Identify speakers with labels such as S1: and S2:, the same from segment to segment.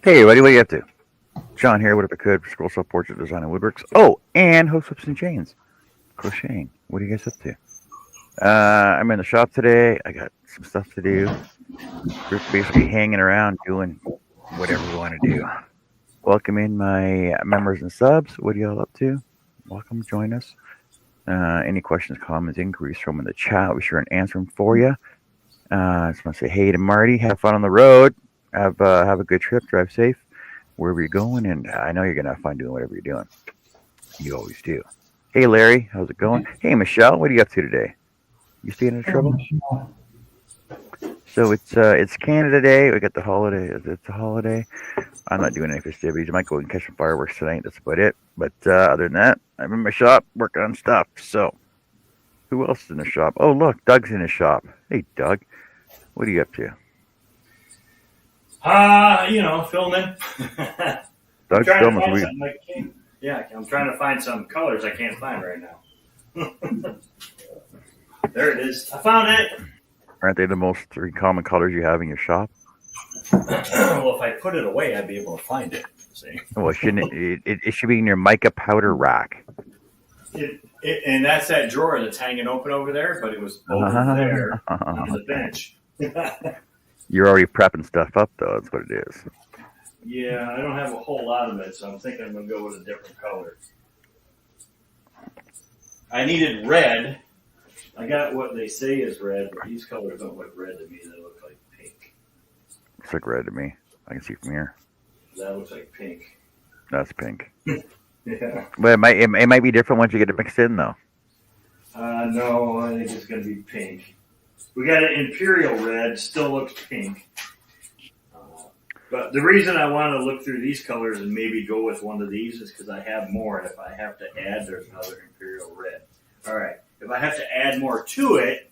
S1: Hey, everybody, what are you up to? John here, what if I could, for Scroll Self Portrait Design and Woodworks. Oh, and Host Whips and Chains. Crocheting. What are you guys up to? I'm in the shop today. I got some stuff to do. We're basically hanging around doing whatever we want to do. Welcome in my members and subs. What are y'all up to? Welcome, join us. Any questions, comments, inquiries, throw them in the chat. We're sure and answer them for you. I just want to say hey to Marty. Have fun on the road. Have a good trip. Drive safe wherever you're going. And I know you're going to have fun doing whatever you're doing. You always do. Hey, Larry. How's it going? Hey, Michelle. What are you up to today? You staying in trouble? So it's Canada Day. We got the holiday. It's a holiday. I'm not doing any festivities. I might go and catch some fireworks tonight. That's about it. But other than that, I'm in my shop working on stuff. So who else is in the shop? Oh, look, Doug's in the shop. Hey, Doug. What are you up to?
S2: Filming.
S1: Doug's filming.
S2: I'm trying to find some colors I can't find right now. There it is. I found it.
S1: Aren't they the most three common colors you have in your shop?
S2: Well, if I put it away, I'd be able to find it. See?
S1: Well, shouldn't it should be in your mica powder rack.
S2: And that's that drawer that's hanging open over there, but it was over there on the bench.
S1: You're already prepping stuff up, though. That's what it is.
S2: Yeah, I don't have a whole lot of it, so I'm thinking I'm going to go with a different color. I needed red. I got what they say is red, but these colors don't look red to me. They look like pink.
S1: Looks like red to me. I can see from here.
S2: That looks like pink.
S1: That's pink.
S2: Yeah.
S1: But it might be different once you get it mixed in, though.
S2: No, I think it's going to be pink. We got an imperial red. Still looks pink. But the reason I want to look through these colors and maybe go with one of these is because I have more. And if I have to add, there's another imperial red. All right. If I have to add more to it,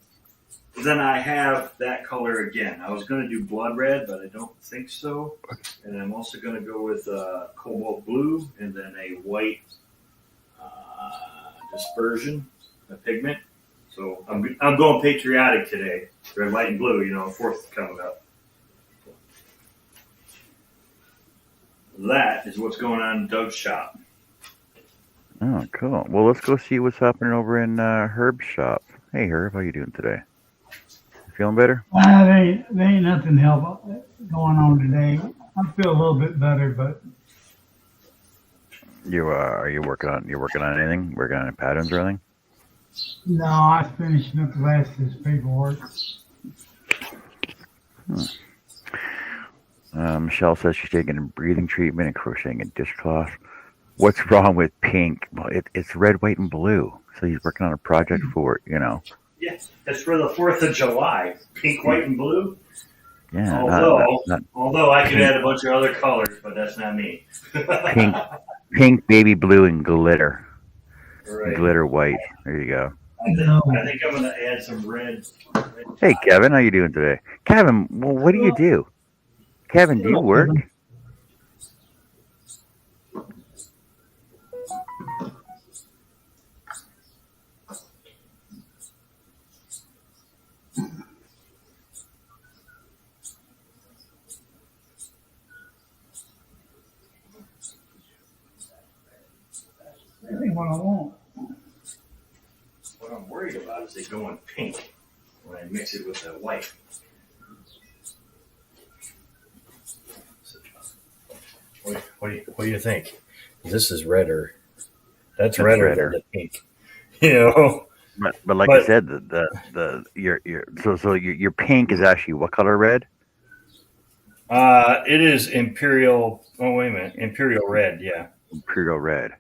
S2: then I have that color again. I was going to do blood red, but I don't think so. And I'm also going to go with cobalt blue and then a white dispersion, a pigment. So I'm going patriotic today. Red, white, and blue. 4th coming up. That is what's going on in Doug's shop.
S1: Oh, cool. Well, let's go see what's happening over in Herb's shop. Hey, Herb, how you doing today? You feeling better?
S3: There ain't nothing help going on today. I feel a little bit better, but
S1: You are you working on anything? Working on any patterns or anything?
S3: no, I was finishing up the last of this paperwork.
S1: Michelle says she's taking a breathing treatment and crocheting a dishcloth. What's wrong with pink? Well, it's red, white, and blue. So he's working on a project for it,
S2: Yes, it's for the 4th of July. Pink, white, and blue.
S1: Yeah.
S2: Although I could add a bunch of other colors, but that's not me.
S1: Pink, baby blue, and glitter.
S2: Right.
S1: Glitter white. There you go.
S2: I think I'm going to add some red.
S1: Hey, Kevin, how you doing today? Kevin, well, what do you do? Kevin, do you work?
S3: I think what I want.
S2: What I'm worried about is they go in pink when I mix it with the white. What do you think? This is redder. That's redder than the pink.
S1: But like I said, your pink is actually what color red?
S2: It is imperial. Oh wait a minute, imperial red. Yeah,
S1: Imperial red.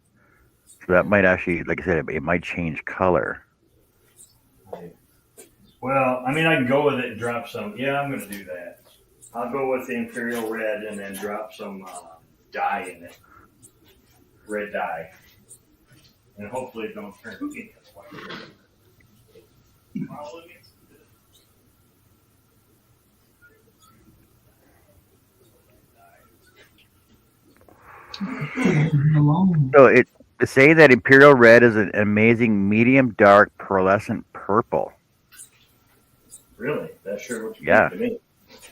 S1: So that might actually, like I said, it might change color.
S2: Well, I mean, I can go with it and drop some. Yeah, I'm going to do that. I'll go with the imperial red and then drop some dye in it, red dye, and hopefully it don't turn pink. That's why
S1: So to say that Imperial Red is an amazing medium dark pearlescent purple.
S2: Really? That sure looks
S1: Yeah.
S2: good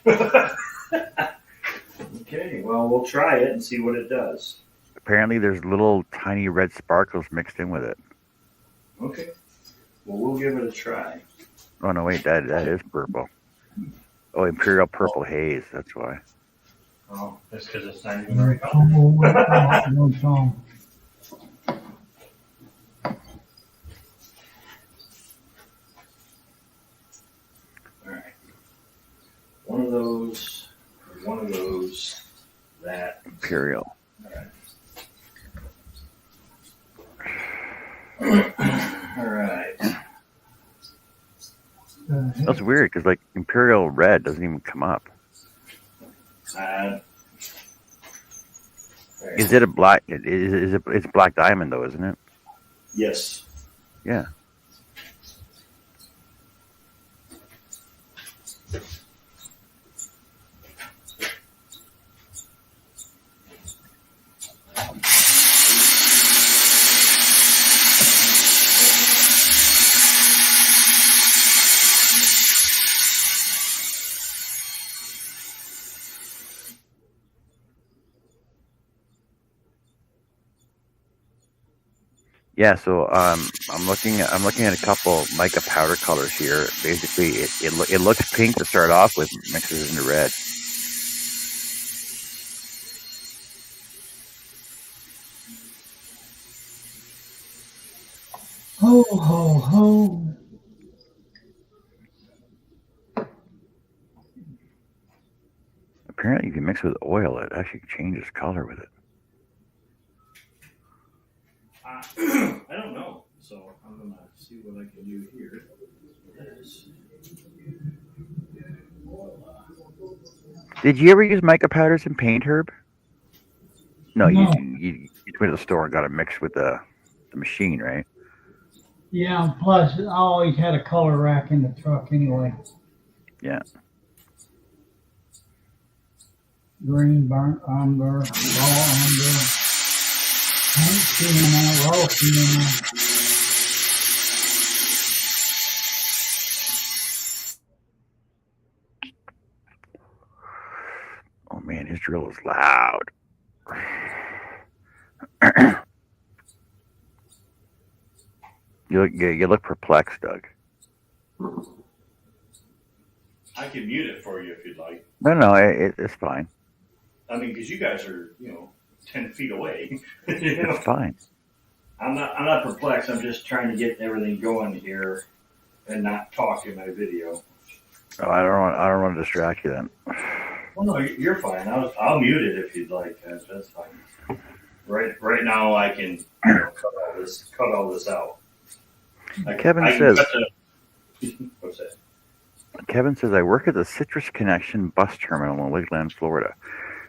S2: to me. Okay, well, we'll try it and see what it does.
S1: Apparently, there's little tiny red sparkles mixed in with it.
S2: Okay. Well, we'll give it a try.
S1: Oh no, wait, that is purple. Oh, Imperial Purple Haze. That's why.
S2: Oh, that's because it's not even the right color.
S3: No song.
S2: All right. One of those, or one of those, that.
S1: Imperial.
S2: All right.
S1: That's weird because like Imperial Red doesn't even come up. Is it a black? Is it? It's Black Diamond though, isn't it?
S2: Yes.
S1: Yeah. Yeah, so I'm looking at a couple mica powder colors here. Basically, it looks pink to start off with, mixes into red.
S3: Ho, ho, ho.
S1: Apparently, if you mix with oil, it actually changes color with it.
S2: I don't know, so I'm gonna see what I can do here.
S1: Did you ever use mica powders in paint, Herb? No,
S3: No.
S1: you went to the store and got it mixed with the machine, right?
S3: Yeah, plus I always had a color rack in the truck anyway.
S1: Yeah.
S3: Green, burnt umber, raw umber, paint sienna, raw sienna.
S1: Oh man, his drill is loud. You look perplexed, Doug.
S2: I can mute it for you if you'd like.
S1: No, it's fine.
S2: I mean, because you guys are, 10 feet away.
S1: It's fine.
S2: I'm not perplexed. I'm just trying to get everything going here and not talk in my video.
S1: Oh, I don't want to distract you then.
S2: Well, no, you're fine. I'll mute it if you'd like. That's fine. Right now, I can cut all this out.
S1: Kevin
S2: I
S1: says.
S2: What's that?
S1: Kevin says I work at the Citrus Connection bus terminal in Lakeland, Florida.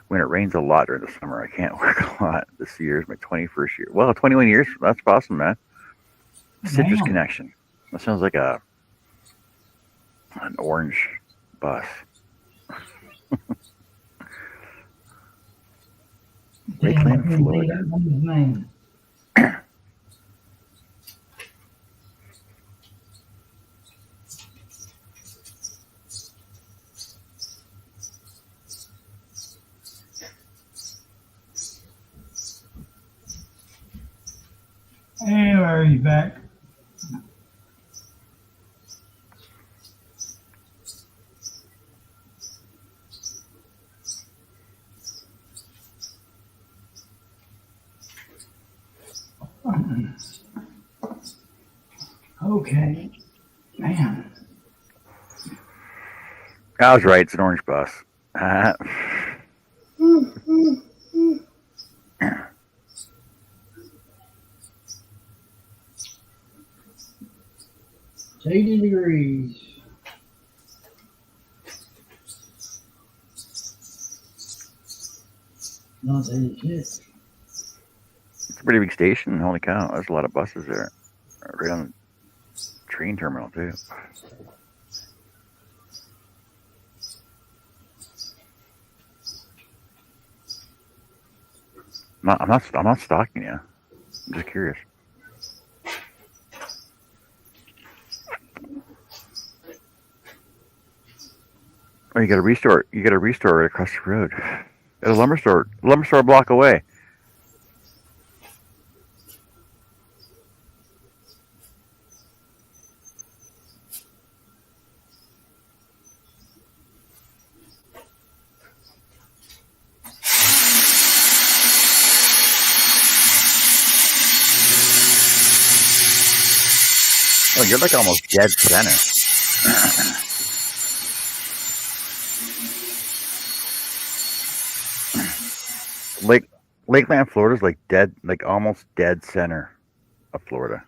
S1: When it rains a lot during the summer, I can't work a lot. This year is my 21st year. Well, 21 years. That's awesome, man. Citrus
S3: Damn.
S1: Connection. That sounds like an orange bus. Lakeland, Florida.
S3: His name. Anyway, he's back. Okay, man.
S1: I was right. It's an orange bus.
S3: It's 80 degrees. Not 86.
S1: It's a pretty big station. Holy cow. There's a lot of buses there. Right on the train terminal, too. I'm not stalking you. I'm just curious. Oh, you got a restore right across the road. at a lumber store a block away. Oh, you're like almost dead center. Lakeland, Florida's like dead, like almost dead center of Florida.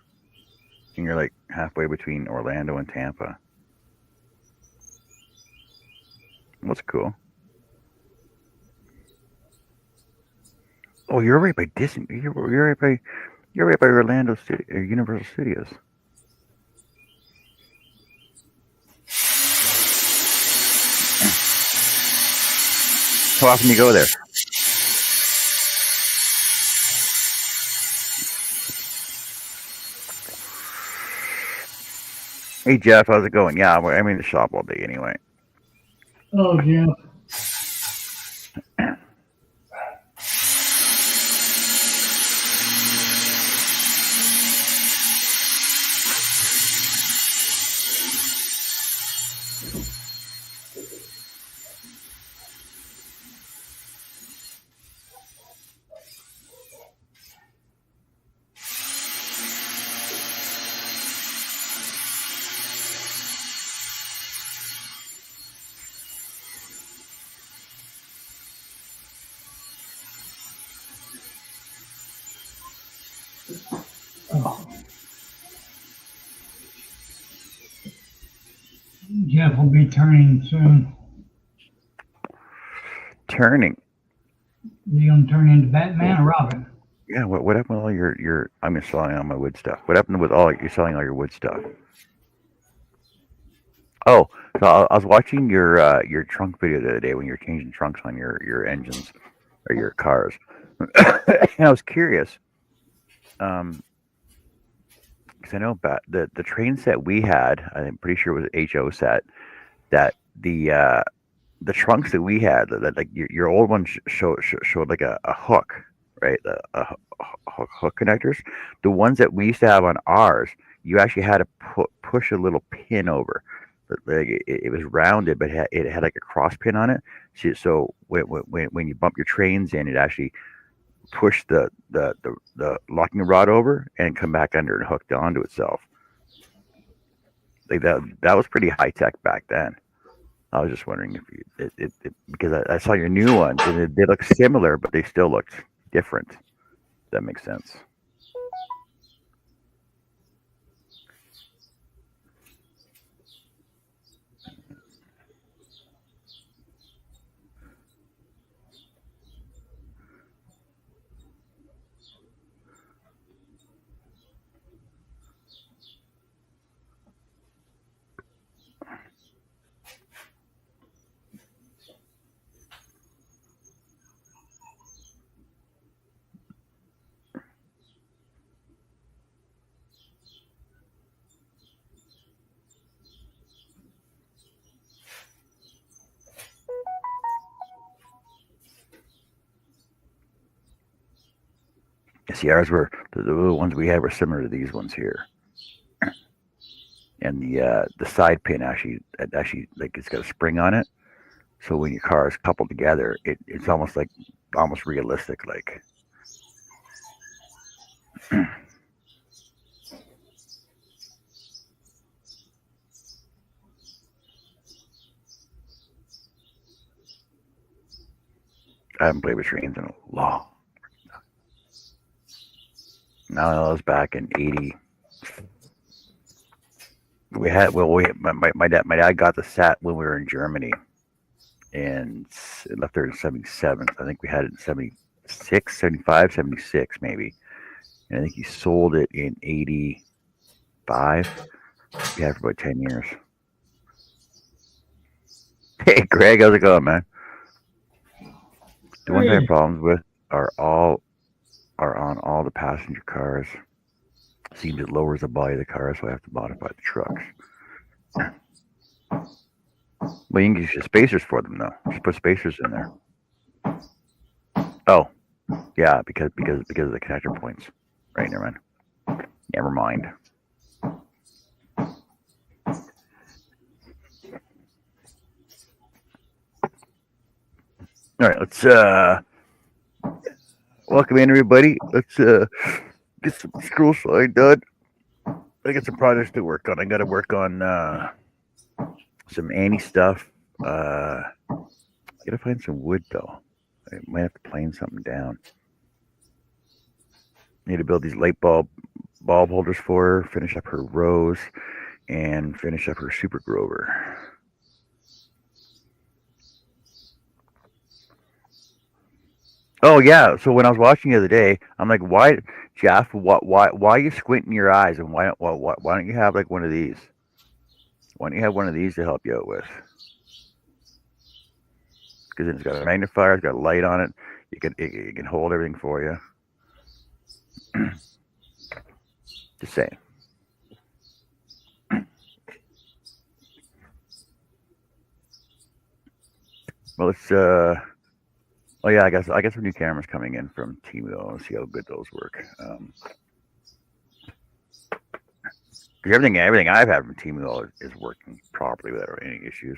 S1: And you're like halfway between Orlando and Tampa. That's cool. Oh, you're right by Disney. You're right by Orlando Universal Studios. How often do you go there? Hey Jeff, how's it going? Yeah, I'm in the shop all day anyway.
S3: Oh, Jeff. Oh. Jeff will be turning soon.
S1: Turning?
S3: You gonna turn into Batman or Robin?
S1: Yeah. What happened with all your? I'm selling all my wood stuff. What happened with all you're selling all your wood stuff? Oh, so I was watching your trunk video the other day when you were changing trunks on your engines or your cars, and I was curious. Because I know about the train set we had, I'm pretty sure it was an HO set, that the trunks that we had, that like your old one showed like a hook, right? Hook connectors. The ones that we used to have on ours, you actually had to push a little pin over. Like it was rounded, but it had like a cross pin on it. So when you bump your trains in, it actually push the locking rod over and come back under and hooked onto itself. Like that was pretty high tech back then. I was just wondering if it because I saw your new ones and they look similar, but they still looked different. If that makes sense. See, ours were the ones we had were similar to these ones here, and the side pin actually like it's got a spring on it. So when your car is coupled together, it's almost realistic. Like I haven't played with trains in a long. Now I was back in '80. My dad got the set when we were in Germany, and it left there in '77. I think we had it in '76, '75, '76 maybe, and I think he sold it in '85. We had it for about 10 years. Hey Greg, how's it going, man? The ones I have problems with are on all the passenger cars. Seems it lowers the body of the car, so I have to modify the trucks. Well, you can use spacers for them, though. Just put spacers in there. Oh, yeah, because of the connector points. Right, never mind. Never mind. All right, let's welcome in everybody. Let's get some scroll slide done. I got some projects to work on. I got to work on some Annie stuff. I gotta find some wood though. I might have to plane something down. Need to build these light bulb holders for her. Finish up her rose, and finish up her super grover. Oh yeah. So when I was watching the other day, I'm like, why, Jeff? Why are you squinting your eyes? And why don't you have like one of these? Why don't you have one of these to help you out with? Because it's got a magnifier, it's got a light on it. It can hold everything for you. Just saying. Well, it's oh yeah, I guess some new cameras coming in from Temu. I'll see how good those work. Because everything I've had from Temu is working properly without any issues.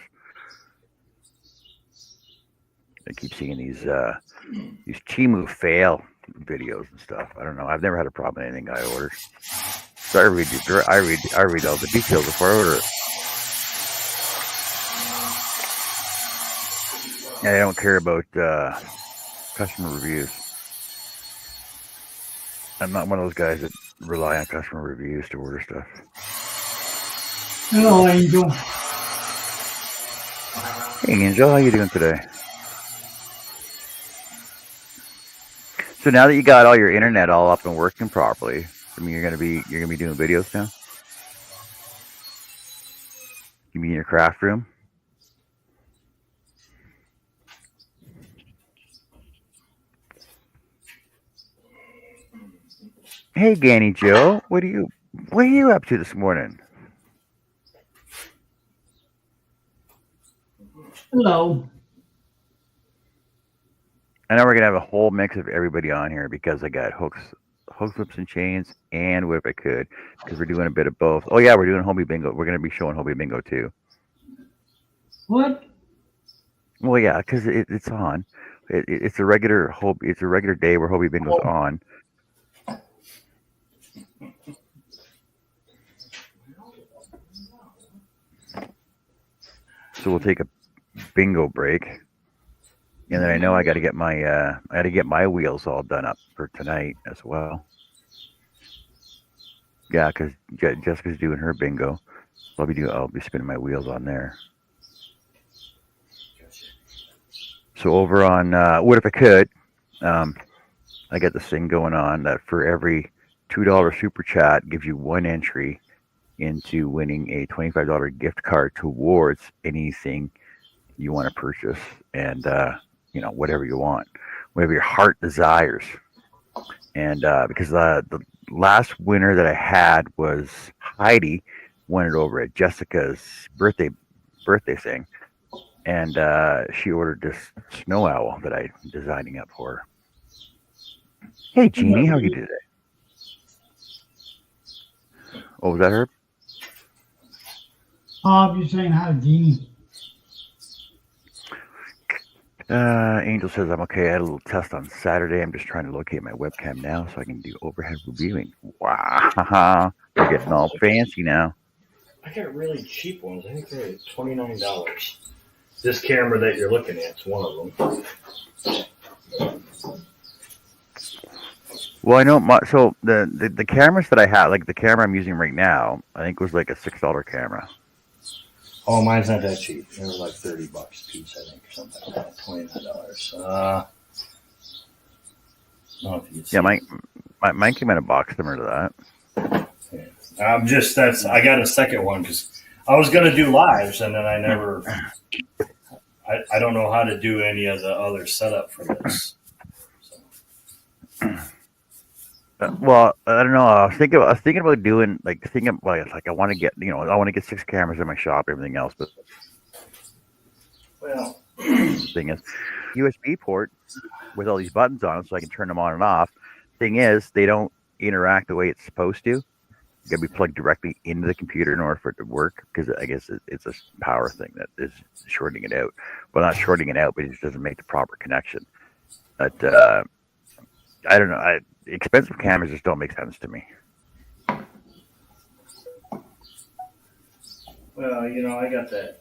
S1: I keep seeing these Temu fail videos and stuff. I don't know. I've never had a problem with anything I ordered. So I read all the details before I order it. Yeah, I don't care about customer reviews. I'm not one of those guys that rely on customer reviews to order stuff.
S3: Hello, Angel.
S1: Hey, Angel, how you doing today? So now that you got all your internet all up and working properly, I mean, you're gonna be doing videos now. You mean in your craft room? Hey, Ganny Joe, what are you up to this morning?
S3: Hello.
S1: I know we're gonna have a whole mix of everybody on here because I got hooks, whips, and chains, and what if I could, because we're doing a bit of both. Oh yeah, we're doing Hobie Bingo. We're gonna be showing Hobie Bingo too.
S3: What?
S1: Well, yeah, because it's on. It's a regular It's a regular day where Hobie Bingo's on. So we'll take a bingo break, and then I know I got to get my wheels all done up for tonight as well. Yeah, because Jessica's doing her bingo. I'll be spinning my wheels on there. So over on What If I Could, I got this thing going on that for every $2 super chat gives you one entry into winning a $25 gift card towards anything you want to purchase, and whatever you want, whatever your heart desires. And because the last winner that I had was Heidi, won it over at Jessica's birthday thing, and she ordered this snow owl that I'm designing up for her. Hey Jeannie, how are you today? Oh, was that her?
S3: You're saying hi, Jeannie.
S1: Angel says I'm okay. I had a little test on Saturday. I'm just trying to locate my webcam now so I can do overhead reviewing. Wow, they're getting all fancy now.
S2: I got really cheap ones. I think they're $29. This camera that you're looking at is one of them.
S1: Well, I know so the cameras that I have, like the camera I'm using right now, I think was like a $6 camera.
S2: Oh, mine's not that cheap. They were like $30 a piece, I think, or something like that. $29.
S1: Yeah, mine came in a box similar to that.
S2: Yeah. I got a second one because I was going to do lives, and then I never. I don't know how to do any of the other setup for this. So.
S1: Well, I don't know. I was thinking about doing like I want to get 6 cameras in my shop, everything else, but
S2: well,
S1: thing is, USB port with all these buttons on it, so I can turn them on and off. Thing is, they don't interact the way it's supposed to. You got to be plugged directly into the computer in order for it to work. Because I guess it's a power thing that is shorting it out. Well, not shorting it out, but it just doesn't make the proper connection. But I don't know. Expensive cameras just don't make sense to me.
S2: Well, I got the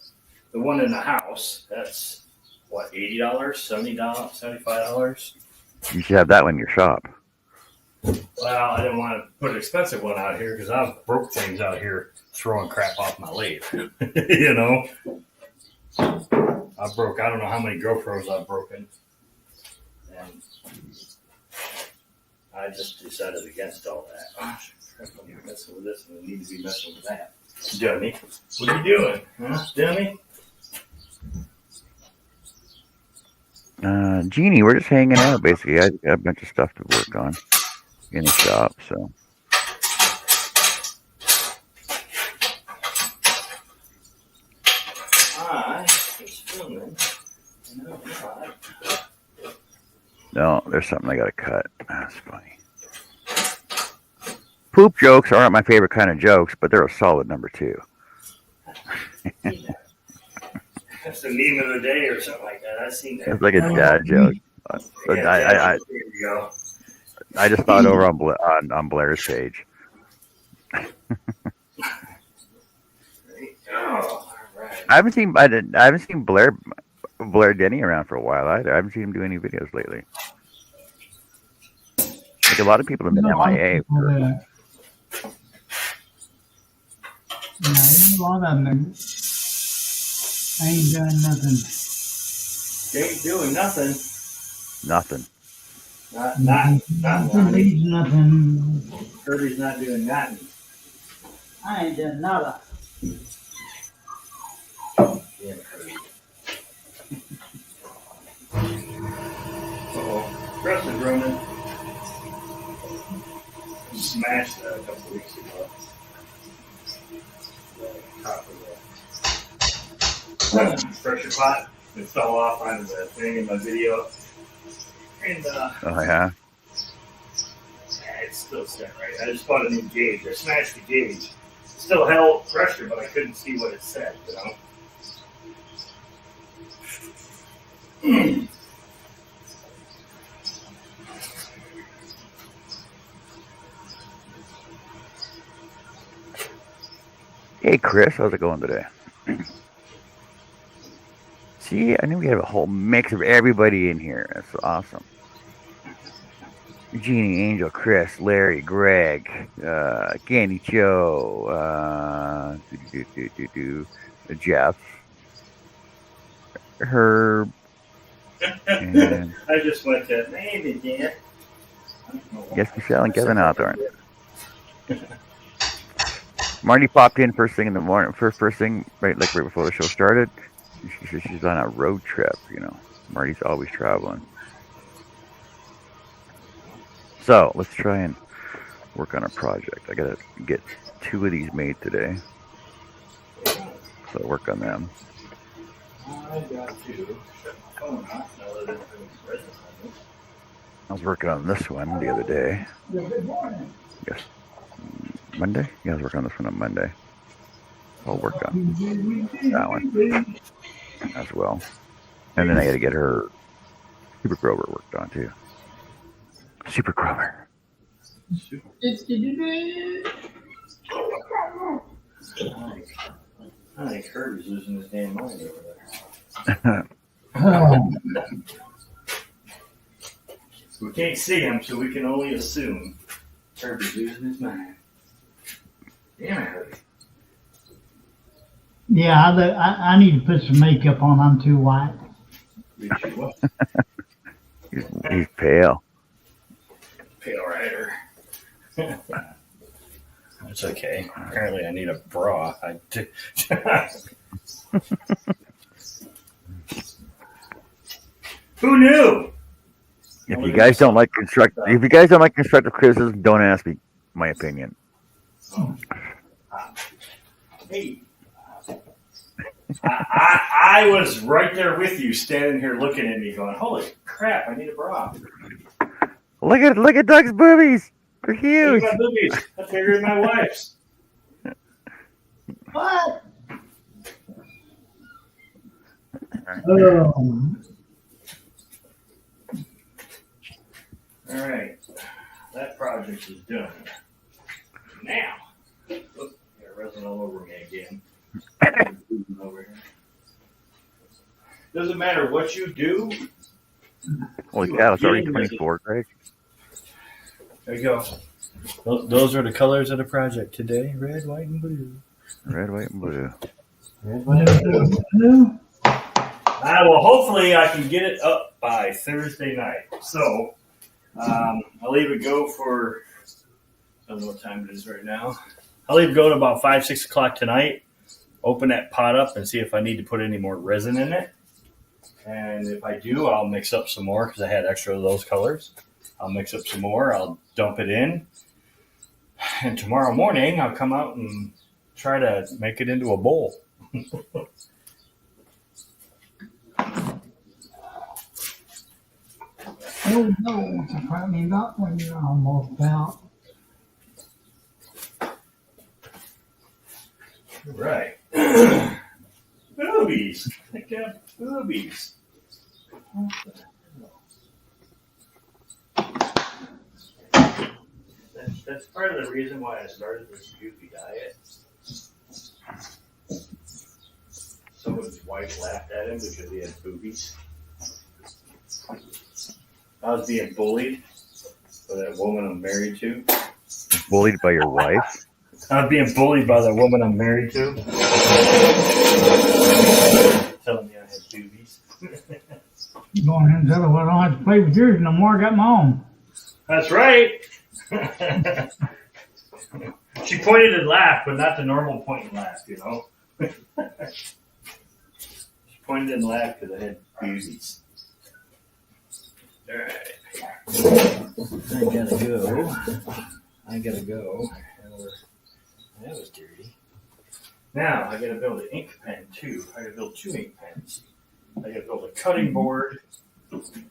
S2: one in the house. That's what, $80, $70, $75.
S1: You should have that one in your shop.
S2: Well, I didn't want to put an expensive one out here because I've broke things out here throwing crap off my lathe. I don't know how many GoPros I've broken. And I just decided against all that. Oh, I'm messing with this and I need to be messing with that. Dummy. What are you doing? Huh? Dummy?
S1: Jeannie, we're just hanging out, basically. I got a bunch of stuff to work on in the shop, so.
S2: I was filming.
S1: No, there's something I gotta cut. That's funny. Poop jokes aren't my favorite kind of jokes, but they're a solid number 2.
S2: That's the meme of the day or something like that. I've seen that.
S1: It's like a dad joke.
S2: There you go.
S1: I just thought over on Blair's page.
S2: Oh, right.
S1: I haven't seen Blair Denny around for a while either. I haven't seen him do any videos lately. Like a lot of people have been MIA.
S3: A lot of them ain't doing nothing.
S2: Ain't doing nothing.
S1: Nothing.
S2: Not
S3: Nothing.
S2: Kirby's not doing nothing.
S3: I ain't doing nada.
S2: Yeah, Kirby. Russ is running. He smashed that a couple weeks ago. The top of the pressure pot. It fell off on the thing in my video. And
S1: Oh yeah.
S2: it's still set right. I just bought a new gauge. I smashed the gauge. Still held pressure, but I couldn't see what it said,
S1: Hey Chris, how's it going today? See, I knew we had a whole mix of everybody in here. That's awesome. Jeannie, Angel, Chris, Larry, Greg, Candy Joe, Jeff, Herb, and
S2: I just went to maybe Dan.
S1: yes, Michelle and Kevin Hawthorne. Marty popped in first thing in the morning. First thing, right before the show started. She said she's on a road trip. Marty's always traveling. So let's try and work on a project. I gotta get 2 of these made today. So I'll work on them.
S2: I got to shut my phone off now that it's present on this.
S1: I was working on this one the other day. Yes. Monday? Yeah, I was working on this one on Monday. I'll work on that one as well. And then I got to get her Super Grover worked on too. Super Grover.
S2: I think Kirby's losing his damn mind over there. We can't see him, so we can only assume Kirby's losing his mind. Damn it, Kirby.
S3: Yeah, I need to put some makeup on. I'm too white.
S1: He's pale.
S2: Pale rider. It's okay. Apparently I need a bra. Who knew?
S1: If you guys don't like constructive criticism, don't ask me my opinion.
S2: Hey. I I was right there with you, standing here looking at me, going, "Holy crap! I need a bra."
S1: Look at Doug's boobies. They're
S2: Look
S1: huge.
S2: at my boobies. That's bigger than my wife's.
S3: What? Oh,
S2: All right, that project is done. Now, oops, got resin all over me again. Over here. Doesn't matter what you do.
S1: Holy cow, it's already 24, Greg.
S2: There you go. Those are the colors of the project today: red, white, and blue.
S1: Red, white, and blue.
S2: Red, white, and blue. Well, hopefully I can get it up by Thursday night. So I'll leave it go for, I don't know what time it is right now. I'll leave it go to about 5, 6 o'clock tonight. Open that pot up and see if I need to put any more resin in it. And if I do, I'll mix up some more because I had extra of those colors. I'll mix up some more. I'll dump it in. And tomorrow morning, I'll come out and try to make it into a bowl.
S3: oh no, it's probably not when you're almost out.
S2: Right. Boobies. I got boobies. That's part of the reason why I started this goofy diet. Someone's wife laughed at him because he had boobies. I was being bullied by that woman I'm married to.
S1: Bullied by your wife?
S2: I was being bullied by the woman I'm married to. Telling me I had boobies.
S3: Go ahead and tell her, well, I don't have to play with yours no more. I got my own.
S2: That's right. She pointed and laughed, but not the normal point and laugh, you know. She pointed and laughed because I had boobies. All right. I gotta go. That was dirty. Now I gotta build an ink pen too. I gotta build 2 ink pens. I gotta build a cutting board.
S3: Okay,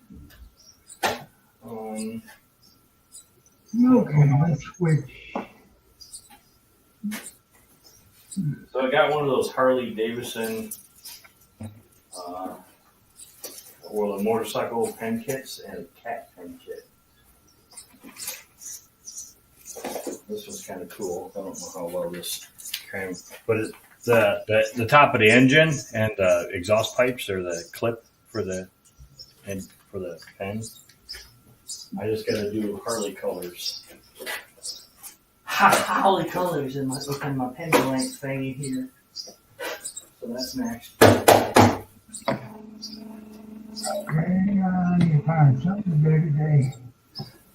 S3: let's switch.
S2: So I got one of those Harley Davidson or the motorcycle pen kits and a cat pen kit. This was kind of cool. I don't know how well this came, but it's the top of the engine and the exhaust pipes are the clip for the pen. I just got to do Harley colors. Harley colors in my pen blank thingy here. So that's next.
S3: Okay, I need to find something to do today.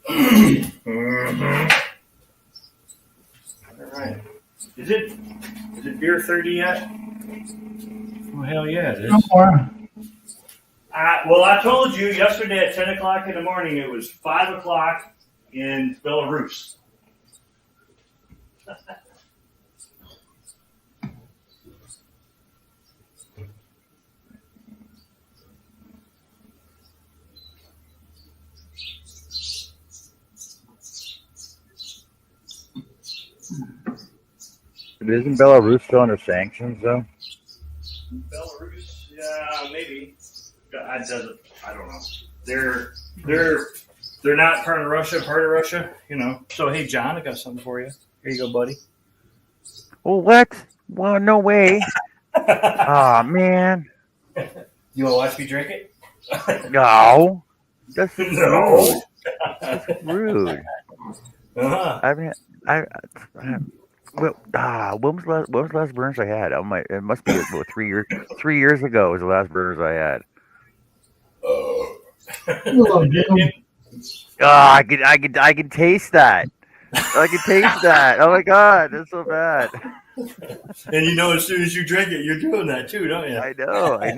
S2: Mm-hmm. All right. Is it beer 30 yet? Oh hell yeah, it is.
S3: No more.
S2: Well, I told you yesterday at 10 o'clock in the morning. It was 5 o'clock in Belarus.
S1: Isn't Belarus still under sanctions, though?
S2: Belarus, yeah, maybe. I don't know. They're not part of Russia, you know. So hey, John, I got something for you. Here you go, buddy.
S1: Well, what? Well, no way. Aw, man.
S2: You want to watch me drink it?
S1: No. That's
S2: No.
S1: rude. That's rude.
S2: Uh-huh.
S1: I mean, when was the last burners I had? It must be about 3 years. 3 years ago was the last burners I had.
S3: Hello, Jim.
S1: I can taste that. I can taste that. Oh my god, that's so bad.
S2: And you know, as soon as you drink it, you're doing that too, don't you?
S1: I know. I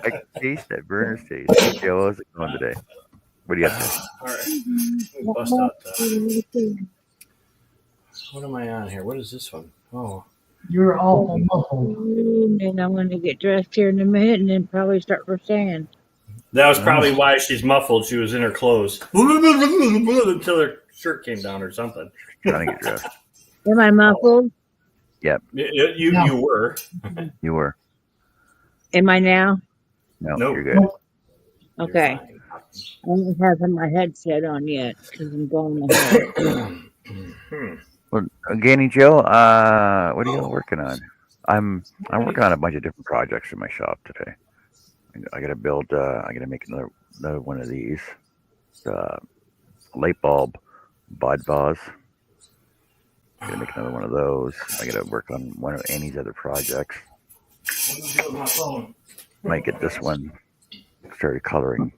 S1: can taste that burner's taste. Yeah, how's it going today? What do you have to?
S2: All right. Bust out. What am I on here? What is this one? Oh,
S3: You're awful muffled.
S4: And I'm going to get dressed here in a minute and then probably start crocheting.
S2: That was
S1: Oh.
S2: probably why she's muffled. She was in her clothes until her shirt came down or something.
S1: Trying to get dressed.
S4: Am I muffled?
S2: You were.
S1: You were.
S4: Am I now?
S1: No,
S2: Nope.
S1: you're good.
S4: Okay. I don't have my headset on yet because I'm going ahead.
S1: Well, Gaining Joe, what are you working on? I'm working on a bunch of different projects in my shop today. I gotta build. I gotta make another one of these. Light bulb bud vase. I gotta make another one of those. I gotta work on one of Annie's other projects.
S2: My phone.
S1: Might get this one started coloring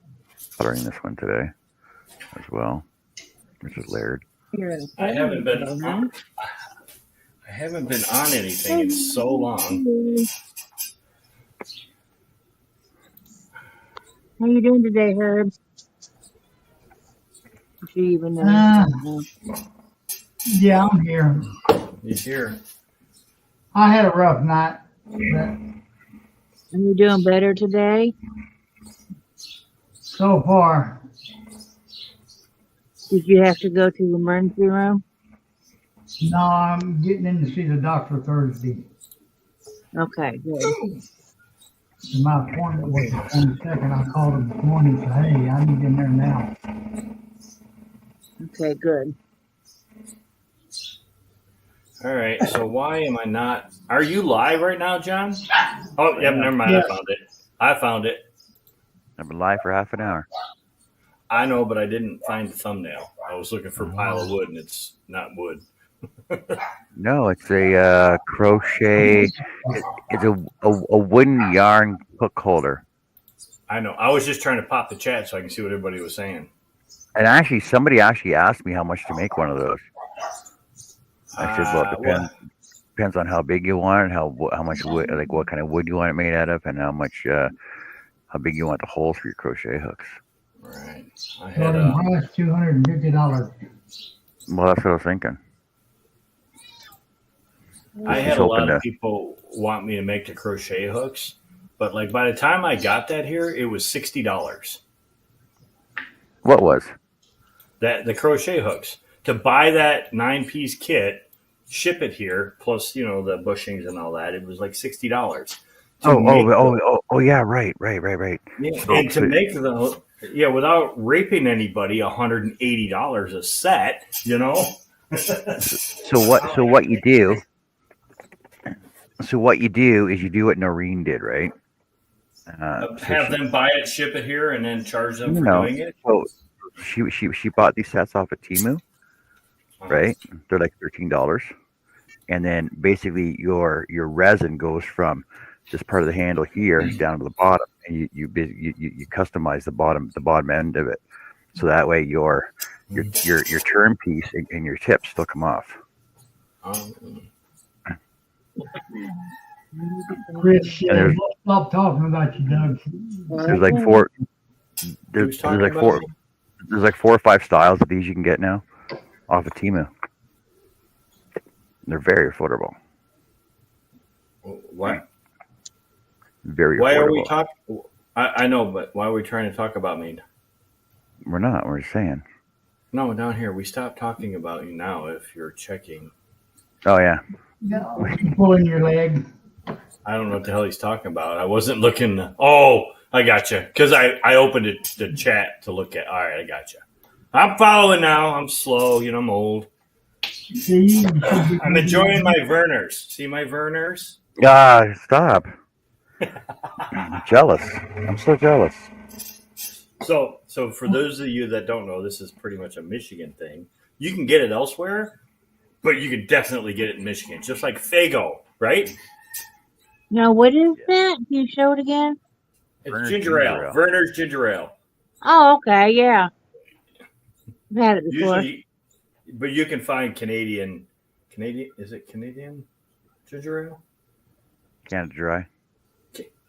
S1: this one today as well, which is layered.
S2: I haven't been on anything in so long.
S4: How you doing today, Herb? If you even know.
S3: Yeah, I'm here.
S2: He's here.
S3: I had a rough night. But
S4: Are you doing better today?
S3: so far,
S4: Did you have to go to the emergency room?
S3: no, I'm getting in to see the doctor Thursday.
S4: Okay, good.
S3: My appointment was the 22nd. I called him this morning and said, hey, I need in there now.
S4: Okay, good.
S2: All right. So why am I not? Are you live right now, John? Oh, yep. Never mind.
S3: Yes.
S2: I found it.
S1: I've been live for half an hour.
S2: I know, but I didn't find the thumbnail. I was looking for a pile of wood, and it's not wood.
S1: No, it's a crochet. It's a wooden yarn hook holder.
S2: I know. I was just trying to pop the chat so I can see what everybody was saying.
S1: And actually, somebody actually asked me how much to make one of those. I said, well, it depends on how big you want it, how much wood, like what kind of wood you want it made out of, and how big you want the holes for your crochet hooks.
S2: Right.
S3: Starting price $250.
S1: Well, that's what I was thinking.
S2: I had a lot of people want me to make the crochet hooks, but like by the time I got that here, it was $60.
S1: What was?
S2: The crochet hooks. To buy that 9-piece kit, ship it here, plus the bushings and all that, it was like $60.
S1: Oh, yeah, right.
S2: Yeah,
S1: So,
S2: and to make without raping anybody, $180 a set.
S1: So what you do? So what you do is you do what Noreen did, right?
S2: Have them buy it, ship it here, and then charge them for doing it.
S1: So she bought these sets off of Temu, right? They're like $13, and then basically your resin goes from this part of the handle here down to the bottom, and you customize the bottom end of it, so that way your turn piece and your tips still come off.
S3: Chris, stop talking about you, Doug.
S1: There's like four. There's like 4 or 5 styles of these you can get now off of Temu. They're very affordable.
S2: What?
S1: Very
S2: why
S1: affordable.
S2: Are we talking? I know, but why are we trying to talk about me?
S1: We're not. We're just saying.
S2: No, down here. We stopped talking about you now if you're checking.
S1: Oh, yeah.
S3: No, pulling your leg.
S2: I don't know what the hell he's talking about. I wasn't looking. Oh, I got you. Because I opened the chat to look at. All right, I got you. I'm following now. I'm slow. I'm old.
S3: See,
S2: I'm enjoying my Verners. See my Verners?
S1: Stop. I'm jealous. I'm so jealous.
S2: So for those of you that don't know, this is pretty much a Michigan thing. You can get it elsewhere, but you can definitely get it in Michigan, just like Faygo, right?
S4: Now, what is that? Can you show it again?
S2: It's ginger ale. Verner's ginger ale.
S4: Oh, okay, yeah. I've had it before.
S2: Usually, but you can find Canadian. Is it Canadian ginger ale?
S1: Canada Dry.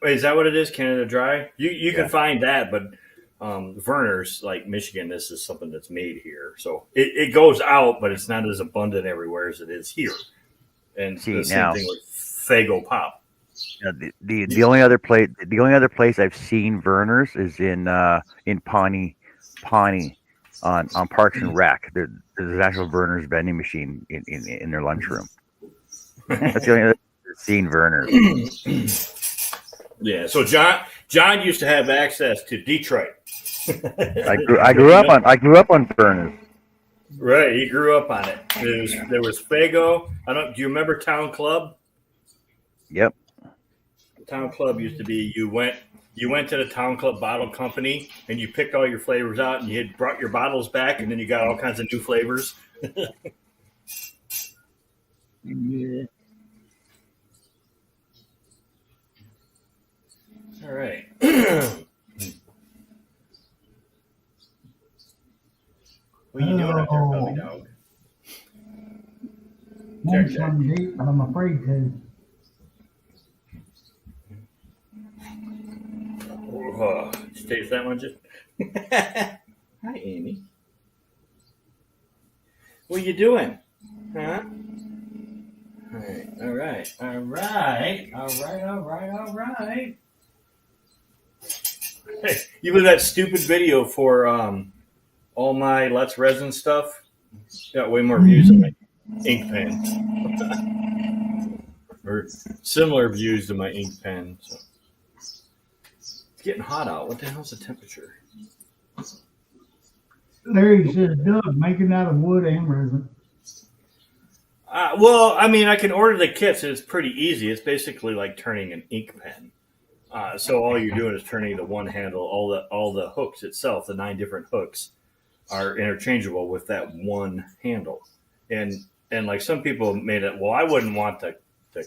S2: Wait, is that what it is? Canada Dry? You can find that, but Verner's, like Michigan, this is something that's made here. So it goes out, but it's not as abundant everywhere as it is here. And
S1: See,
S2: the same thing with Faygo Pop.
S1: The only other place I've seen Vernors is in Pawnee on Parks and Rec. There's an actual Vernors vending machine in their lunchroom. That's the only other I've seen Vernors.
S2: Yeah, so John used to have access to Detroit.
S1: I grew up on Vernors.
S2: Right, he grew up on it. There was Faygo. Do you remember Town Club?
S1: Yep.
S2: Town Club used to be you went to the Town Club bottle company and you picked all your flavors out and you had brought your bottles back and then you got all kinds of new flavors.
S4: Yeah.
S2: All right. What are you doing out there, puppy dog?
S3: Want something to eat, but I'm afraid to.
S2: Oh, did you taste that one, just? Hi, Amy. What are you doing? Huh? All right. Hey, you with that stupid video for all my Let's Resin stuff? Got way more views than my ink pen. Or similar views to my ink pen. So. It's getting hot out. What the hell's the temperature?
S3: Larry says, Doug, make it out of wood and resin.
S2: Well, I mean, I can order the kits. It's pretty easy. It's basically like turning an ink pen. So all you're doing is turning the one handle. All the hooks itself, the 9 different hooks, are interchangeable with that one handle. And like some people made it. Well, I wouldn't want the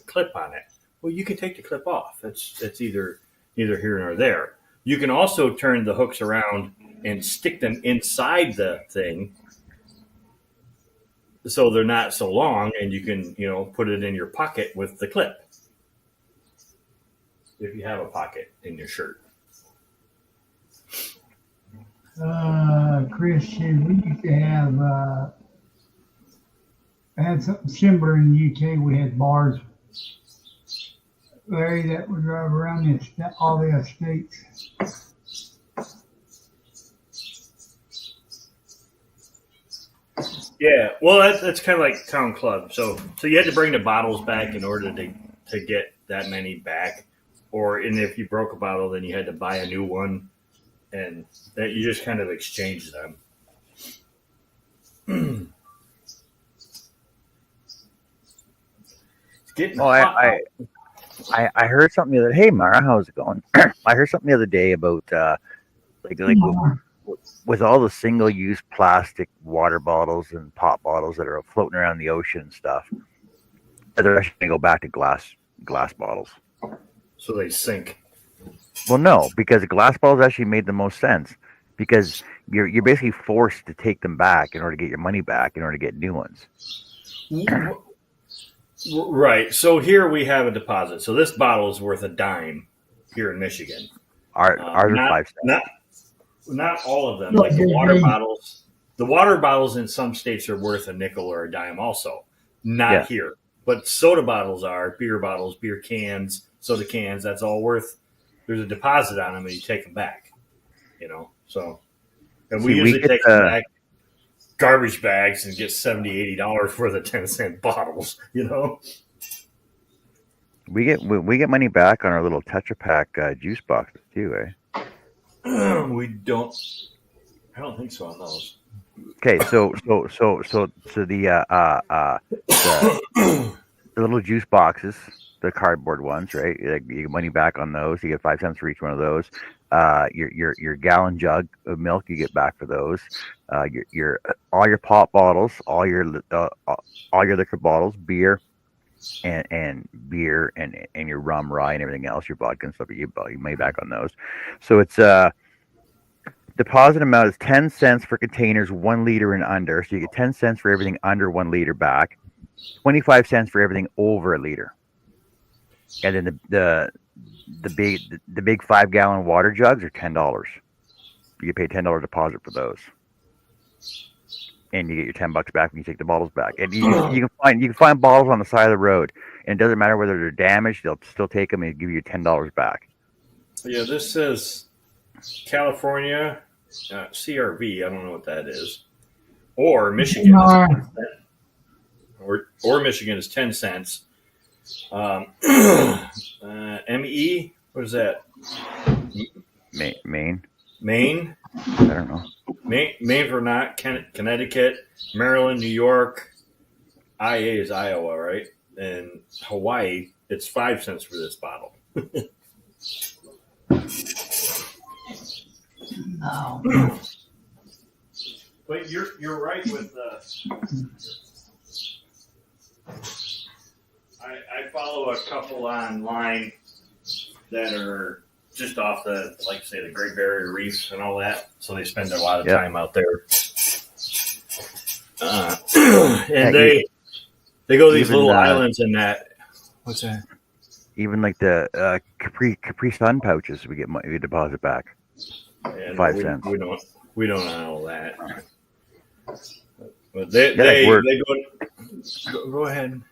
S2: clip on it. Well, you can take the clip off. It's either here nor there. You can also turn the hooks around and stick them inside the thing, so they're not so long, and you can put it in your pocket with the clip. If you have a pocket in your shirt.
S3: Chris said we used to have had something similar in the UK. We had bars, Larry, that would drive around all the estates.
S2: Yeah, well, that's kind of like Town Club. So you had to bring the bottles back in order to get that many back, and if you broke a bottle, then you had to buy a new one, and that you just kind of exchange them. It's getting hot.
S1: I heard something the other. Hey, Mara, how's it going? I heard something the other day about with all the single-use plastic water bottles and pop bottles that are floating around the ocean and stuff. They're actually going to go back to glass bottles.
S2: So they sink.
S1: Well, no, because glass bottles actually made the most sense, because you're basically forced to take them back in order to get your money back in order to get new ones.
S2: Right. So here we have a deposit. So this bottle is worth $0.10 here in Michigan.
S1: Ours are 5 cents.
S2: Not all of them. Like the water bottles. The water bottles in some states are worth a nickel or a dime also. Not here. But soda bottles are, beer bottles, beer cans, soda cans, that's all worth. There's a deposit on them and you take them back. So. And we usually take them back garbage bags and get $70, $80 for the 10-cent bottles,
S1: We get money back on our little Tetra Pak juice boxes too, eh?
S2: We don't. I don't think so on those.
S1: Okay, so the little juice boxes, the cardboard ones, right? You get money back on those. You get 5 cents for each one of those. Your gallon jug of milk, you get back for those. Your all your pop bottles, all your liquor bottles, beer, and beer and your rum, rye, and everything else, your vodka and stuff, you money back on those. So it's deposit amount is 10 cents for containers 1 liter and under. So you get 10 cents for everything under 1 liter back, 25 cents for everything over a liter. And then the big 5-gallon water jugs are $10. You pay $10 deposit for those. and you get your $10 back when you take the bottles back. And you can find bottles on the side of the road, and it doesn't matter whether they're damaged; they'll still take them and give you $10 back.
S5: Yeah, this says California CRV. I don't know what that is. Or Michigan. Or Michigan is 10 cents. ME, what is that?
S1: Maine.
S5: Maine?
S1: I don't know.
S5: Maine for not Connecticut, Maryland, New York. IA is Iowa, right? And Hawaii, it's 5 cents for this bottle.
S3: No.
S2: But you're right with I follow a couple online that are just off the, like say, the Great Barrier Reef and all that. So they spend a lot of time out there. And they go to these little islands and that. What's that?
S1: Even like the Capri Sun pouches, we deposit back.
S5: And
S1: 5 cents.
S5: We don't know that. But they go ahead.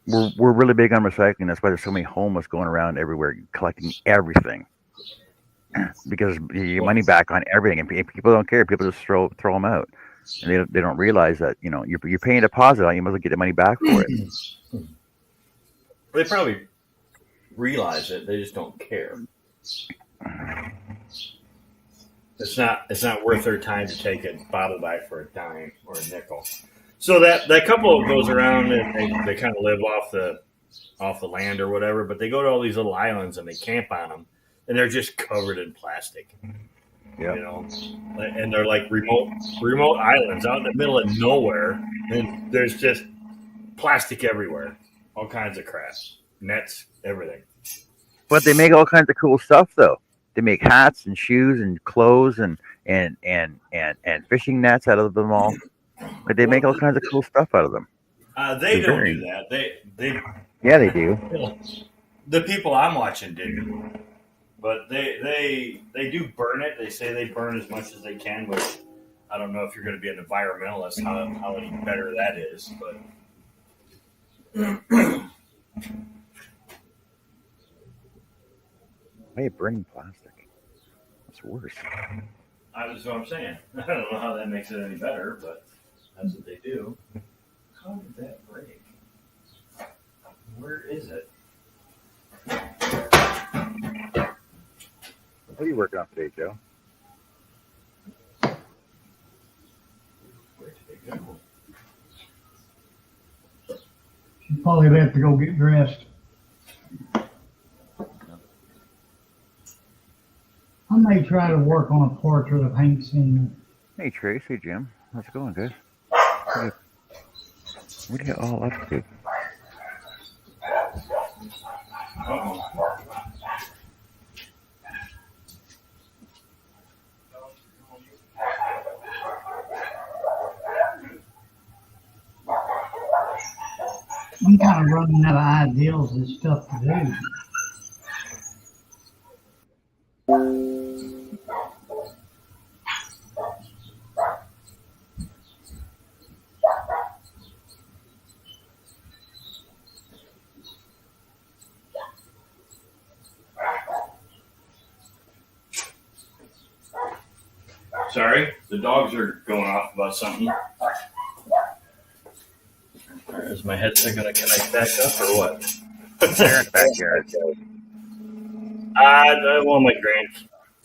S1: We're really big on recycling. That's why there's so many homeless going around everywhere collecting everything. Because you get money back on everything, and people don't care. People just throw them out, and they don't realize that you're paying a deposit on. You must get the money back for it.
S5: They probably realize it. They just don't care. It's not worth their time to take a bottle back for a dime or a nickel. So that couple goes around and they kind of live off the land or whatever, but they go to all these little islands and they camp on them, and they're just covered in plastic.
S1: Yeah.
S5: And they're like remote islands out in the middle of nowhere, and there's just plastic everywhere, all kinds of crap, nets, everything.
S1: But they make all kinds of cool stuff, though. They make hats and shoes and clothes and fishing nets out of them all. But they make all kinds of cool stuff out of them.
S5: They don't do that. They
S1: Yeah, they do.
S5: The people I'm watching didn't, but they do burn it. They say they burn as much as they can, which I don't know if you're going to be an environmentalist how any better that is. But
S1: Why are you burning plastic? That's worse.
S5: That's what I'm saying. I don't know how that makes it any better, but that's what they do. How did that break? Where is it?
S1: What are you working on today, Joe?
S5: Where did it go?
S3: You probably have to go get dressed. I may try to work on a portrait of Hank Sr.
S1: Hey, Trace. Hey, Jim. How's it going, guys? What are you all up to?
S3: I'm kind of running out of ideals and stuff to do.
S2: Sorry, the dogs are going off about something.
S5: Is my headset going to connect back up or what?
S1: Backyard.
S5: Well,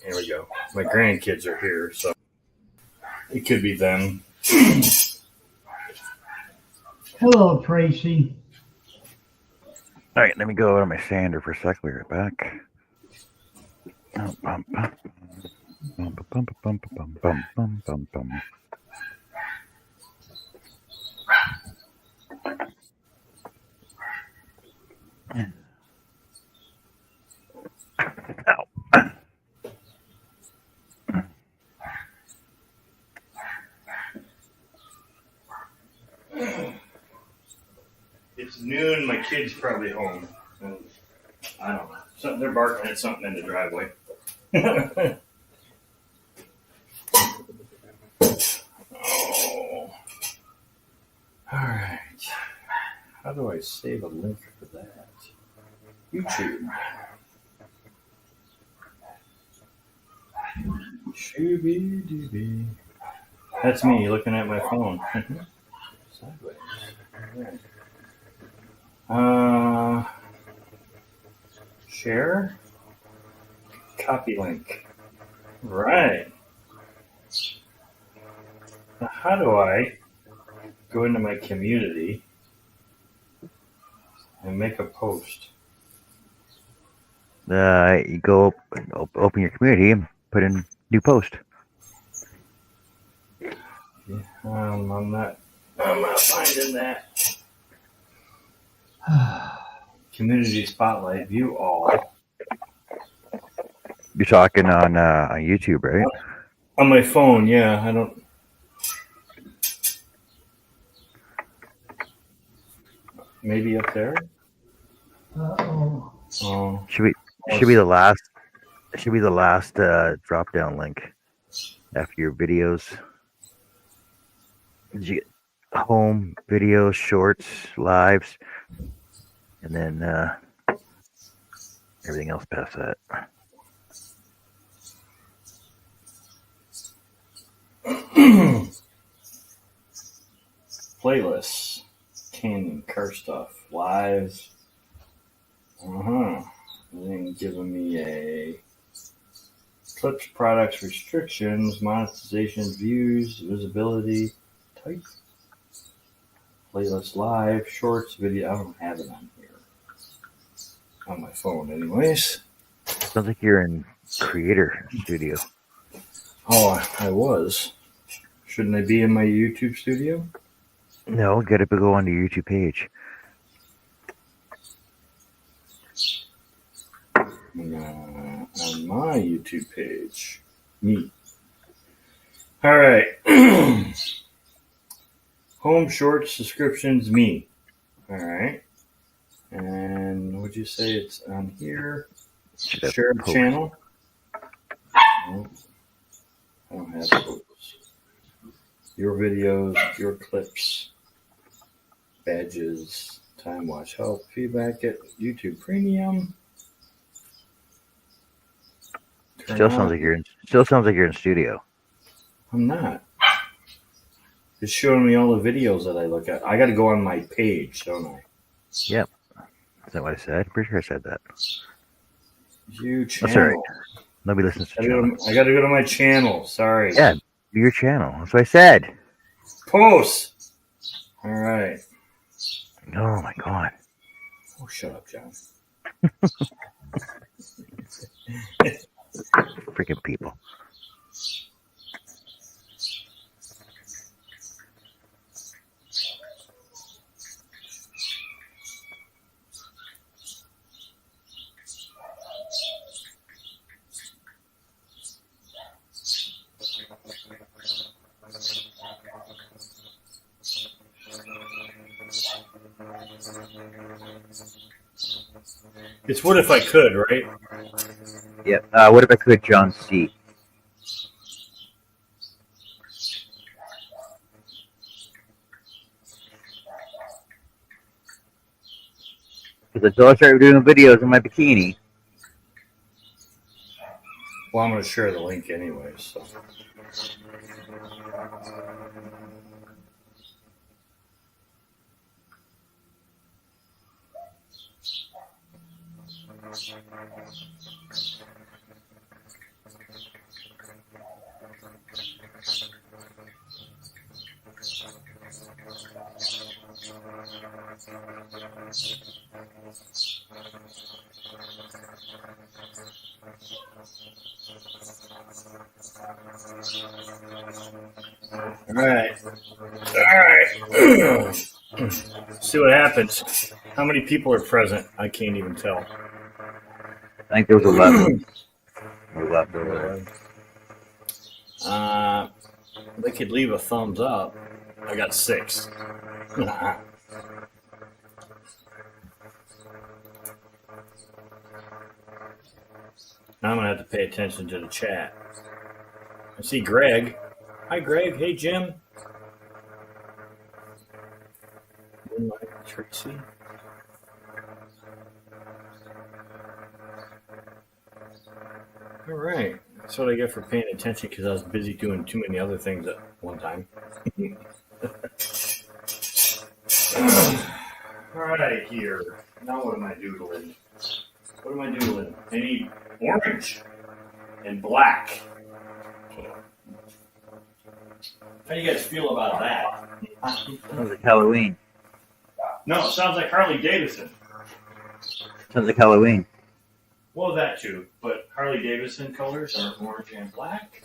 S5: here we go. My grandkids are here, so it could be them.
S3: Hello, Tracy.
S1: All right, let me go to my sander for a sec. We'll be right back. Ow.
S2: It's noon. My kid's probably home. I don't know. They're barking at something in the driveway. Oh.
S5: All right. How do I save a link for that? YouTube. Shooby-dooby. That's me looking at my phone. Sideways. All right. Share. Copy link. Right. Now, how do I go into my community and make a post?
S1: You go open your community and put in new post.
S5: Yeah, I'm not finding that. Community spotlight, view all.
S1: You're talking on YouTube, right?
S5: On my phone, yeah. I don't. Maybe up there.
S3: Uh-oh.
S5: Oh,
S1: Should be the last. It should be the last drop down link after your videos. Did you get home, videos, shorts, lives, and then everything else past that.
S5: Playlists, canning, car stuff, lives. Then giving me a clips, products, restrictions, monetization, views, visibility, type, playlist, live, shorts, video. I don't have it on here. On my phone, anyways.
S1: Sounds like you're in Creator Studio.
S5: Oh, I was. Shouldn't I be in my YouTube studio?
S1: No, got to go on the YouTube page.
S5: On my YouTube page. Me. All right. Home shorts, subscriptions, me. All right. And would you say it's on here? Share the channel. No, I don't have those. Your videos, your clips, badges, time watch help, feedback at YouTube Premium.
S1: Still sounds like you're in studio.
S5: I'm not. It's showing me all the videos that I look at. I got to go on my page, don't I?
S1: Yep. Is that what I said? Pretty sure I said that.
S5: You channel.
S1: That's all right. Nobody listens to channel.
S5: I got to go to my channel. Sorry.
S1: Yeah, your channel. That's what I said.
S5: Post. All right.
S1: Oh my god.
S5: Oh, shut up, John.
S1: Freaking people.
S5: It's What If I Could, right?
S1: Yep. What if I could, John C? Because until I started doing videos in my bikini.
S5: Well, I'm going to share the link anyway, so. All right. See what happens. How many people are present? I can't even tell.
S1: I think there was 11. Or left over there.
S5: They could leave a thumbs up. I got 6. Now I'm going to have to pay attention to the chat. I see Greg. Hi, Greg. Hey, Jim. Moonlight Tracy. All right. That's what I get for paying attention because I was busy doing too many other things at one time. All right, here. Now what am I doodling? What am I doodling? I need orange and black. How do you guys feel about that?
S1: Sounds like Halloween.
S5: No, it sounds like Harley Davidson.
S1: Sounds like Halloween.
S5: Well, that too. But Harley Davidson colors are orange and black.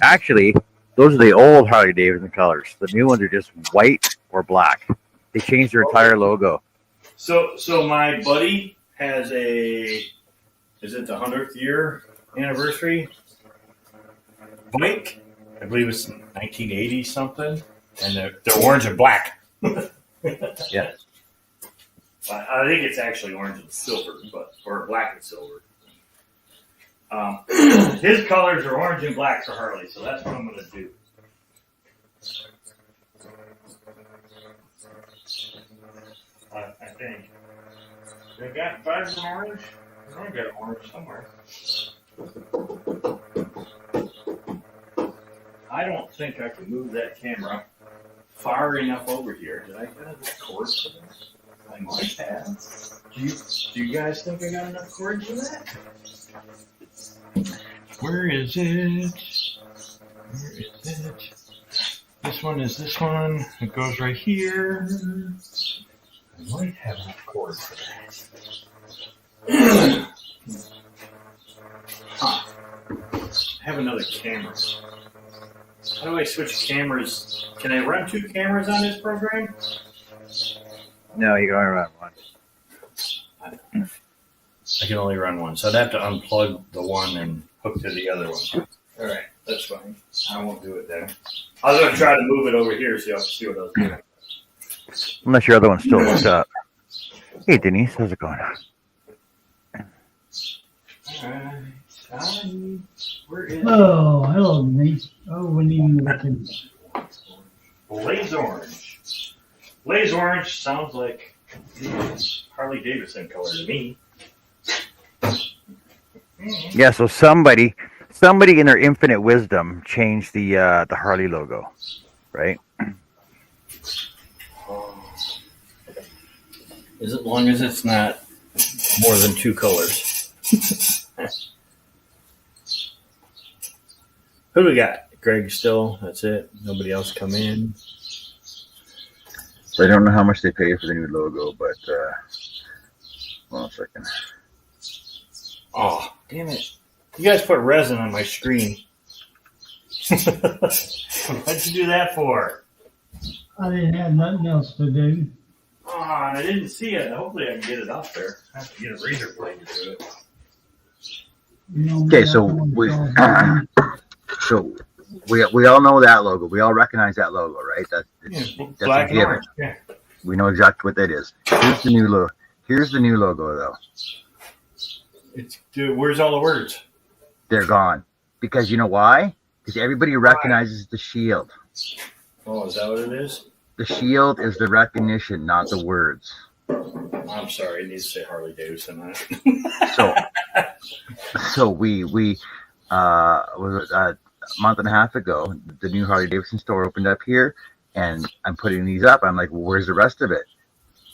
S1: Actually, those are the old Harley Davidson colors. The new ones are just white or black. They changed their entire logo.
S5: So my buddy has is it the 100th year anniversary bike? I believe it's 1980 something, and they're orange and black.
S1: Yeah.
S5: I think it's actually orange and silver, or black and silver. His colors are orange and black for Harley, so that's what I'm going to do. I think. They got bugs in orange? I don't get orange somewhere. I don't think I can move that camera far enough over here. Did I get enough cords for this? I might have. Do you guys think I got enough cords for that? Where is it? Where is it? This one is this one. It goes right here. I might have enough cord for that. Huh. I have another camera. How do I switch cameras? Can I run two cameras on this program?
S1: No, you can only run one.
S5: I can only run one, so I'd have to unplug the one and hook to the other one. All right, that's fine. I won't do it then. I was going to try to move it over here so y'all can see what I was doing.
S1: Unless your other one's still hooked up. Hey, Denise, how's it going?
S5: Alright, where is
S3: Oh, hello, Denise. Oh, we need to look in.
S5: Blaze Orange? Blaze Orange sounds like Harley Davidson color to me.
S1: Yeah, so somebody in their infinite wisdom changed the Harley logo, right?
S5: As long as it's not more than two colors. Who do we got? Greg still? That's it? Nobody else come in?
S1: So I don't know how much they pay for the new logo, but hold on a second.
S5: Oh, damn it. You guys put resin on my screen. What'd you do that for?
S3: I didn't have nothing else to do.
S5: Oh, and I didn't see it. Hopefully I can get it up there. I have to get a razor blade to do it.
S3: You know,
S1: Okay, so we all know that logo. We all recognize that logo, right? That's
S5: Black
S1: a
S5: and
S1: given.
S5: orange. Yeah.
S1: We know exactly what that is. Here's the new logo. Here's the new logo, though.
S5: Dude, where's all the words?
S1: They're gone because you know why? Because everybody recognizes the shield.
S5: Oh, is that what it is?
S1: The shield is the recognition, not the words.
S5: I'm sorry, it needs to say Harley Davidson on it.
S1: So we was a month and a half ago, the new Harley Davidson store opened up here, and I'm putting these up. I'm like, well, where's the rest of it?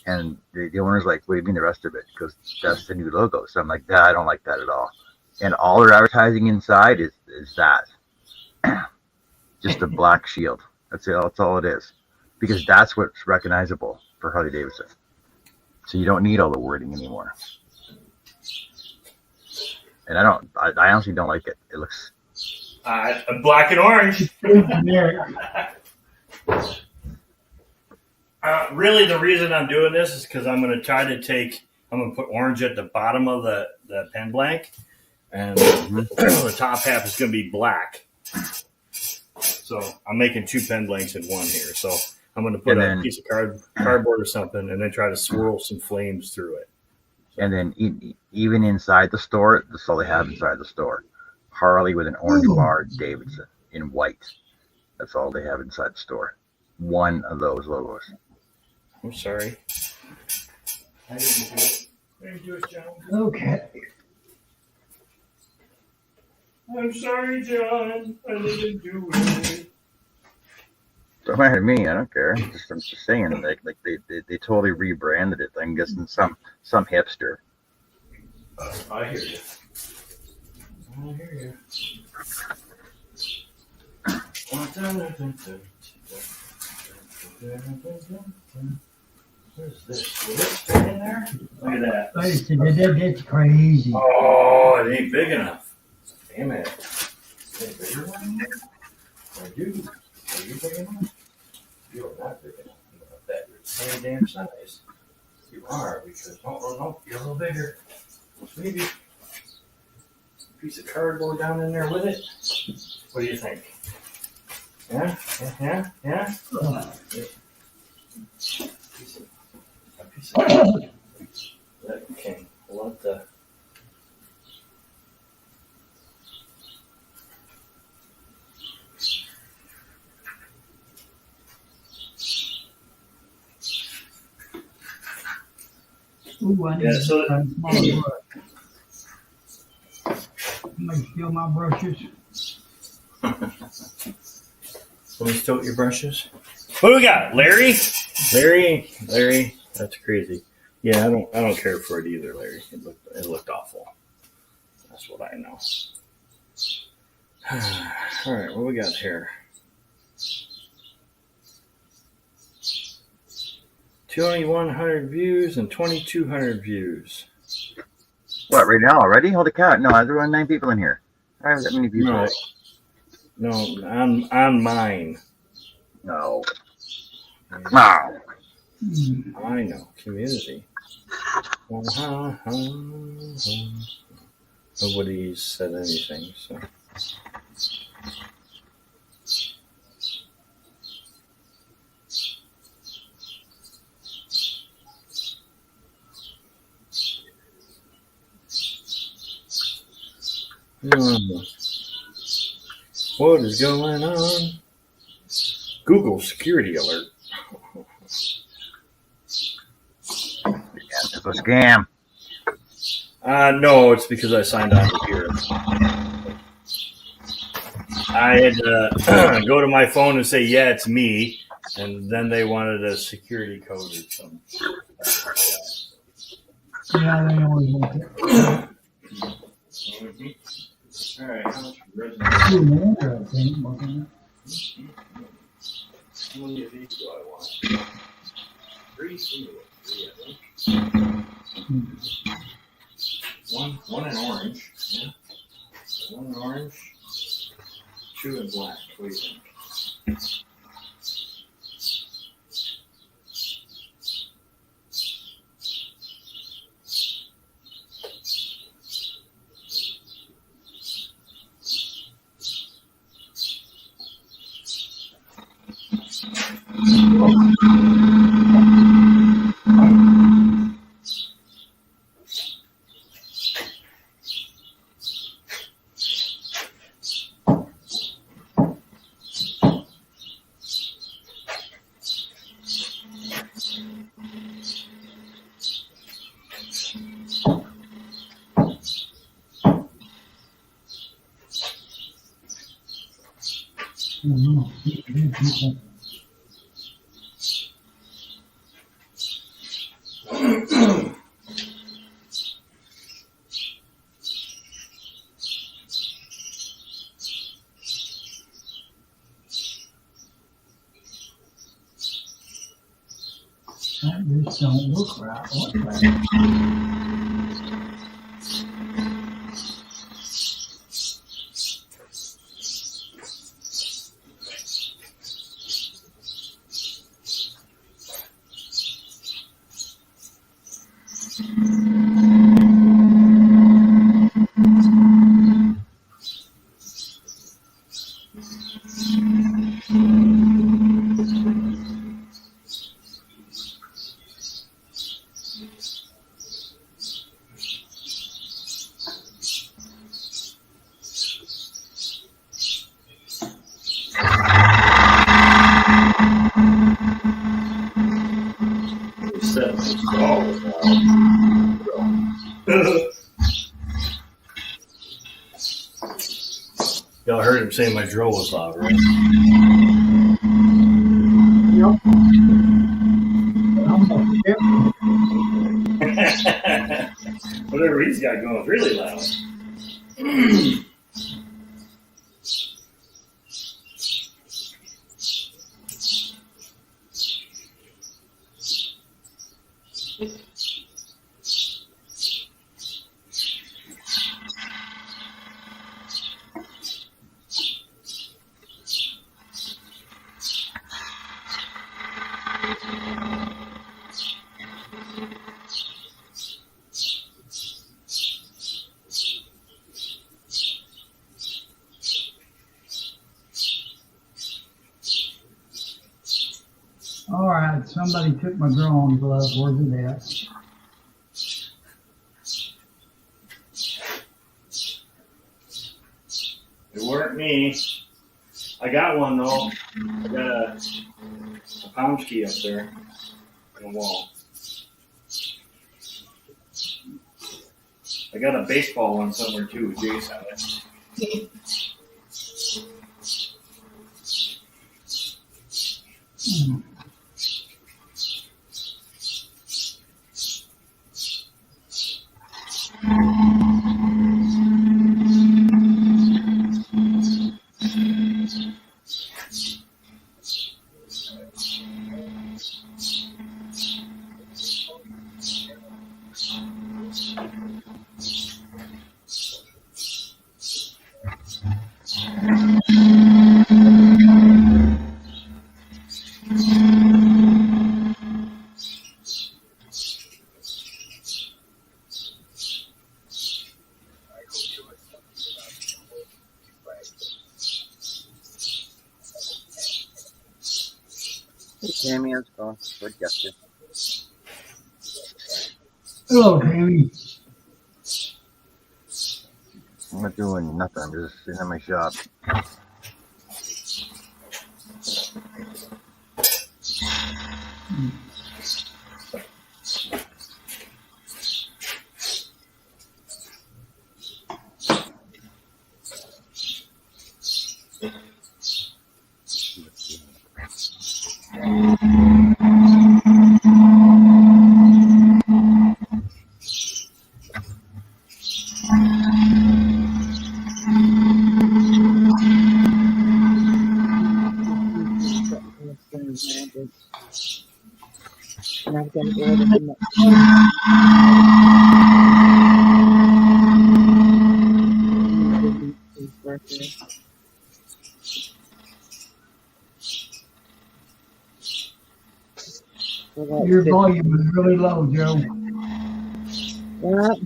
S1: And the owner's like, what do you mean the rest of it? Because that's the new logo. So I'm like, nah, I don't like that at all. And all their advertising inside is that. Just a black shield. That's it. That's all it is. Because that's what's recognizable for Harley Davidson. So you don't need all the wording anymore. And I honestly don't like it. It looks
S5: Black and orange.
S3: Yeah.
S5: Really, the reason I'm doing this is because I'm going to put orange at the bottom of the pen blank, and the top half is going to be black. So I'm making two pen blanks in one here. So I'm going to put a piece of cardboard or something, and then try to swirl some flames through it.
S1: And then even inside the store, that's all they have inside the store. Harley with an orange bar, Davidson. in white. That's all they have inside the store. One of those logos.
S5: I'm sorry. I didn't do it. I didn't do it, John.
S3: Okay.
S5: I'm sorry, John. I didn't do it.
S1: Don't matter to me. I don't care. I'm just saying. Like they totally rebranded it. I'm guessing some hipster.
S5: I hear you. I hear you. Where's this? Will this fit in there? Look at that.
S3: That's crazy.
S5: Oh, it ain't big enough. Damn it. Is it a bigger one? Are you big enough? You are not big enough. You know that you're the same damn size. You are, because no, you're a little bigger. Maybe a piece of cardboard down in there with it. What do you think? Yeah? A piece of okay. What the?
S3: Ooh, I need
S5: Yeah, so-
S3: a small brush. Somebody steal my brushes.
S5: Let me tote your brushes. What do we got? Larry, that's crazy. Yeah, I don't care for it either, Larry. It looked awful. That's what I know. All right, what we got here? 2,100 views and 2,200 views.
S1: What, right now already? Holy cow. No, there were 9 people in here. I have that many views.
S5: No, on mine.
S1: No. No.
S5: I know, community. Nobody said anything, so. What is going on? Google security alert.
S1: It's a scam.
S5: No, it's because I signed on to here. I had to go to my phone and say, yeah, it's me. And then they wanted a security code or something.
S3: Yeah, they always want it.
S5: All right, how much resin?
S3: Two more, I think, wasn't
S5: How many of these do I want? 3? Three, I think. One in orange. Yeah. One in orange. 2 in black. What do you think?
S3: it? That just don't look right. What the-
S5: Y'all heard him say my drill was loud, right?
S3: Yep. Yep.
S2: Whatever he's got going is really loud.
S3: All right, somebody took my drawing glove. Where's it at?
S2: It weren't me. I got one though. I got a pound key up there on the wall. I got a baseball one somewhere too. Jace had it.
S1: Hey, Tammy, how's it going? Good, got you.
S3: Hello, Tammy.
S1: I'm not doing nothing. I'm just sitting in my shop.
S4: And I've got to order them.
S3: Your volume is really low, Joe.
S4: What?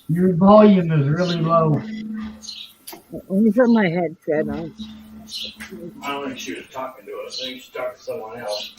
S3: Your volume is really low.
S4: Let me put my headset on.
S2: I don't think she was talking to us. I think she talked to someone else.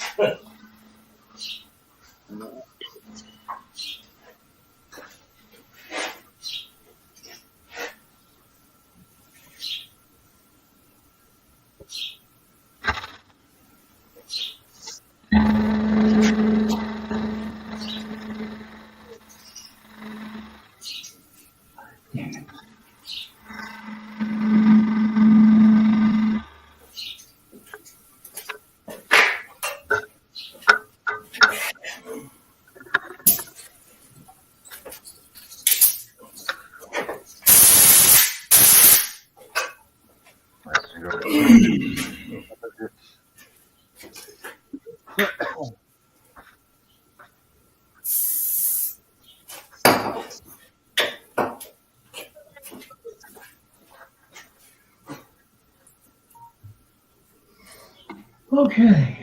S3: Okay.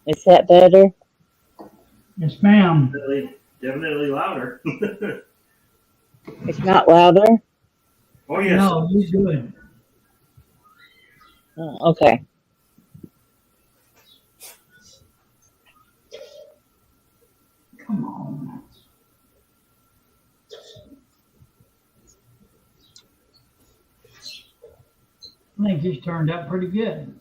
S4: Is that better?
S3: Yes, ma'am.
S2: Definitely louder.
S4: It's not louder?
S2: Oh yes.
S3: No, you're good.
S4: Oh, okay.
S3: Come on. I think this turned out pretty good.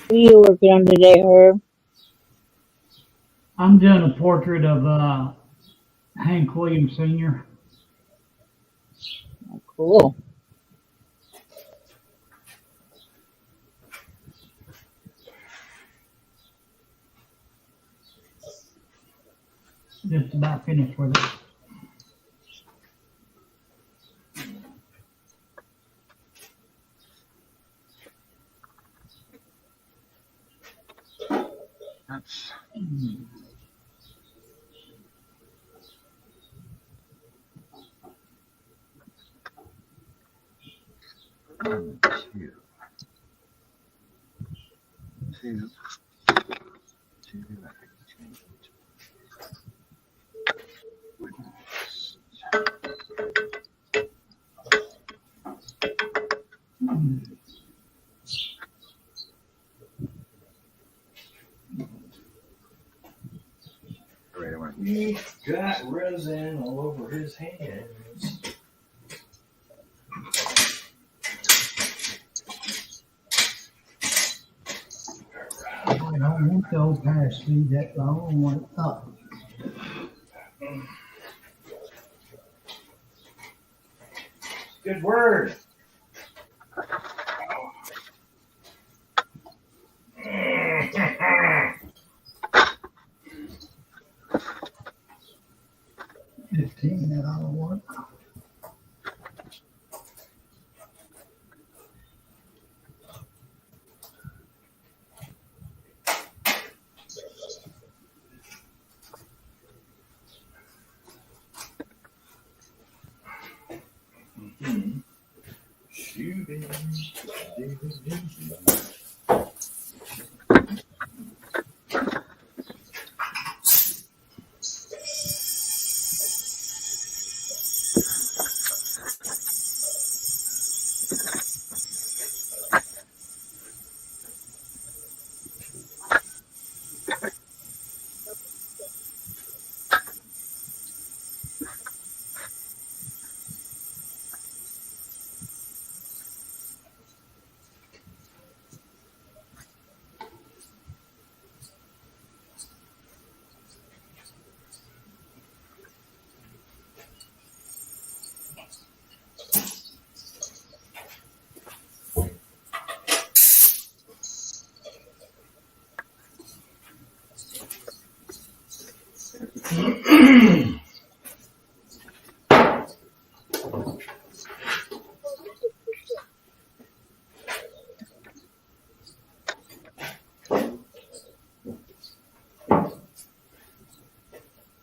S4: What are you working on today, Herb?
S3: I'm doing a portrait of Hank Williams Sr.
S4: Cool.
S3: Just about finished with it.
S1: That's two. Two. Two. Right, I went.
S2: He's got resin all over his hands.
S3: I don't want the old pass sleeve that long. I want it up.
S2: Good word.
S3: 15 that I don't want.
S2: Shooting.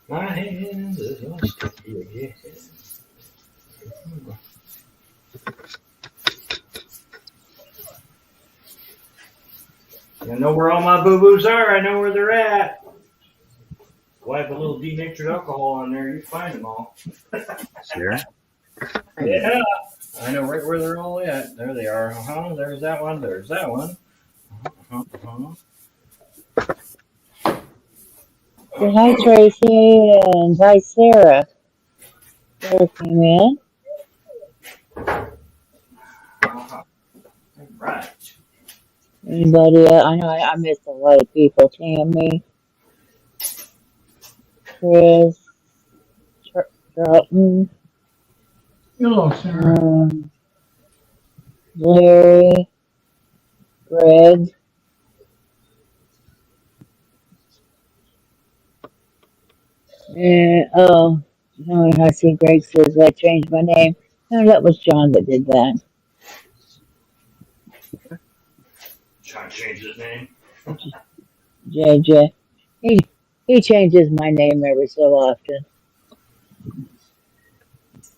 S2: My hands is all sticky again. I know where all my boo-boos are. I know where they're at. Wipe a little denatured alcohol on there. You find them all.
S1: Sarah?
S2: Yeah. I know right where they're all at. There they are. There's that one. There's that one.
S4: Well, hi, Tracy, and hi, Sarah. Sarah came in.
S2: Right.
S4: Anybody else? I know I missed a lot of people. Tammy, Chris, Charlton,
S3: Hello, Sarah.
S4: Larry, Greg. And, I see Greg says I changed my name. No, that was John that did that.
S2: Trying to change his name.
S4: JJ. He changes my name every so often.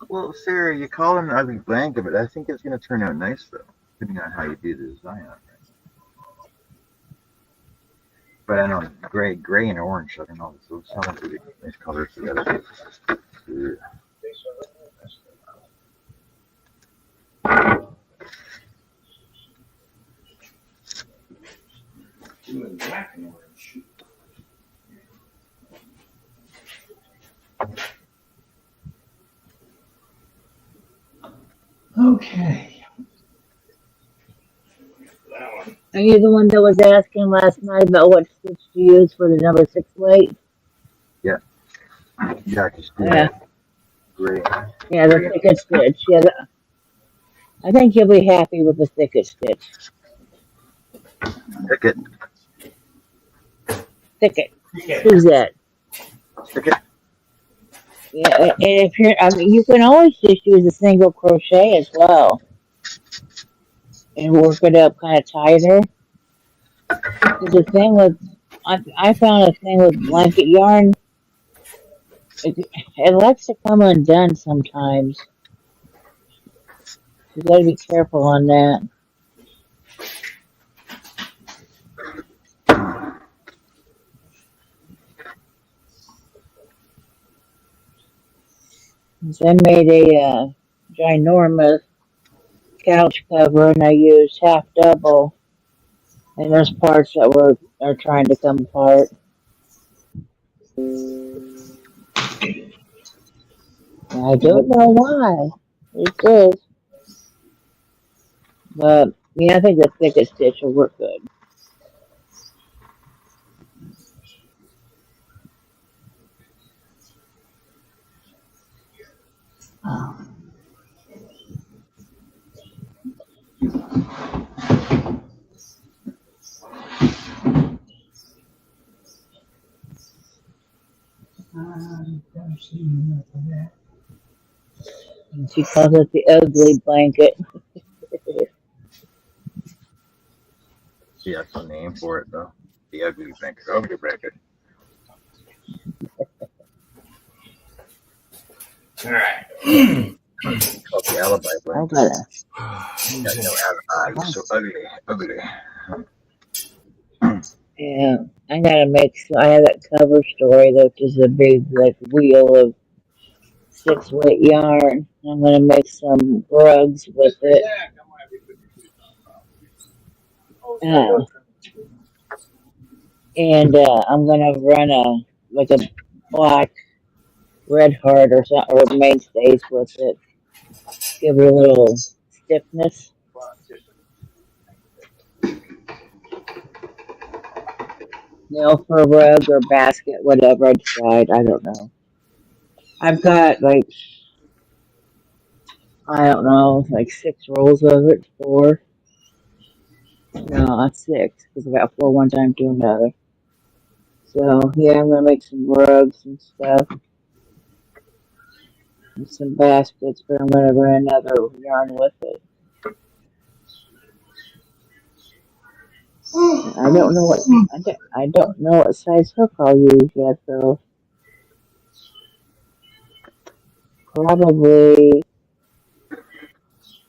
S1: Well, Sarah, you call it an ugly blanket, but I think it's going to turn out nice, though, depending on how you do the design on it. But I know gray and orange, I don't know. Those sound like really nice colors together. Yeah.
S2: Doing black and orange.
S3: Okay.
S2: That one.
S4: Are you the one that was asking last night about what stitch to use for the number 6 weight?
S1: Yeah, just do
S4: Yeah,
S1: that. Gray.
S4: yeah, the thickest stitch. Yeah, I think you'll be happy with the thickest stitch.
S1: Pick it.
S4: Thicket.
S2: Okay.
S4: Who's that?
S1: Pick it.
S4: Yeah, and if you're, I mean, you can always just use a single crochet as well and work it up kind of tighter. 'Cause the thing with, I found a thing with blanket yarn, it likes to come undone sometimes. You gotta be careful on that. So I made a ginormous couch cover and I used half double, and there's parts that are trying to come apart. And I don't know why. It is. But yeah, I think the thickest stitch will work good.
S3: Oh. Don't see enough of that.
S4: And she calls it the ugly blanket.
S1: See, that's the name for it, though. The ugly blanket. Ugly blanket.
S5: All right.
S1: Called the alibi
S4: I've
S1: blanket.
S4: got
S1: Got no alibi. You're so ugly. Ugly.
S4: yeah, I gotta make. I have that cover story, which is a big like wheel of 6 weight yarn. I'm gonna make some rugs with it. Uh, and I'm gonna run a black red heart or something or mainstays with it. Give it a little stiffness. For a rug or basket, whatever I decide. I don't know. I've got I don't know, 6 rolls of it. 4. No, not 6 because I got 4 one time to another. So yeah, I'm gonna make some rugs and stuff and some baskets, but I'm gonna run another yarn with it. I don't know I don't know what size hook I'll use yet though. Probably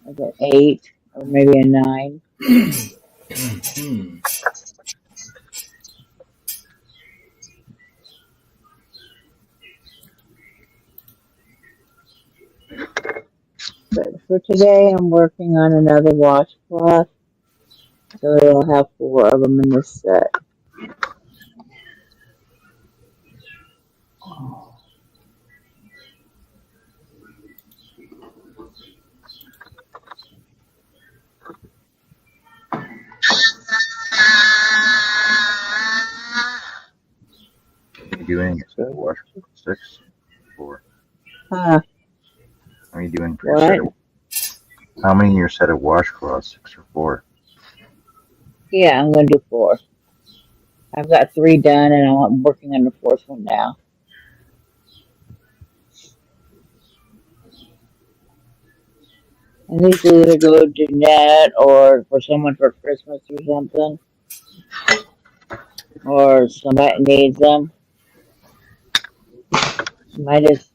S4: an 8 or maybe a 9. But for today, I'm working on another washcloth, so I'll have 4 of them in this set.
S1: Are you doing a set of wash? 6? 4.
S4: Huh?
S1: How are you doing for your set of, how many in your set of washcloths? 6 or 4?
S4: Yeah, I'm gonna do 4. I've got 3 done, and I'm working on the 4th one now. And these will either go to Jeanette or for someone for Christmas or something, or somebody needs them. Might just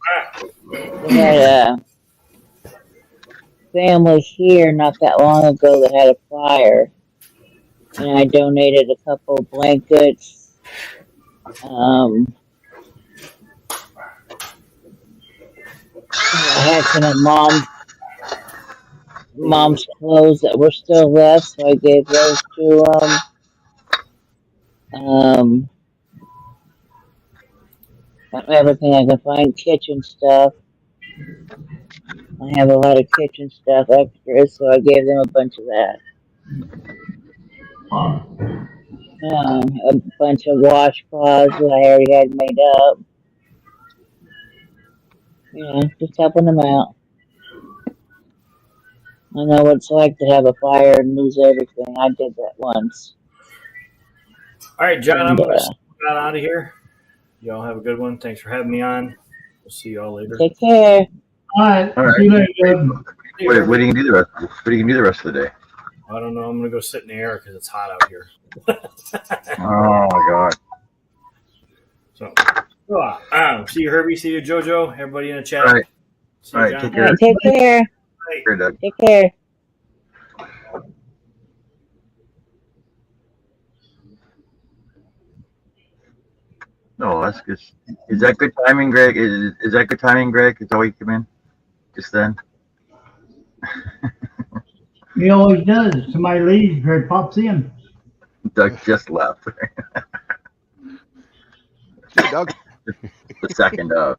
S4: We had a family here not that long ago that had a fire, and I donated a couple blankets. Um, I had some of mom's clothes that were still left, so I gave those to them. Everything I could find, kitchen stuff. I have a lot of kitchen stuff extras, so I gave them a bunch of that. A bunch of washcloths that I already had made up. Just helping them out. I know what it's like to have a fire and lose everything. I did that once.
S5: All right, John, I'm
S4: And
S5: going to get out of here. Y'all have a good one. Thanks for having me on. We'll see y'all later.
S4: take care.
S3: All right.
S1: All right.
S3: See you later, Doug.
S1: What are you gonna do the rest? What are you gonna do the rest of the day?
S5: I don't know. I'm going to go sit in the air because it's hot out here.
S1: Oh my god.
S5: So, see you, Herbie. See you, JoJo. Everybody in the chat.
S1: All right.
S5: See
S1: All
S5: you,
S1: right.
S5: John.
S1: Take
S4: All
S1: care.
S4: right, take care.
S1: Here, Doug.
S4: Take care.
S1: No, that's good. Is that good timing, Greg? Is that good timing, Greg? Is that why you come in just then?
S3: He always does. Somebody leaves, Greg pops in.
S1: Doug just left.
S6: Hey, Doug.
S1: The second of.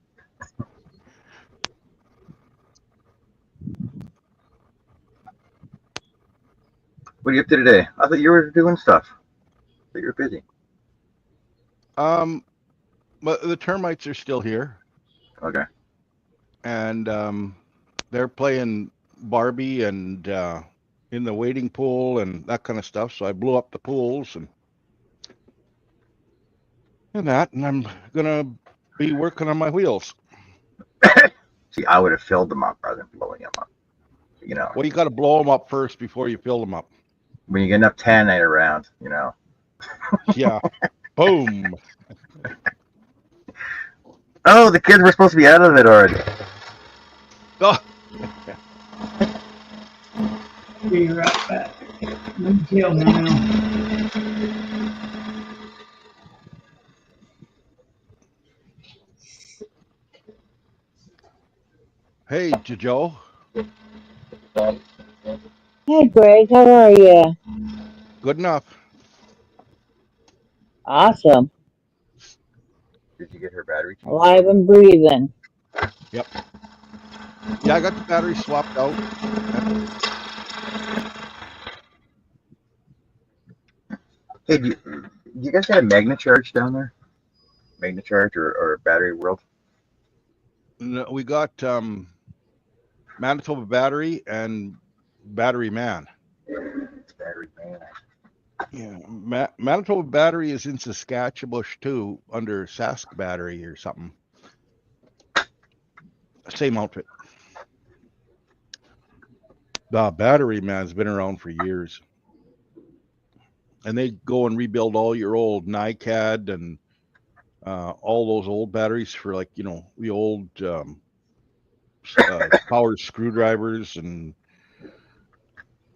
S1: What are you up to today? I thought you were doing stuff. I thought you were busy.
S6: But the termites are still here,
S1: Okay.
S6: and they're playing Barbie and in the wading pool and that kind of stuff. So I blew up the pools and that, and I'm gonna be working on my wheels.
S1: See, I would have filled them up rather than blowing them up. You know,
S6: Well, you got to blow them up first before you fill them up.
S1: when you get enough tanite around, you know.
S6: Yeah. Boom.
S1: Oh, the kids were supposed to be out of it already.
S6: Oh,
S3: Be right back. Let me tell now.
S6: hey, Joe.
S4: Hey, Greg, how are you?
S6: Good enough.
S4: Awesome.
S1: Did you get her battery changed?
S4: Alive and breathing.
S6: Yep. Yeah, I got the battery swapped out.
S1: Hey, do you guys got a magnet charge down there? Magnet charge or battery world?
S6: No, we got Manitoba Battery and Battery Man.
S1: It's battery man.
S6: Yeah, Manitoba Battery is in Saskatchewan too, under Sask Battery or something. Same outfit. The Battery Man's been around for years, and they go and rebuild all your old NiCad and all those old batteries for, like, the old power screwdrivers, and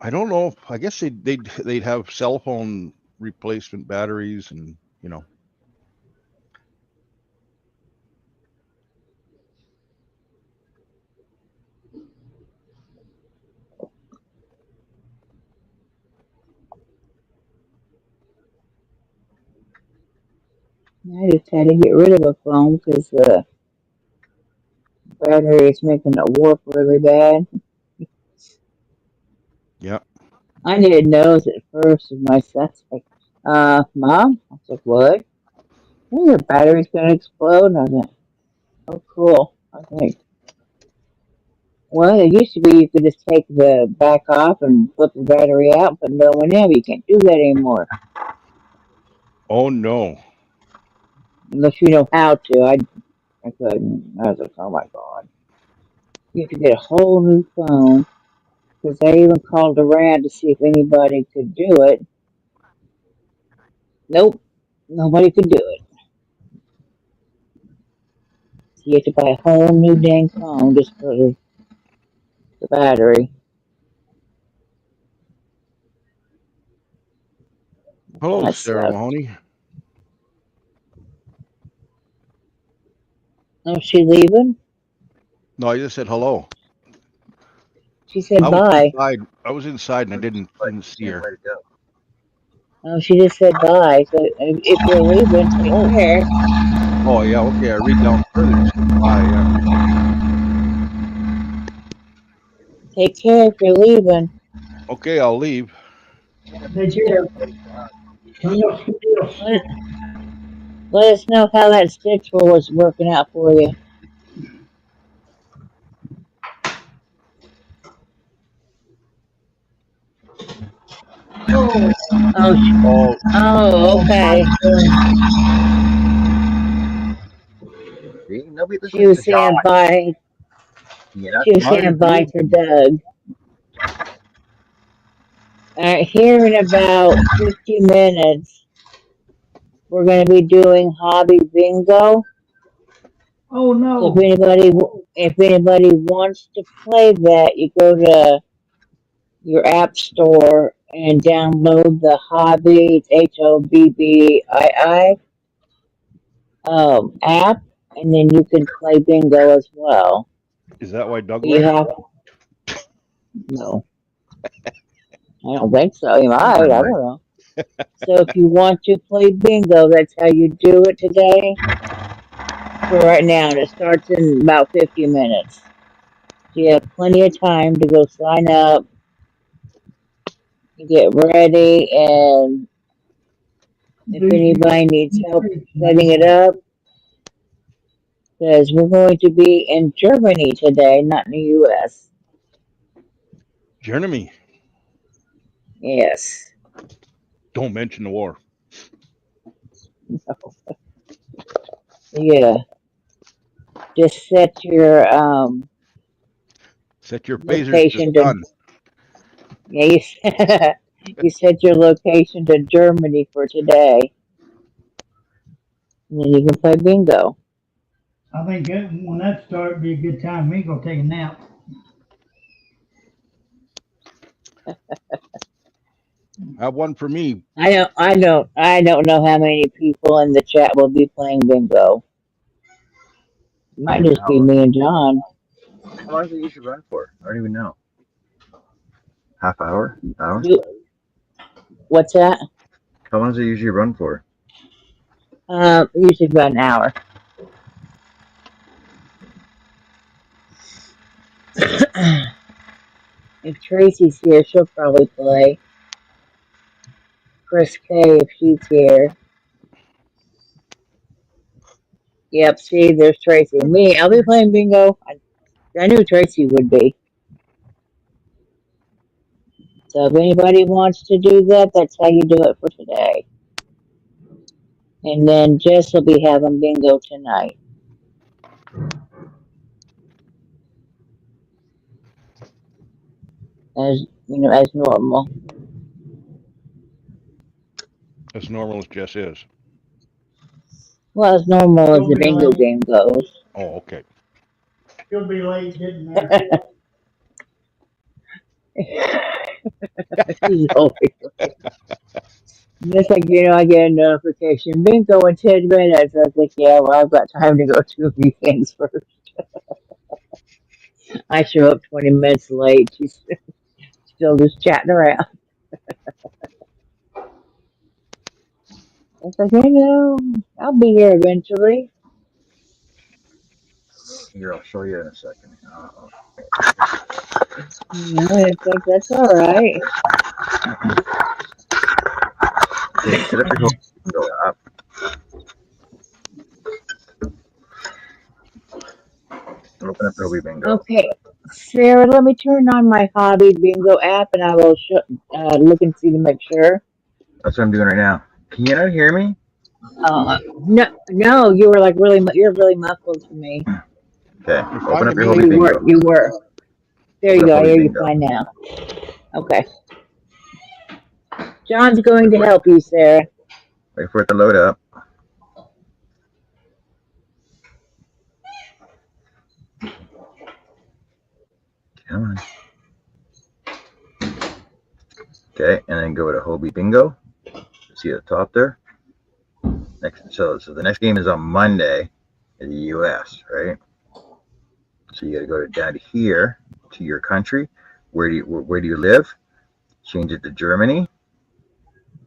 S6: I don't know. I guess they'd have cell phone replacement batteries, and
S4: I just had to get rid of a phone because the battery is making it warp really bad.
S6: yeah.
S4: I didn't know it at first, and my son's like, Mom? I was like, what? "Hey, your battery's gonna explode." And I was like, oh, cool. I was like, well, it used to be you could just take the back off and flip the battery out, but no one ever. You can't do that anymore
S6: Oh no.
S4: unless you know how to. I couldn't. I was like, oh my god, you have to get a whole new phone. Because I even called around to see if anybody could do it. Nope, nobody could do it. You have to buy a whole new dang phone just for the battery.
S6: Hello,
S4: That
S6: Sarah
S4: sucks.
S6: Mahoney.
S4: Oh, she leaving?
S6: No, I just said hello.
S4: She said
S6: I was
S4: bye.
S6: inside. I was inside and I didn't see her.
S1: Let it go.
S4: Oh, she just said bye. So if you're leaving, take
S6: Oh,
S4: care.
S6: oh yeah. Okay, I read down further. It says bye. Yeah.
S4: Take care if you're leaving.
S6: Okay, I'll leave.
S3: Take care.
S4: Let, let us know how that stitch was working out for you.
S3: Oh,
S4: Oh,
S6: Oh,
S4: oh, okay.
S1: See, nobody
S4: She
S1: listens to
S4: was
S1: John.
S4: saying bye.
S1: You know?
S4: She was
S6: mine
S4: saying
S6: is
S4: bye for
S6: moving.
S4: Doug. Here in about 50 minutes, we're going to be doing hobby bingo.
S3: oh
S4: So
S3: no.
S4: if anybody wants to play that, you go to your app store and download the Hobby, it's app, and then you can play bingo as well.
S6: Is that why Doug
S4: You
S6: left?
S4: have no, I don't think so. You
S1: I'm
S4: might, I
S1: fine,
S4: don't
S1: Mike.
S4: know. So if you want to play bingo, that's how you do it today. For right now, and it starts in about 50 minutes. So you have plenty of time to go sign up, get ready, and if anybody needs help setting it up, because we're going to be in Germany today, not in the U.S.
S6: Jeremy,
S4: Yes.
S6: don't mention the war.
S4: Yeah. Just set your
S6: Set your phasers to
S4: location to
S6: stun.
S4: yeah, you set your location to Germany for today, and then you can play bingo.
S3: I think when that starts, be a good time. Me go take a nap.
S6: Have one for me.
S4: I don't know how many people in the chat will be playing bingo. Might just be me and John.
S1: How long does it usually run for? I don't even know. Half hour? Hour?
S4: You, what's that?
S1: How long does it usually run for?
S4: Usually about an hour. If Tracy's here, she'll probably play. Chris K, if she's here. Yep, see, there's Tracy. Me, I'll be playing bingo. I knew Tracy would be. So if anybody wants to do that, that's how you do it for today. And then Jess will be having bingo tonight, as as normal.
S6: As normal as Jess is.
S4: Well, as normal as
S3: You'll
S4: the
S3: be
S4: bingo
S3: late.
S4: game goes.
S6: Oh, okay.
S3: You'll be late getting there.
S4: She's always like, just like I get a notification, bingo in 10 minutes. I was like, yeah, well, I've got time to go do a few things first. I show up 20 minutes late. She's still just chatting around. It's like, I'll be here eventually.
S1: Here, I'll show you in a second.
S4: It's like, that's all right.
S1: Okay, set up your go up. Open up Hobby Bingo.
S4: Okay, Sarah, let me turn on my hobby bingo app and I will look and see to make sure.
S1: That's what I'm doing right now. Can you not hear me?
S4: No, no, you were like you're really muffled to me.
S1: Okay,
S6: You're
S1: open
S6: fine
S1: up
S6: to
S1: your
S6: me.
S1: Hobby Bingo.
S4: You were. There
S1: Open
S4: you
S1: up
S4: go. I
S1: Hobby
S4: hear you
S1: Bingo.
S4: fine now. Okay. John's
S1: Wait
S4: going to
S1: for it.
S4: help you, Sarah.
S1: Wait for it to load up. Come on. Okay, and then go to Hobie Bingo. See at the top there. So the next game is on Monday in the U.S. Right? So you got to go down to here to your country. Where do you live? Change it to Germany.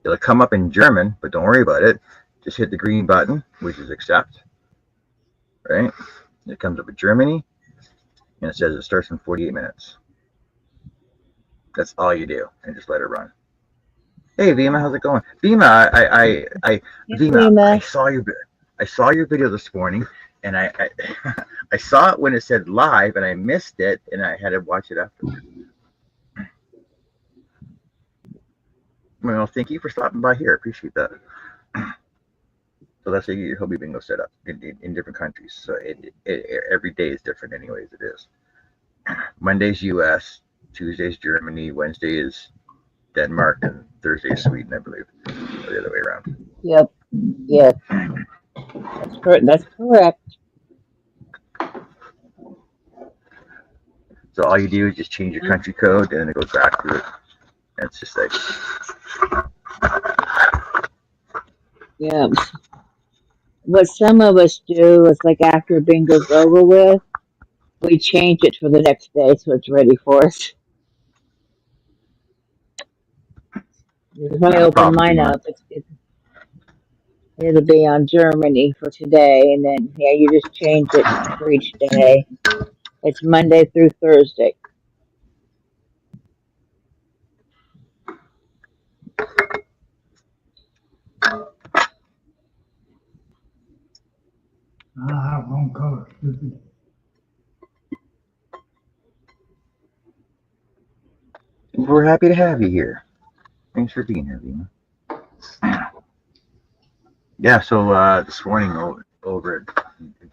S1: It'll come up in German, but don't worry about it. Just hit the green button, which is accept. Right? It comes up with Germany, and it says it starts in 48 minutes. That's all you do, and just let it run. Hey, Vima, how's it going? Vima, I saw your video this morning, and I saw it when it said live, and I missed it, and I had to watch it afterwards. Well, thank you for stopping by here. Appreciate that. So that's how you get your Hobie Bingo set up in different countries. So every day is different, anyways. It is. Monday's U.S., Tuesday's Germany, Wednesday is Denmark, and Thursday is Sweden, I believe, or the other way around.
S4: Yep. That's correct.
S1: So all you do is just change your country code, and then it goes back to it. And it's just like,
S4: Yeah. What some of us do is like after bingo's over with, we change it for the next day so it's ready for us. If I open mine up, it'll be on Germany for today, and then you just change it for each day. It's Monday through Thursday.
S3: I have wrong color.
S1: we're happy to have you here. Thanks for being here, Vima. Yeah, so this morning over at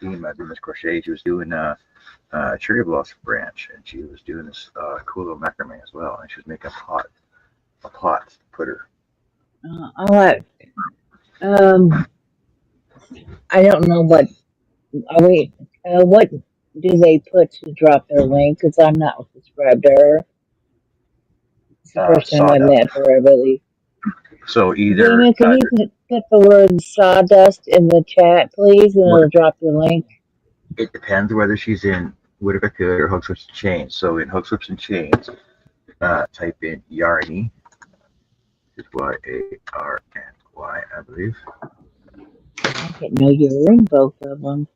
S1: Vima's Crochet, she was doing a cherry blossom branch, and she was doing this cool little macrame as well, and she was making a pot to put her.
S4: I don't know what. What do they put to drop their link? Because I'm not subscribed to her. It's the first time I met her, I believe.
S1: So either.
S4: Dana, can you put the word sawdust in the chat, please, and it'll drop your link?
S1: It depends whether she's in Wood and Crochet or Hooks, Whips, and Chains. So in Hooks, Whips, and Chains, type in Yarny. It's Y-A-R-N-Y, I believe.
S4: I didn't know you were in both of them.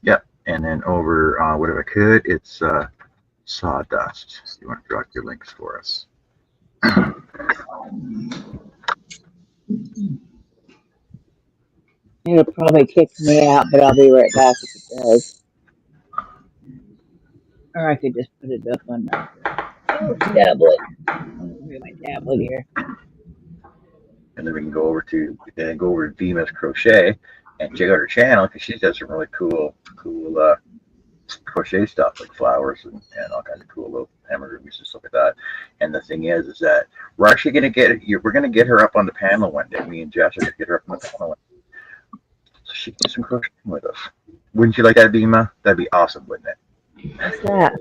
S1: Yep, and then over What If I Could, it's Sawdust. You want to drop your links for us?
S4: It'll probably kick me out, but I'll be right back if it does. Or I could just put it up on my tablet. Get my tablet here.
S1: And then we can go over to Vima's Crochet and check out her channel, because she does some really cool crochet stuff, like flowers and all kinds of cool little amigurumis and stuff like that. And the thing is that we're actually going to we're going to get her up on the panel one day. Me and Jess are going to get her up on the panel one day, so she can do some crocheting with us. Wouldn't you like that, Vima? That'd be awesome, wouldn't it?
S4: What's that?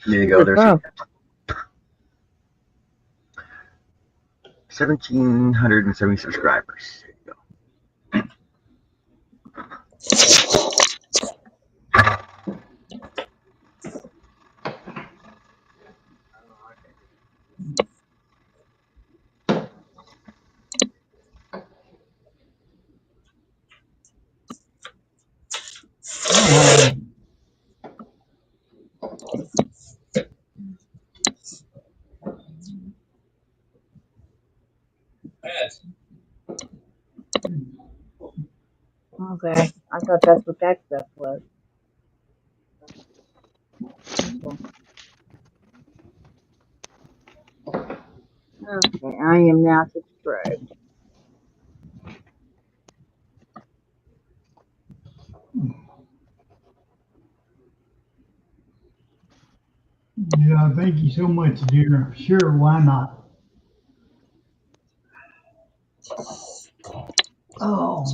S1: There you go. There's 1,770 subscribers. There you go.
S4: Okay, I thought that's what that stuff was. Okay, I am now subscribed.
S3: Yeah, thank you so much, dear. Sure, why not? Oh,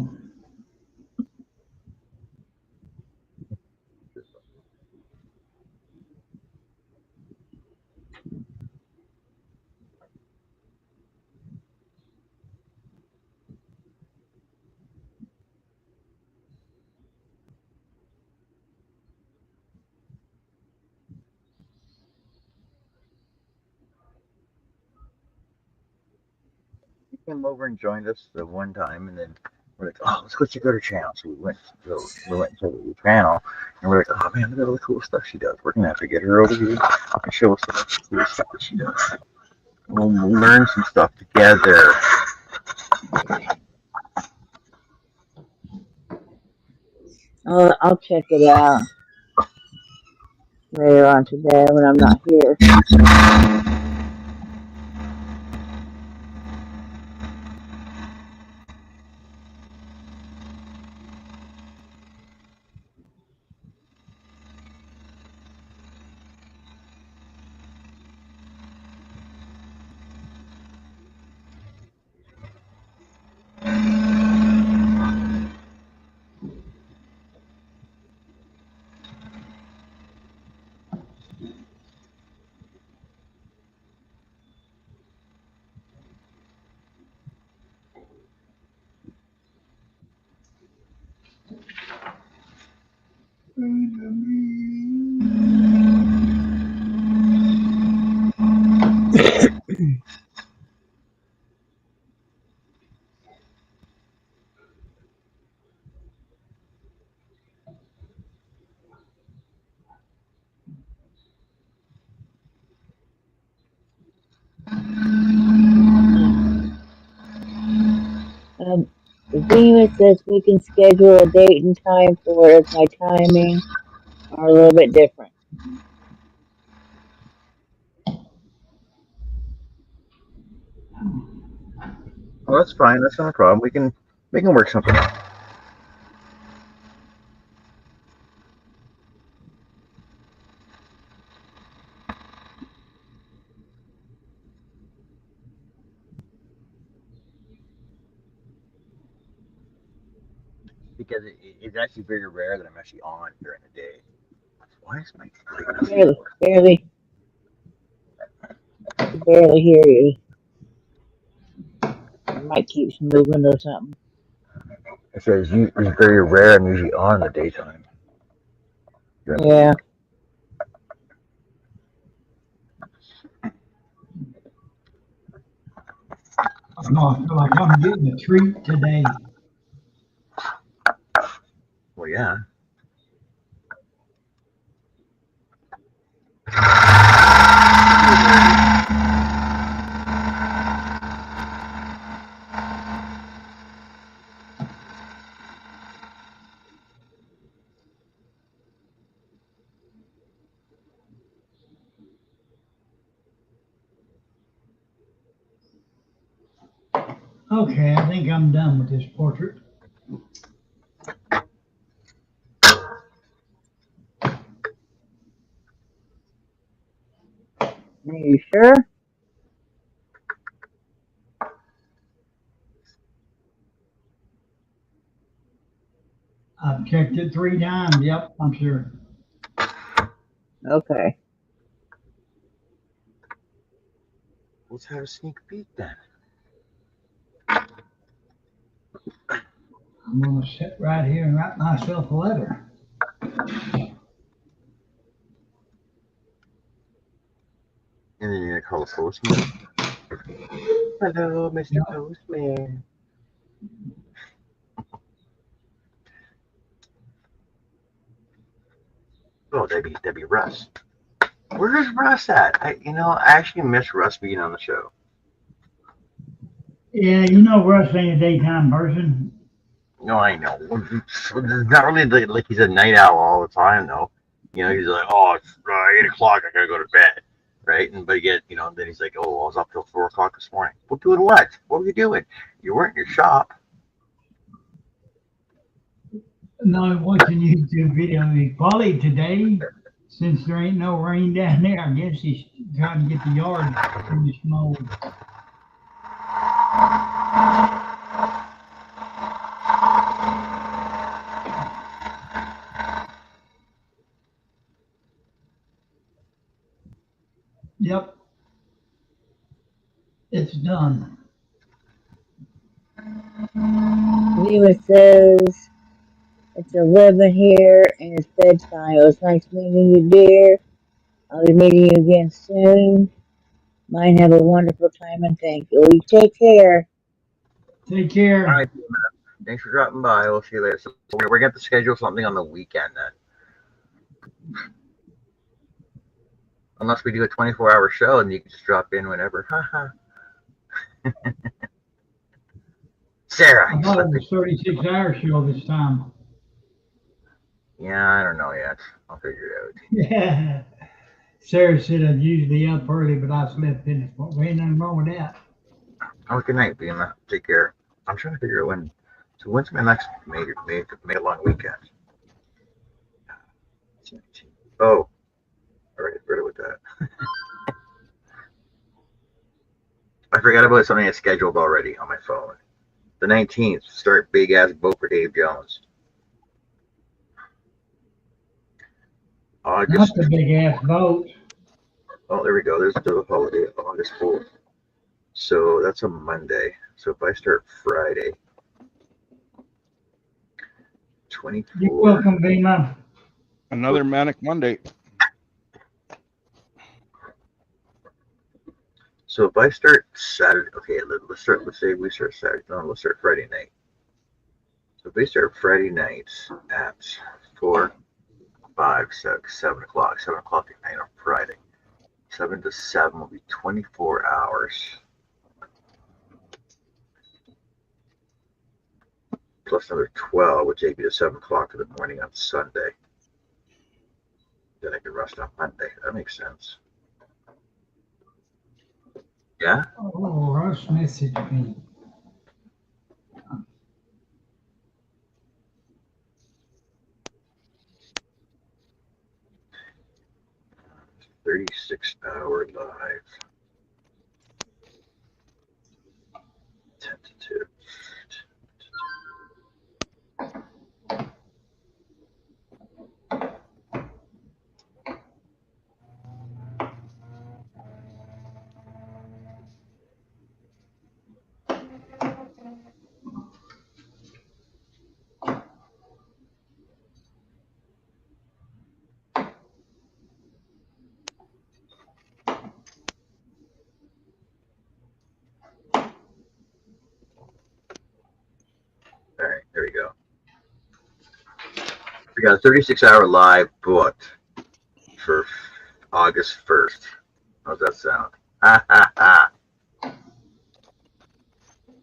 S1: He came over and joined us the one time, and then we're like, oh, let's go check out her channel. So we went and checked out her channel, and we're like, oh man, look at all the cool stuff she does. We're gonna have to get her over here and show us some of the cool stuff that she does. We'll learn some stuff together.
S4: I'll check it out later on today when I'm not here. The Venus says we can schedule a date and time for it if my timing are a little bit different.
S1: Well, that's fine. That's not a problem. We can work something out. Because it's actually very rare that I'm actually on during the day. Why is my
S4: Barely hear you. It might keep moving or something.
S1: It says it's very rare. I'm usually on in the daytime.
S4: Yeah.
S3: no, I feel like I'm getting a treat today.
S1: Well, yeah.
S3: Okay, I think I'm done with this portrait.
S4: Are you sure?
S3: I've checked it 3 times. Yep, I'm sure.
S4: Okay.
S1: Let's have a sneak peek then.
S3: I'm going to sit right here and write myself a letter.
S1: And then you're gonna call the postman. Hello, Mr. Postman. Oh, that'd be Russ. Where's Russ at? I actually miss Russ being on the show.
S3: Yeah, Russ ain't a daytime person.
S1: No, I know. It's not really like he's a night owl all the time, though. He's like, oh, it's 8 o'clock. I gotta go to bed, right? But yet, then he's like, oh, I was up till 4 o'clock this morning. Well, doing what? What were you doing? You weren't in your shop.
S3: No, watching YouTube video. Probably today, since there ain't no rain down there, I guess he's trying to get the yard finished mowed. done.
S4: Viva says it's 11 here and it's bedtime. It was nice meeting you, dear. I'll be meeting you again soon. Mine have a wonderful time and thank you. You take care.
S3: Take care.
S1: All right, thanks for dropping by. We'll see you later. So we're going to schedule something on the weekend then. Unless we do a 24-hour show and you can just drop in whenever. Sarah.
S3: I thought it was 36-hour show this time.
S1: Yeah, I don't know yet. I'll figure it out.
S3: Yeah. Sarah said I'm usually up early, but I slept in it. Well, ain't nothing wrong with that.
S1: Oh, good night, Bima. Take care. I'm trying to figure out when. So when's my next made a long weekend? Oh, all right, forgot about that. I forgot about something I scheduled already on my phone. The 19th, start big ass boat for Dave Jones.
S3: Not
S1: August.
S3: the big ass boat.
S1: Oh, there we go. There's the holiday, August 4th. So that's a Monday. So if I start Friday, 24.
S3: You're welcome, Bima.
S6: Another Manic Monday.
S1: So if I start Saturday, okay, let's start. Let's say we start Saturday. No, let's start Friday night. So if we start Friday nights at 4, 5, 6, 7 o'clock. 7 o'clock at night on Friday. 7 to 7 will be 24 hours. Plus another 12, which take me to 7 o'clock in the morning on Sunday. Then I can rest on Monday. That makes sense. Yeah?
S3: Oh, Russ messaged me.
S1: $36-hour live. Tentative. All right, there we go. We got a 36-hour live booked for August 1st. How's that sound? Ha ha ha.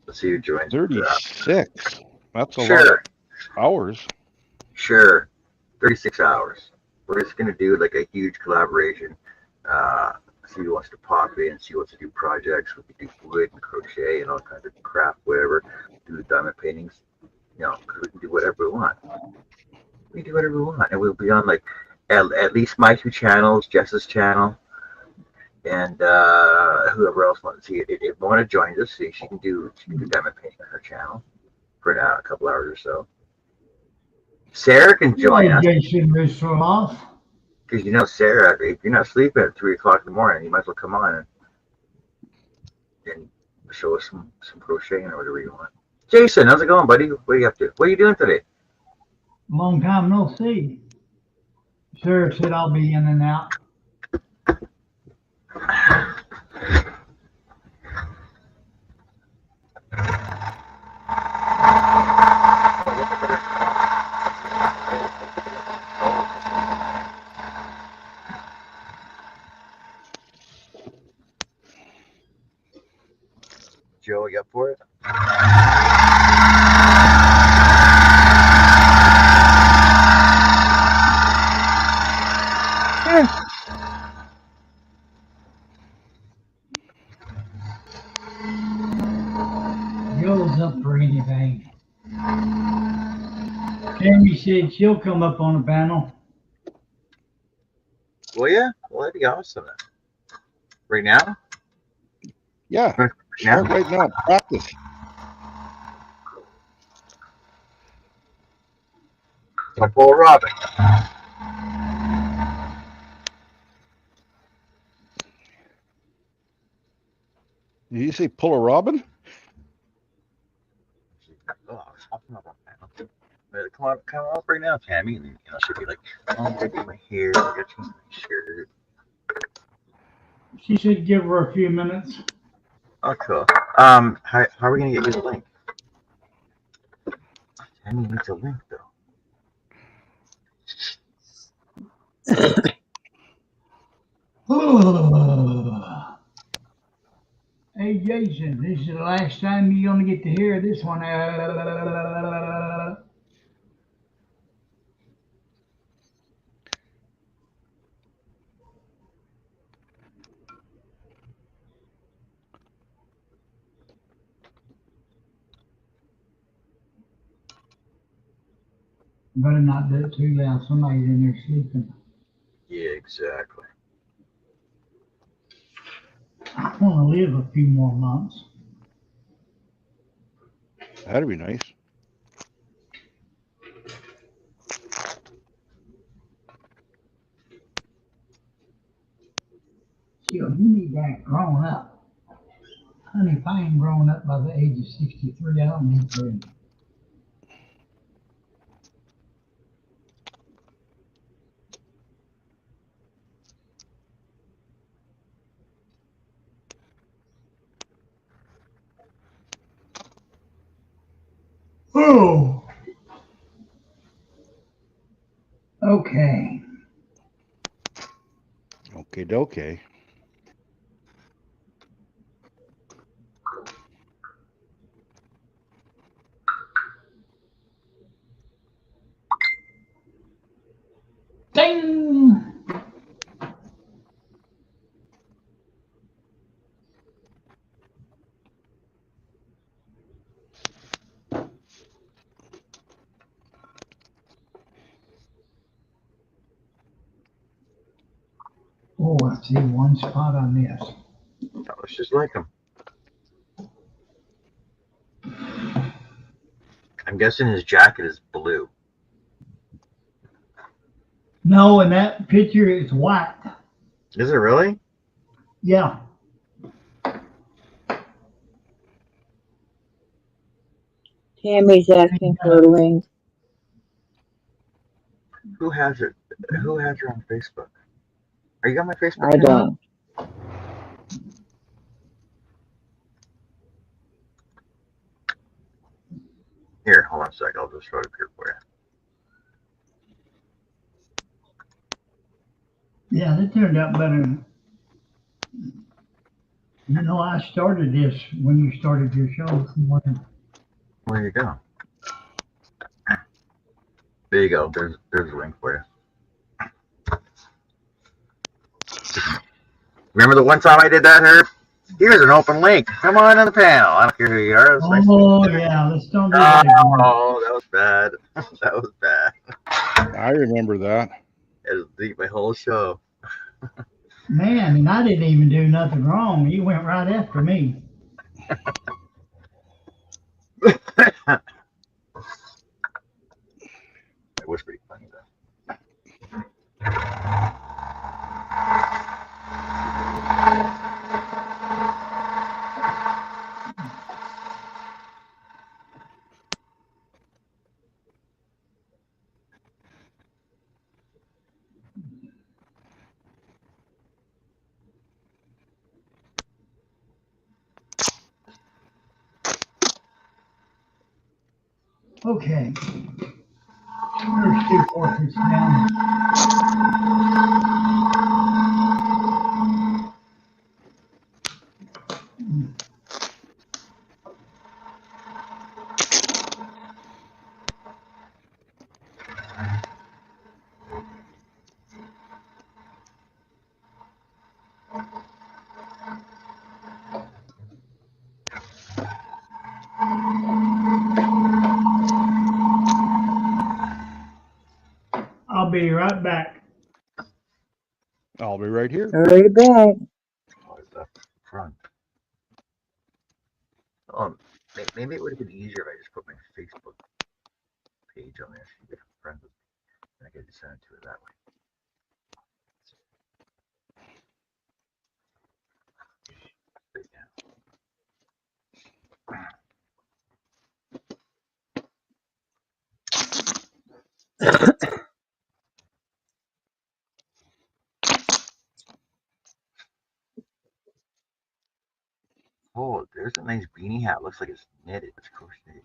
S1: Let's see who joins.
S6: 36. That's a lot
S1: Sure,
S6: of hours.
S1: sure. 36 hours. We're just going to do like a huge collaboration. See who wants to pop in, see who wants to do projects. We can do wood and crochet and all kinds of craft, whatever. Do diamond paintings, because we can do whatever we want. We can do whatever we want. And we'll be on like at least my 2 channels, Jess's channel, and whoever else wants to see it. If Mona joins us, see, she can do diamond painting on her channel for a couple hours or so. Sarah can join us.
S3: Jason Risseroff.
S1: Because Sarah, if you're not sleeping at 3 o'clock in the morning, you might as well come on and show us some crocheting or whatever you want. Jason, how's it going, buddy? What are you up to? What are you doing today?
S3: Long time no see. Sarah said I'll be in and out.
S1: Joe, you up for it?
S3: Joe's up for anything. Tammy said she'll come up on the panel.
S1: Well, yeah. Well, that'd be awesome. Right now?
S6: Yeah.
S1: Right
S6: Start
S1: now?
S6: right now. Practice.
S1: Paul Robin.
S6: Did you say pull a robin?
S1: Oh, I was hopping up on that. But come up right now, Tammy. And she'd be like, "Oh, I'm gonna do my hair. I gotta change my shirt."
S3: She said give her a few minutes.
S1: Oh, cool. How are we gonna get you the link? Tammy needs a link though.
S3: Hey Jason, this is the last time you're gonna get to hear this one. Better not do it too loud. Somebody's in there sleeping.
S1: Yeah, exactly.
S3: I want to live a few more months.
S6: That'd be nice.
S3: Still, you need that grown up. Honey, if I ain't grown up by the age of 63, I don't need to. Oh, okay.
S6: Okay, okay.
S3: Ding! Oh, I see one spot on this.
S1: That was just like him. I'm guessing his jacket is blue.
S3: No, in that picture it's white.
S1: Is it really?
S3: Yeah.
S4: Tammy's asking for a link.
S1: Who has it? Who has her on Facebook? Are you on my Facebook?
S4: I don't.
S1: Here, hold on a sec. I'll just throw it up here for you.
S3: Yeah, that turned out better. You know, I started this when you started your show this morning.
S1: Where you go? There you go. There's a link for you. Remember the one time I did that, Herb? Here's an open link. Come on the panel. I don't care who you are.
S3: Oh, yeah, let's don't do that again.
S1: Oh, that was bad. That was bad.
S6: I remember that.
S1: It'll delete my whole show.
S3: Man, and I didn't even do nothing wrong. You went right after me.
S1: It was pretty funny though.
S3: Okay. There's two portraits down. I'll be right back.
S6: I'll be right here.
S4: Hurry back.
S1: Oh, it's up front. Maybe it would have been easier if I just put my Facebook page on there. She'd be friends with me. And I could just send it to her that way. Straight down. Oh, there's a nice beanie hat. Looks like it's knitted. It's crocheted.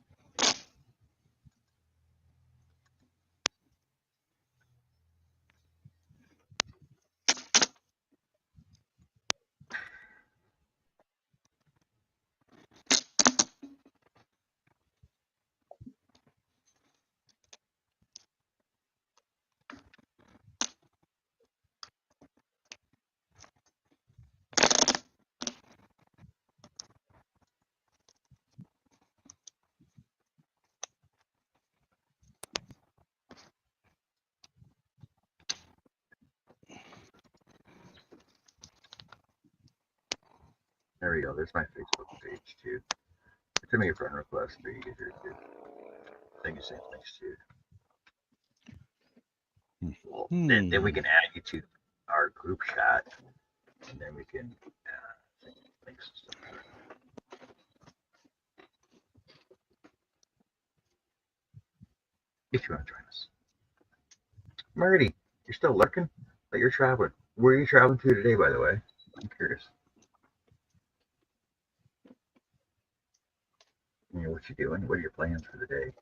S1: There we go. There's my Facebook page too. Send me a friend request so you get here too. Thank you, Sam. Thanks too. Well, then we can add you to our group chat, and then we can links and stuff. If you want to join us, Marty, you're still lurking, but you're traveling. Where are you traveling to today, by the way? I'm curious. You know what you doing? What are your plans for the day?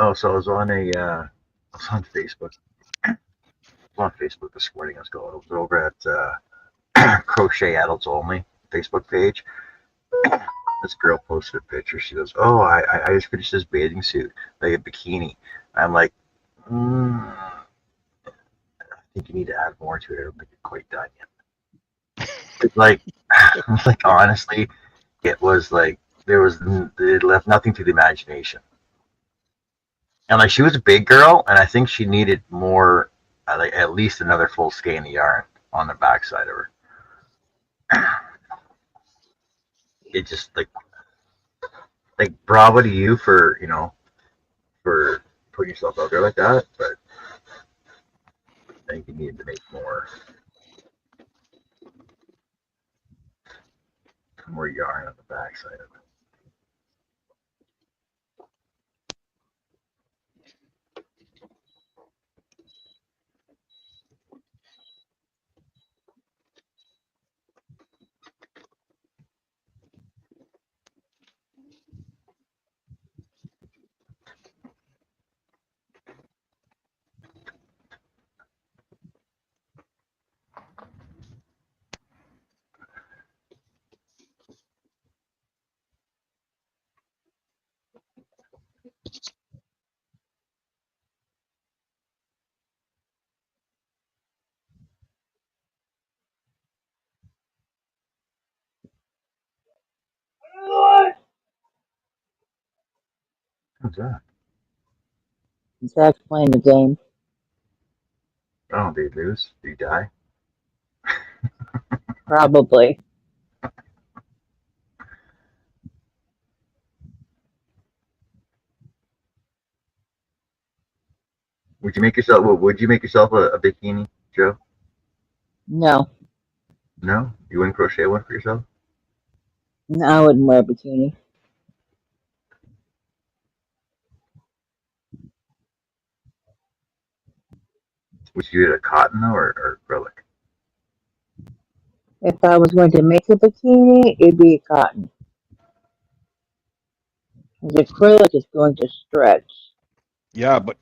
S1: Oh, so I was on I was on Facebook. I was on Facebook this morning. I was over at Crochet Adults Only Facebook page. This girl posted a picture. She goes, "Oh, I just finished this bathing suit, like a bikini." I'm like, I think you need to add more to it. I don't think it's quite done yet. It's like, like honestly, it was like it left nothing to the imagination. And like she was a big girl, and I think she needed more, like at least another full skein of yarn on the backside of her. It just like bravo to you for for putting yourself out there like that, but I think you needed to make more yarn on the backside of it. What's that?
S4: Zach's playing the game.
S1: Oh, did you lose? Did you die?
S4: Probably.
S1: Would you make yourself? Would you make yourself a bikini, Joe?
S4: No,
S1: No, you wouldn't crochet one for yourself.
S4: no, I wouldn't wear a bikini.
S1: Would you do it a cotton though, or acrylic?
S4: If I was going to make a bikini, it'd be cotton. The acrylic is going to stretch.
S6: Yeah, but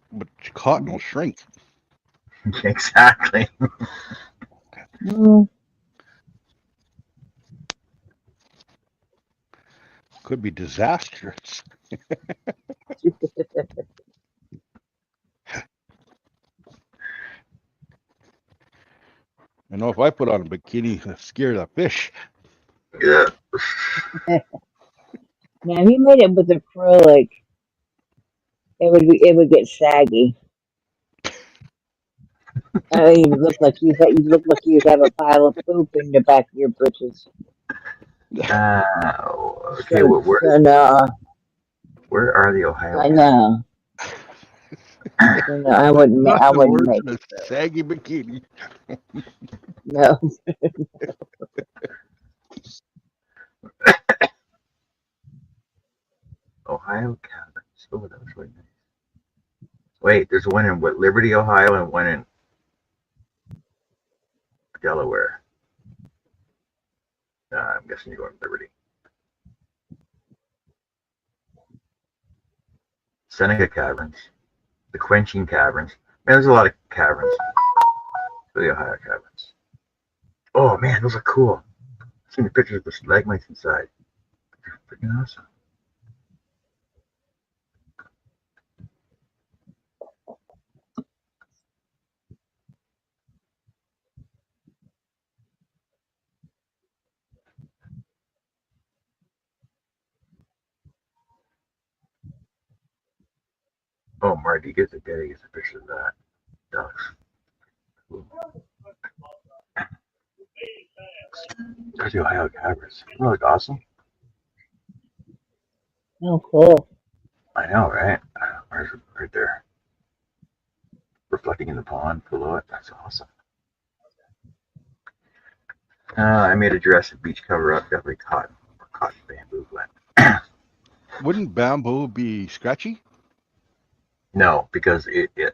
S6: cotton will shrink.
S1: Exactly.
S4: Mm.
S6: Could be disastrous. I know if I put on a bikini, it scare the fish.
S1: Yeah.
S4: Now, if you made it with acrylic, it would get saggy. You look like you have a pile of poop in the back of your britches.
S1: Okay. Well,
S4: So no,
S1: where are the Ohio
S4: I
S1: cats?
S4: know. So no, I
S6: Nothing
S4: wouldn't
S6: worse
S4: make
S6: than
S4: it.
S6: a saggy bikini.
S4: No.
S1: Ohio cats. Oh, that was really nice. Wait, there's one in what, Liberty, Ohio, and one in Delaware. I'm guessing you're going to Liberty. Seneca Caverns, the Quenching Caverns. Man, there's a lot of caverns for the Ohio Caverns. Oh man, those are cool. I've seen the pictures of the stalagmites inside. They're freaking awesome. Oh, Marty gets a picture of that. Ducks. Cool. There's the Ohio Caverns. They look awesome.
S4: Oh, cool.
S1: I know, right? There's right there, reflecting in the pond below it. That's awesome. I made a Jurassic Beach cover up, definitely cotton or cotton bamboo blend.
S6: Wouldn't bamboo be scratchy?
S1: No, because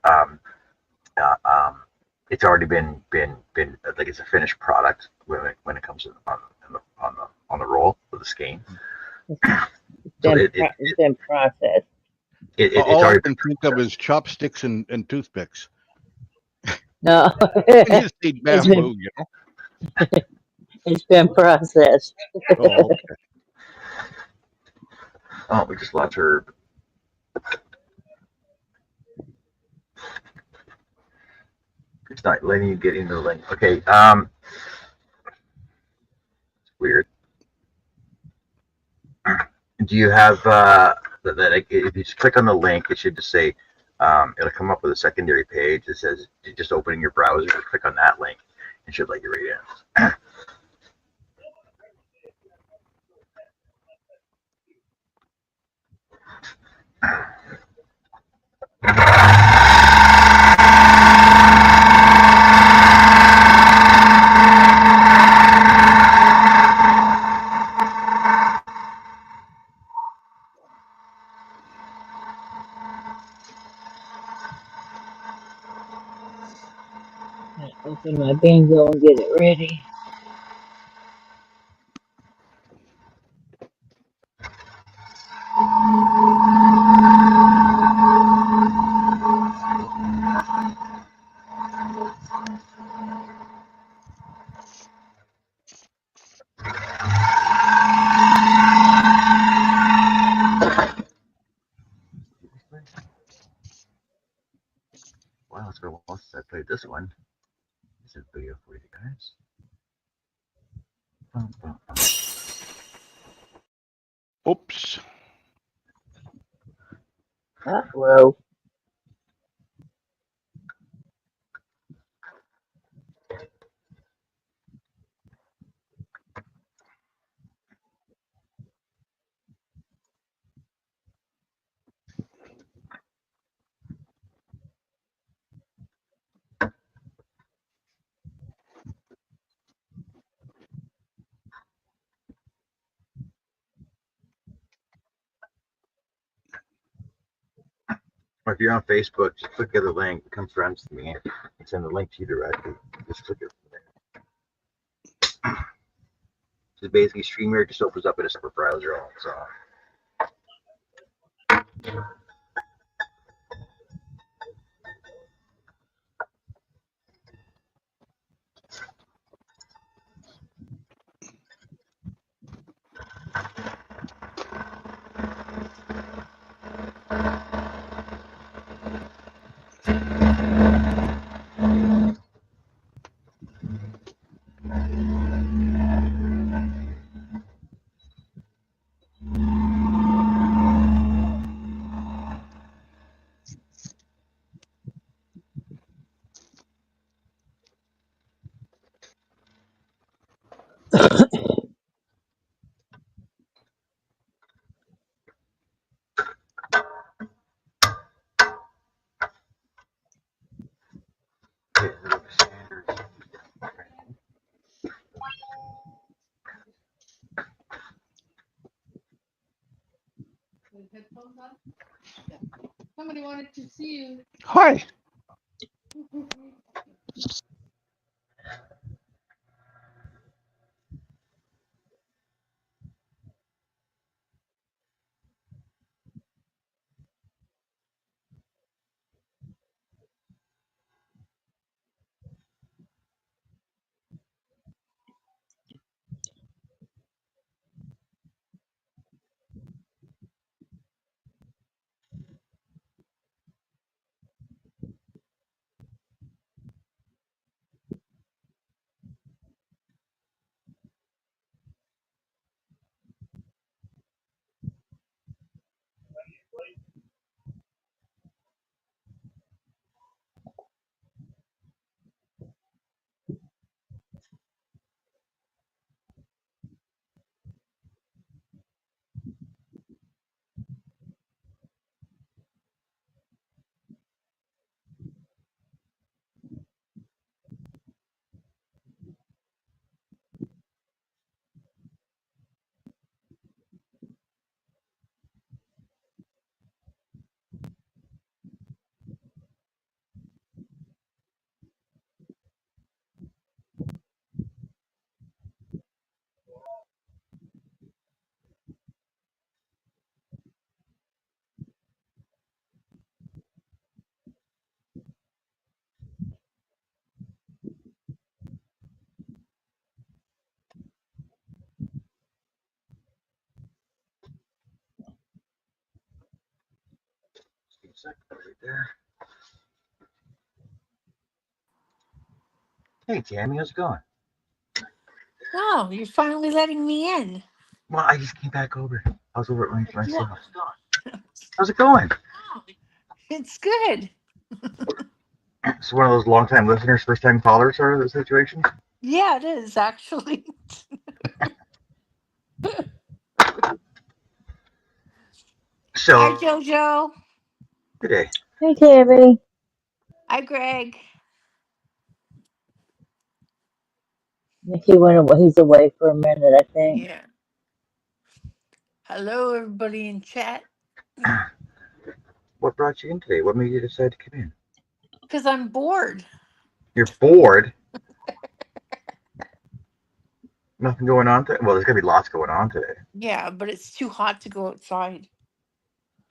S1: uh, um, it's already been like it's a finished product when it comes on the roll with the skein. So
S4: It's been processed.
S1: it's
S6: All I
S1: already
S6: can think of is chopsticks and toothpicks.
S4: No,
S6: And you say
S4: it's been
S6: bamboo, you know?
S4: it's been processed.
S6: Oh, okay.
S1: oh we just lost her. It's not letting you get into the link. Okay, weird. Do you have that? If you just click on the link, it should just say it'll come up with a secondary page that says just opening your browser. Click on that link. It should let you read in.
S4: Open my bingo and get it ready.
S1: Wow, it's been a while since I played this one. This is a video for you guys. Bum, bum, bum.
S6: Oops.
S4: Well,
S1: If you're on Facebook, just click the other link, become friends with me, and send the link to you directly. Just click it from there. So basically, StreamYard just opens up in a separate browser all its own.
S7: Somebody wanted to see you.
S6: Hi.
S1: Right there. Hey, Tammy, how's it going?
S7: Oh, you're finally letting me in.
S1: Well, I just came back over. I was over at
S7: Yeah.
S1: myself. How's it going?
S7: It's good.
S1: It's one of those long-time listeners, first-time callers sort of the situation.
S7: Yeah, it is actually.
S1: So,
S7: Hi, Jojo.
S1: good day.
S4: Hey, Tammy.
S7: Hi, Greg.
S4: He went away. He's away for a minute, I think.
S7: Yeah. Hello, everybody in chat.
S1: What brought you in today? What made you decide to come in?
S7: Because I'm bored.
S1: You're bored. Nothing going on today. Well, there's gonna be lots going on today.
S7: Yeah, but it's too hot to go outside.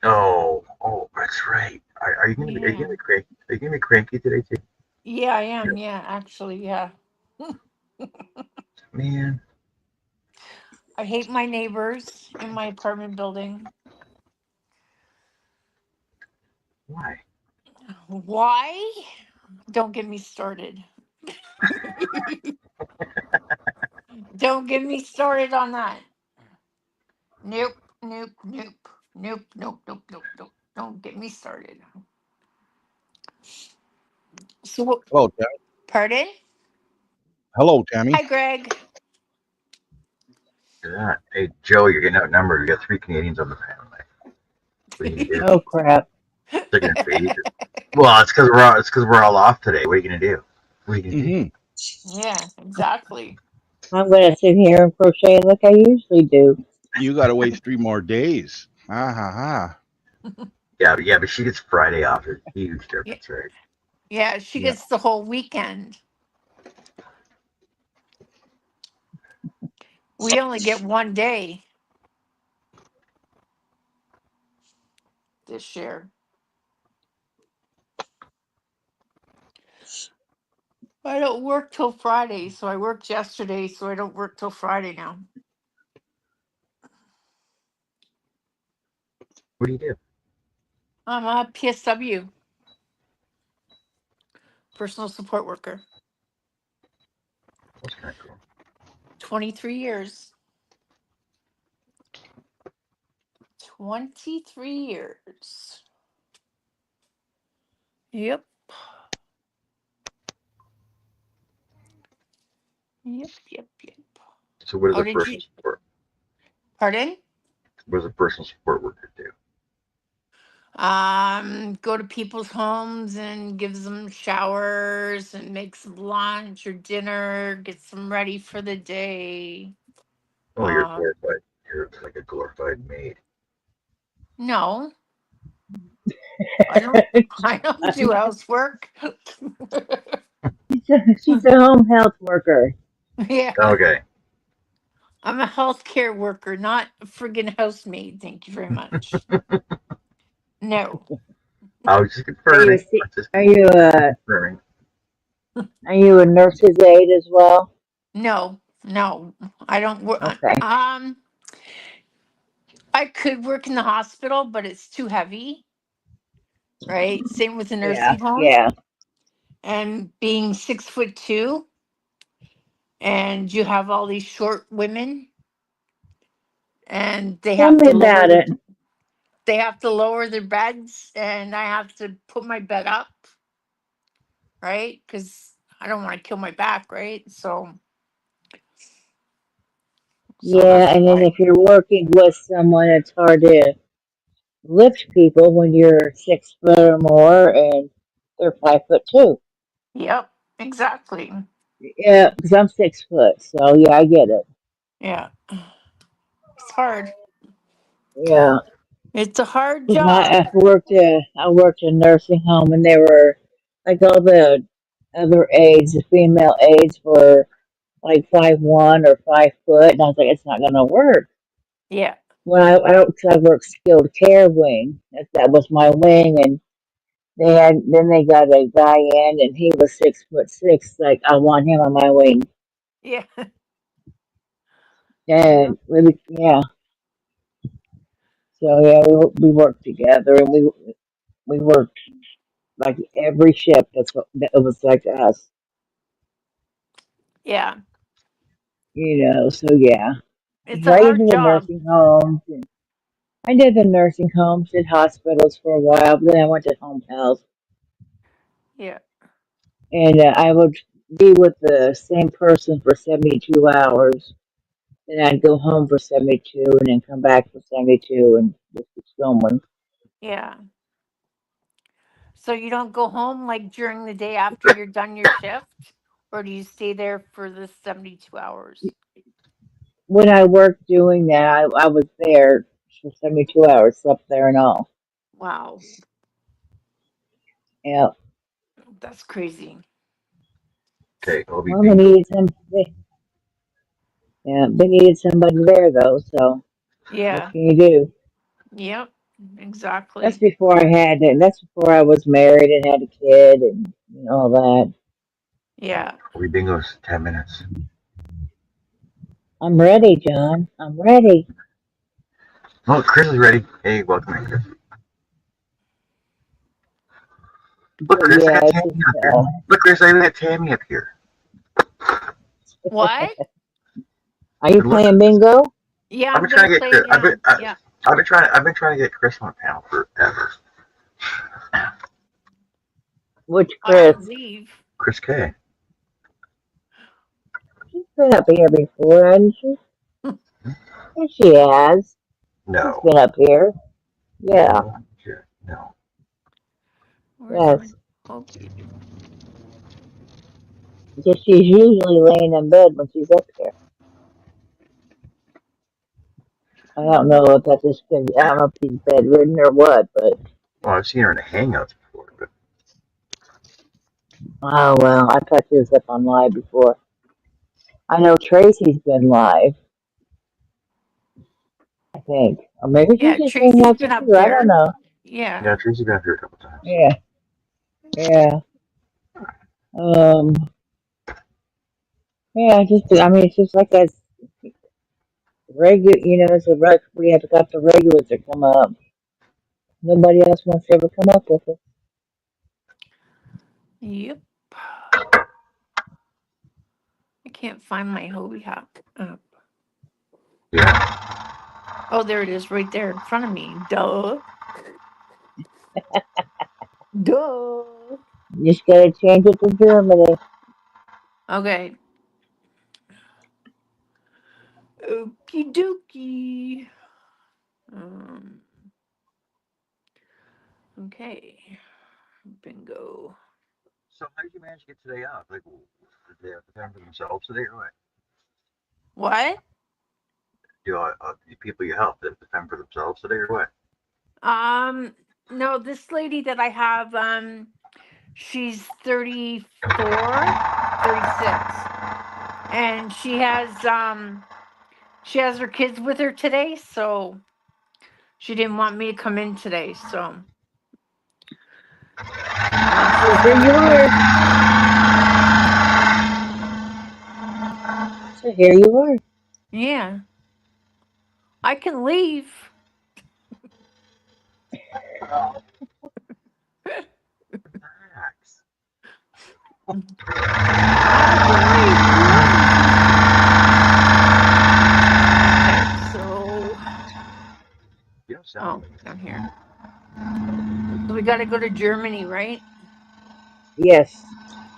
S1: Oh, that's right. Are you gonna be? Are you
S7: Yeah.
S1: gonna be cranky? Are you gonna be cranky today too?
S7: Yeah, I am. Yeah, actually, yeah.
S1: Man,
S7: I hate my neighbors in my apartment building.
S1: why?
S7: Why? Don't get me started. Don't get me started on that. Nope, nope, nope, nope, nope, nope, nope, nope. Don't get me started. So,
S6: Hello, Tammy.
S7: pardon?
S6: Hello, Tammy.
S7: Hi, Greg.
S1: Look at that. Hey, Joe, you're getting outnumbered. We got 3 Canadians on the panel. What are you gonna do?
S4: Oh, crap.
S1: They're gonna invade you. Well, it's because we're all off today. What are you gonna do? What are you gonna do?
S7: Yeah, exactly.
S4: I'm going to sit here and crochet like I usually do.
S6: You got to wait 3 more days. Ha ha ha.
S1: but she gets Friday off. There's a huge
S7: Yeah,
S1: difference, right?
S7: yeah, she
S6: Yeah.
S7: gets the whole weekend. We only get one day this year. I don't work till Friday, so I worked yesterday, so I don't work till Friday now.
S1: What do you do?
S7: I'm a PSW, personal support worker.
S1: That's kind of cool.
S7: 23 years. 23 years. Yep. Yep, yep, yep.
S1: So what does
S7: How
S1: a
S7: did
S1: personal
S7: you?
S1: support?
S7: Pardon?
S1: What does a personal support worker do?
S7: Go to people's homes and gives them showers and makes some lunch or dinner, gets them ready for the day.
S1: Oh, you're
S7: Um,
S1: glorified. You're like a glorified maid.
S7: no, I don't. I don't do housework.
S4: She's a home health worker.
S7: Yeah,
S1: Okay.
S7: I'm a healthcare worker, not a friggin' housemaid. Thank you very much. No,
S1: I was just
S4: Are you a,
S1: confirming.
S4: C- are you a nurse's aide as well?
S7: no, no. I don't work.
S4: Okay.
S7: I could work in the hospital, but it's too heavy, right? Same with the
S4: Yeah.
S7: nursing home.
S4: Yeah.
S7: And being 6'2", and you have all these short women, and
S4: Tell me about it.
S7: they have to lower their beds, and I have to put my bed up, right? Because I don't want to kill my back, right? So
S4: Yeah,
S7: that's
S4: and then
S7: why.
S4: if you're working with someone, it's hard to lift people when you're 6 foot or more and they're 5'2".
S7: Yep, exactly.
S4: Yeah, because I'm 6 foot, so yeah, I get it.
S7: Yeah, it's hard.
S4: Yeah,
S7: It's a hard
S4: 'cause
S7: job.
S4: I worked in a nursing home, and they were like all the other aides, the female aides were like 5'1" or 5 foot, and I was like, it's not gonna work.
S7: Yeah,
S4: When cause I worked skilled care wing, that was my wing, and then they got a guy in, and he was 6'6". Like I want him on my wing,
S7: yeah, yeah,
S4: and yeah, so yeah, we worked together, and we worked like every shift. It was like us,
S7: yeah.
S4: So yeah.
S7: It's a
S4: So I used
S7: hard
S4: to the
S7: job.
S4: nursing homes. And I did the nursing homes, did hospitals for a while, but then I went to home health,
S7: Yeah,
S4: and I would be with the same person for 72 hours. Then I'd go home for 72 and then come back for 72 and just keep going.
S7: yeah. So you don't go home like during the day after you're done your shift, or do you stay there for the 72 hours?
S4: When I worked doing that, I was there for 72 hours, slept there and all.
S7: Wow,
S4: Yeah.
S7: that's crazy.
S1: Okay, Obi
S4: Well, they
S1: Bingo.
S4: needed they needed somebody there though. So what
S7: Yeah,
S4: can you do?
S7: yep,
S4: That's
S7: exactly.
S4: before I had it. That's before I was married and had a kid and all that.
S7: Yeah,
S1: Obi Bingo's 10 minutes.
S4: I'm ready, John. I'm ready.
S1: Oh, Chris is ready. Hey, welcome in, Chris. Look,
S4: But
S1: Chris, I
S4: yeah,
S1: got
S4: it's
S1: Tammy
S4: just
S1: up here. Look, Chris, I even got Tammy up here.
S7: what?
S4: are you
S1: And look,
S4: playing bingo?
S7: Yeah,
S1: I've
S7: I'm
S1: been
S7: gonna
S1: trying to get
S7: play
S1: Chris.
S7: again. Yeah.
S1: I've been trying to get Chris on the panel forever.
S4: Which Chris?
S7: Ireland's Eve.
S1: Chris K.
S4: She's been up here before, hasn't she? Yes, she has. She's
S1: No,
S4: been up here. Yeah.
S1: no, no.
S7: Where's my?
S4: Yes.
S7: Okay.
S4: Just she's usually laying in bed when she's up here. I don't know if that's just 'cause I don't know if she's bedridden or what, but
S1: Well, I've seen her in the Hangouts before, but
S4: Oh, well, I thought she was up on live before. I know Tracy's been live, I think. Or maybe she's
S7: Yeah,
S4: just
S7: Tracy's
S4: Hangouts
S7: been up
S4: too. I don't
S7: there.
S4: know.
S7: Yeah.
S1: yeah, Tracy's been up here a couple times.
S4: Yeah, yeah. Um, yeah, I mean, it's just like a regular, it's we have got the regulars that come up. Nobody else wants to ever come up with it.
S7: Yep. I can't find my hobby hack app.
S1: Yeah.
S7: Oh, there it is, right there in front of me. Duh. Duh.
S4: You just gotta change it to Germany.
S7: Okay. Okie dokie. Um, okay. Bingo.
S1: So how did you manage to get today off? Like, did they have to fend for themselves today, or what?
S7: What?
S1: The people you help, they have to fend for themselves today, or what?
S7: No, this lady that I have, she's 34, 36. And she has her kids with her today, so she didn't want me to come in today, so
S4: So here you are. So here you are.
S7: yeah. I can leave.
S1: Relax.
S7: I can leave if you want me to. Okay, so
S1: You don't sound
S7: down here. So we gotta go to Germany, right?
S4: Yes.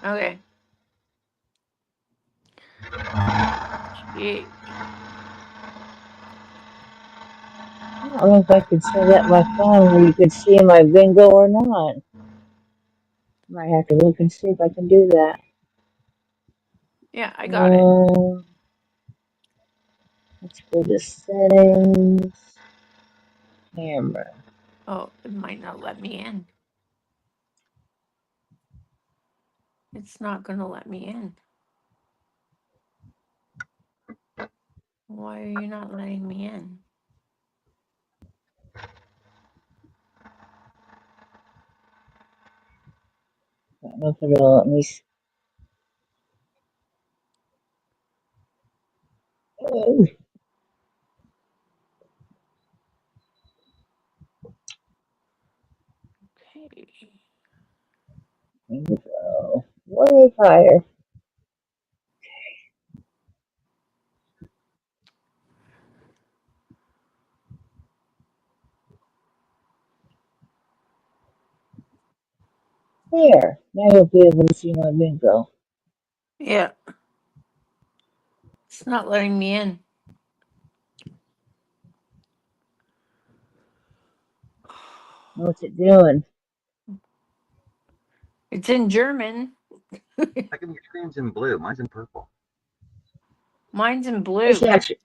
S7: Okay. Yeah.
S4: I don't know if I could set up my phone where you could see my bingo or not. Might have to look and see if I can do that.
S7: Yeah, I got it.
S4: Let's go to settings, camera.
S7: Oh, it might not let me in. It's not gonna let me in. Why are you not letting me in?
S4: I don't know if it'll let me. Oh,
S7: Okay.
S4: bingo. Way higher. There. Now you'll be able to see my bingo.
S7: Yeah, it's not letting me in.
S4: What's it doing?
S7: It's in German.
S1: how come your screen's in blue? Mine's in purple.
S7: Mine's in
S4: It's
S7: blue.
S4: actually,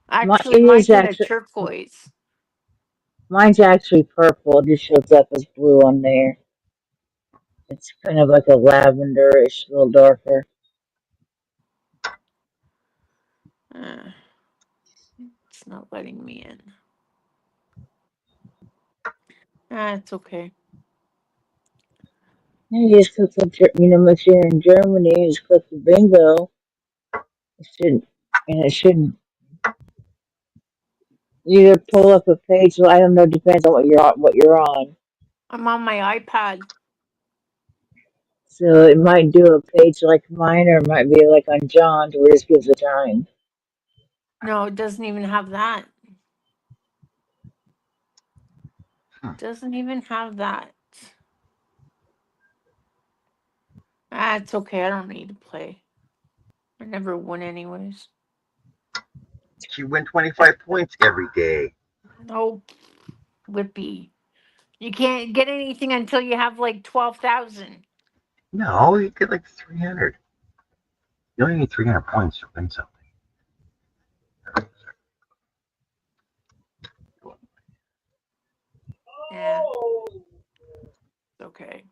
S7: Actually,
S4: it is
S7: mine's in a
S4: actually,
S7: turquoise.
S4: mine's actually purple. It just shows up as blue on there. It's kind of like a lavenderish, a little darker.
S7: Uh, it's not letting me in. It's okay.
S4: You just click the, if you're in Germany, you just click the bingo. It should, and it shouldn't either pull up a page. Well, I don't know. Depends on what you're on.
S7: I'm on my iPad.
S4: So it might do a page like mine, or it might be like on John's, where it just gives the time.
S7: No, it doesn't even have that. Doesn't even have that. It's okay. I don't need to play. I never win anyways.
S1: You win 25 points every day.
S7: No, Whippy. You can't get anything until you have like 12,000.
S1: No, you get like 300. You only need 300 points to win something.
S7: Yeah. okay.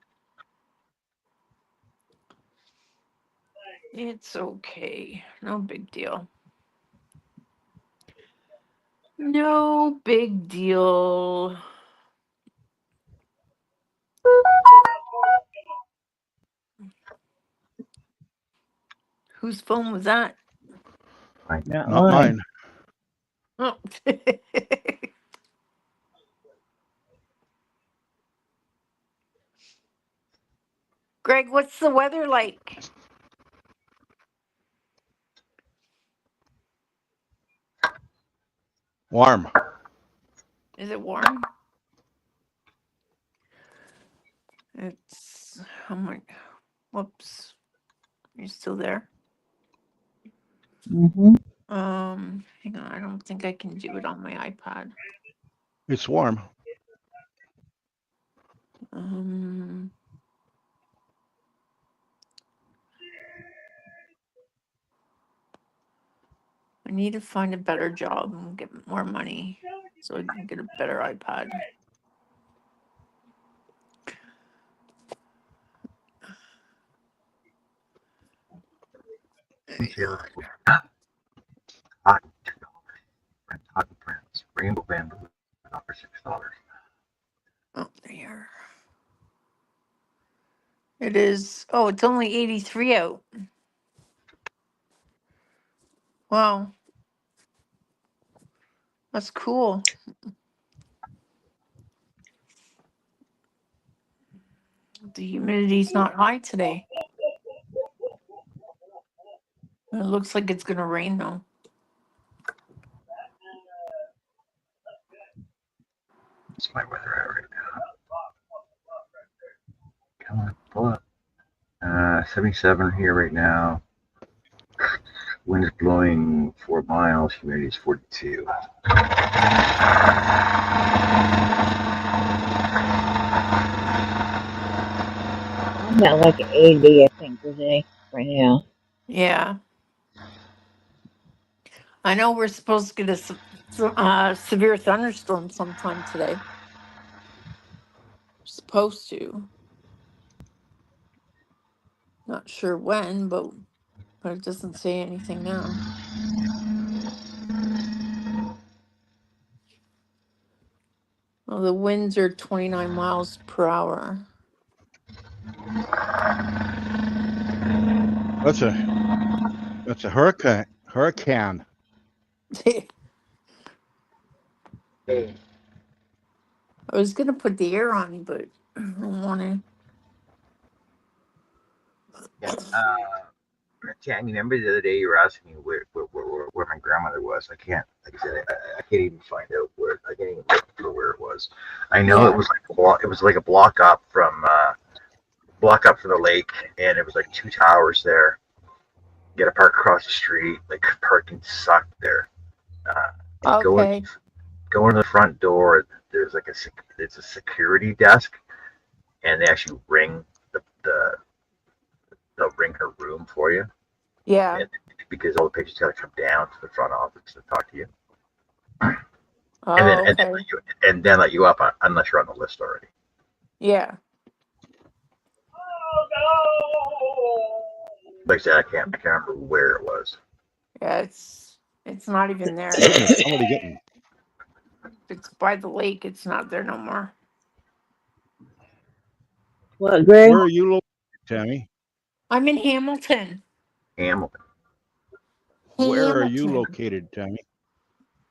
S7: It's okay. No big deal. No big deal. Whose phone was that?
S4: Not
S6: Not
S4: mine.
S6: mine.
S7: Oh. Greg, what's the weather like?
S6: Warm.
S7: Is it warm? It's, oh my, whoops. Are you still there?
S4: Mm-hmm.
S7: Hang on. I don't think I can do it on my iPad.
S6: It's warm.
S7: Um, I need to find a better job and get more money so I can get a better iPad.
S1: Hot Hockey prints. Rainbow bamboo for $6.
S7: Oh, there. It is. Oh, it's only 83 out. Wow, that's cool. The humidity's not high today. It looks like it's gonna rain though.
S1: That's my weather out right now. Come on, pull up. 77 here right now. Wind is blowing 4 miles. Humidity is 42.
S4: I'm at like 80, I think, today, right now.
S7: Yeah, I know we're supposed to get a severe thunderstorm sometime today. Supposed to. Not sure when, but it doesn't say anything now. Well, the winds are 29 miles per hour.
S6: That's a hurricane. Hurricane.
S7: I was gonna put the air on, but I don't want to.
S1: Yeah. Tammy, remember the other day you were asking me where my grandmother was? I can't, like I said, I can't even find out where. I can't even look for where it was. I know it
S7: Yeah.
S1: was like it was like a block up from the lake, and it was like 2 towers there. You got to park across the street. Like parking sucked there. And
S7: Okay.
S1: go into the front door. There's like it's a security desk, and they actually ring they'll ring her room for you.
S7: Yeah.
S1: And because all the patients got to come down to the front office to talk to you, and then
S7: Oh, okay.
S1: let you up unless you're on the list already.
S7: Yeah.
S1: Like I said, I can't remember where it was.
S7: Yeah. It's not even there.
S6: Somebody getting.
S7: If it's by the lake, it's not there no more.
S4: What, Greg?
S6: Where are you located, Tammy?
S7: I'm in Hamilton.
S1: Hamilton.
S6: Where are you
S7: Hamilton.
S6: located, Tammy?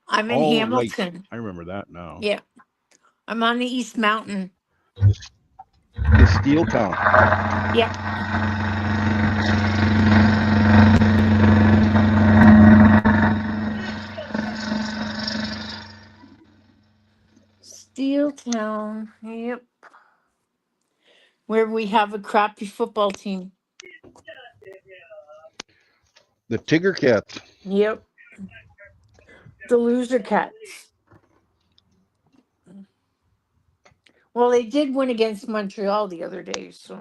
S7: I'm in
S6: Oh, right.
S7: Hamilton.
S6: I remember that now.
S7: Yeah. I'm on the East Mountain.
S6: The Steel Town.
S7: Yep. Steel Town. Yep. Where we have a crappy football team.
S6: The Tigger Cats.
S7: Yep. The Loser Cats. Well, they did win against Montreal the other day, so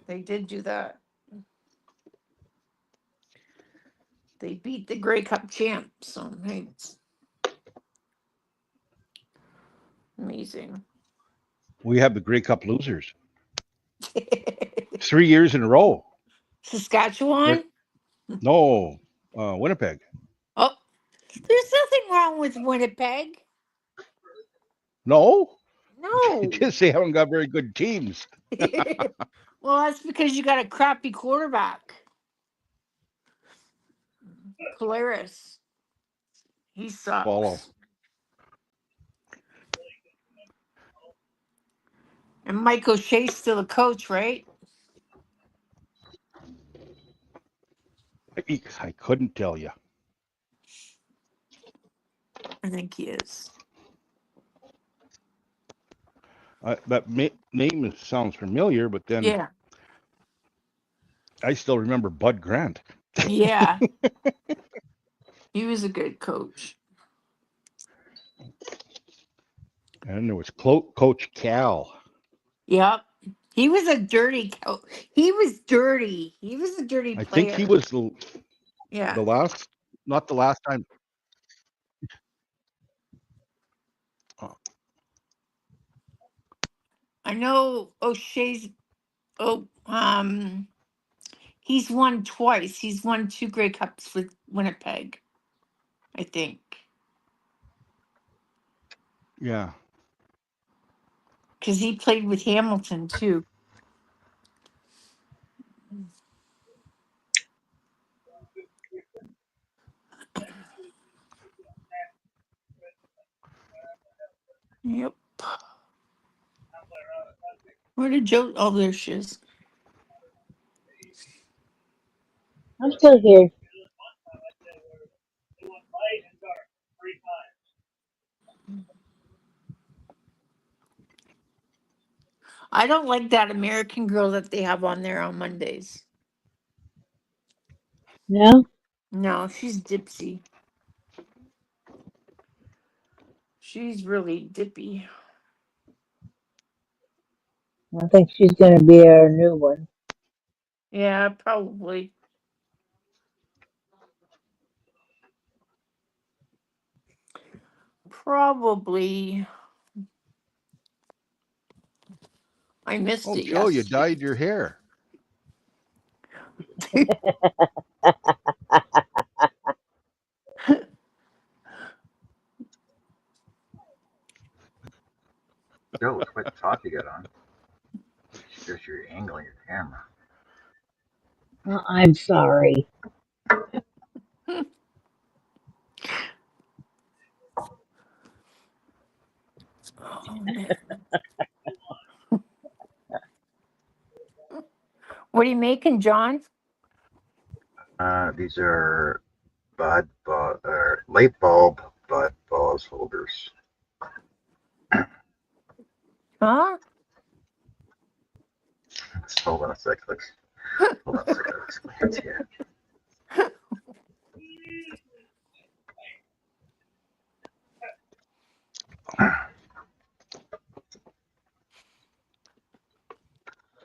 S7: they did do that. They beat the Grey Cup champs, so hey, Amazing.
S6: We have the Grey Cup losers 3 years in a row.
S7: Saskatchewan?
S6: No, Winnipeg.
S7: Oh, there's nothing wrong with Winnipeg.
S6: No,
S7: No.
S6: just they haven't got very good teams.
S7: Well, that's because you got a crappy quarterback. Polaris. He sucks.
S6: Follow.
S7: And Mike O'Shea's still a coach, right?
S6: I couldn't tell you.
S7: I think he is.
S6: That name sounds familiar, but then
S7: Yeah.
S6: I still remember Bud Grant.
S7: Yeah. He was a good coach.
S6: And there was Coach Cal.
S7: Yep. He was a dirty coach. He was dirty. He was a dirty
S6: I
S7: player.
S6: think he was
S7: Yeah.
S6: the last, not the last time.
S7: I know O'Shea's. He's won twice. He's won 2 Grey Cups with Winnipeg, I think.
S6: Yeah.
S7: Because he played with Hamilton too. Yep. Where did Joe? Oh, there she is.
S4: I'm still here.
S7: I don't like that American girl that they have on there on Mondays.
S4: No?
S7: No, she's dipsy. She's really dippy.
S4: I think she's going to be our new one.
S7: Yeah, probably. Probably. I missed
S6: Oh,
S7: it
S6: Joe, you
S7: yesterday.
S6: dyed your hair.
S1: Joe, it's quite the top you got on. Just you're angling your camera.
S4: Well, I'm sorry.
S7: Oh, man. What are you making, John?
S1: These are light bulb bud balls holders.
S7: Huh?
S1: Hold on a sec. Hold on a second. Let's glance here.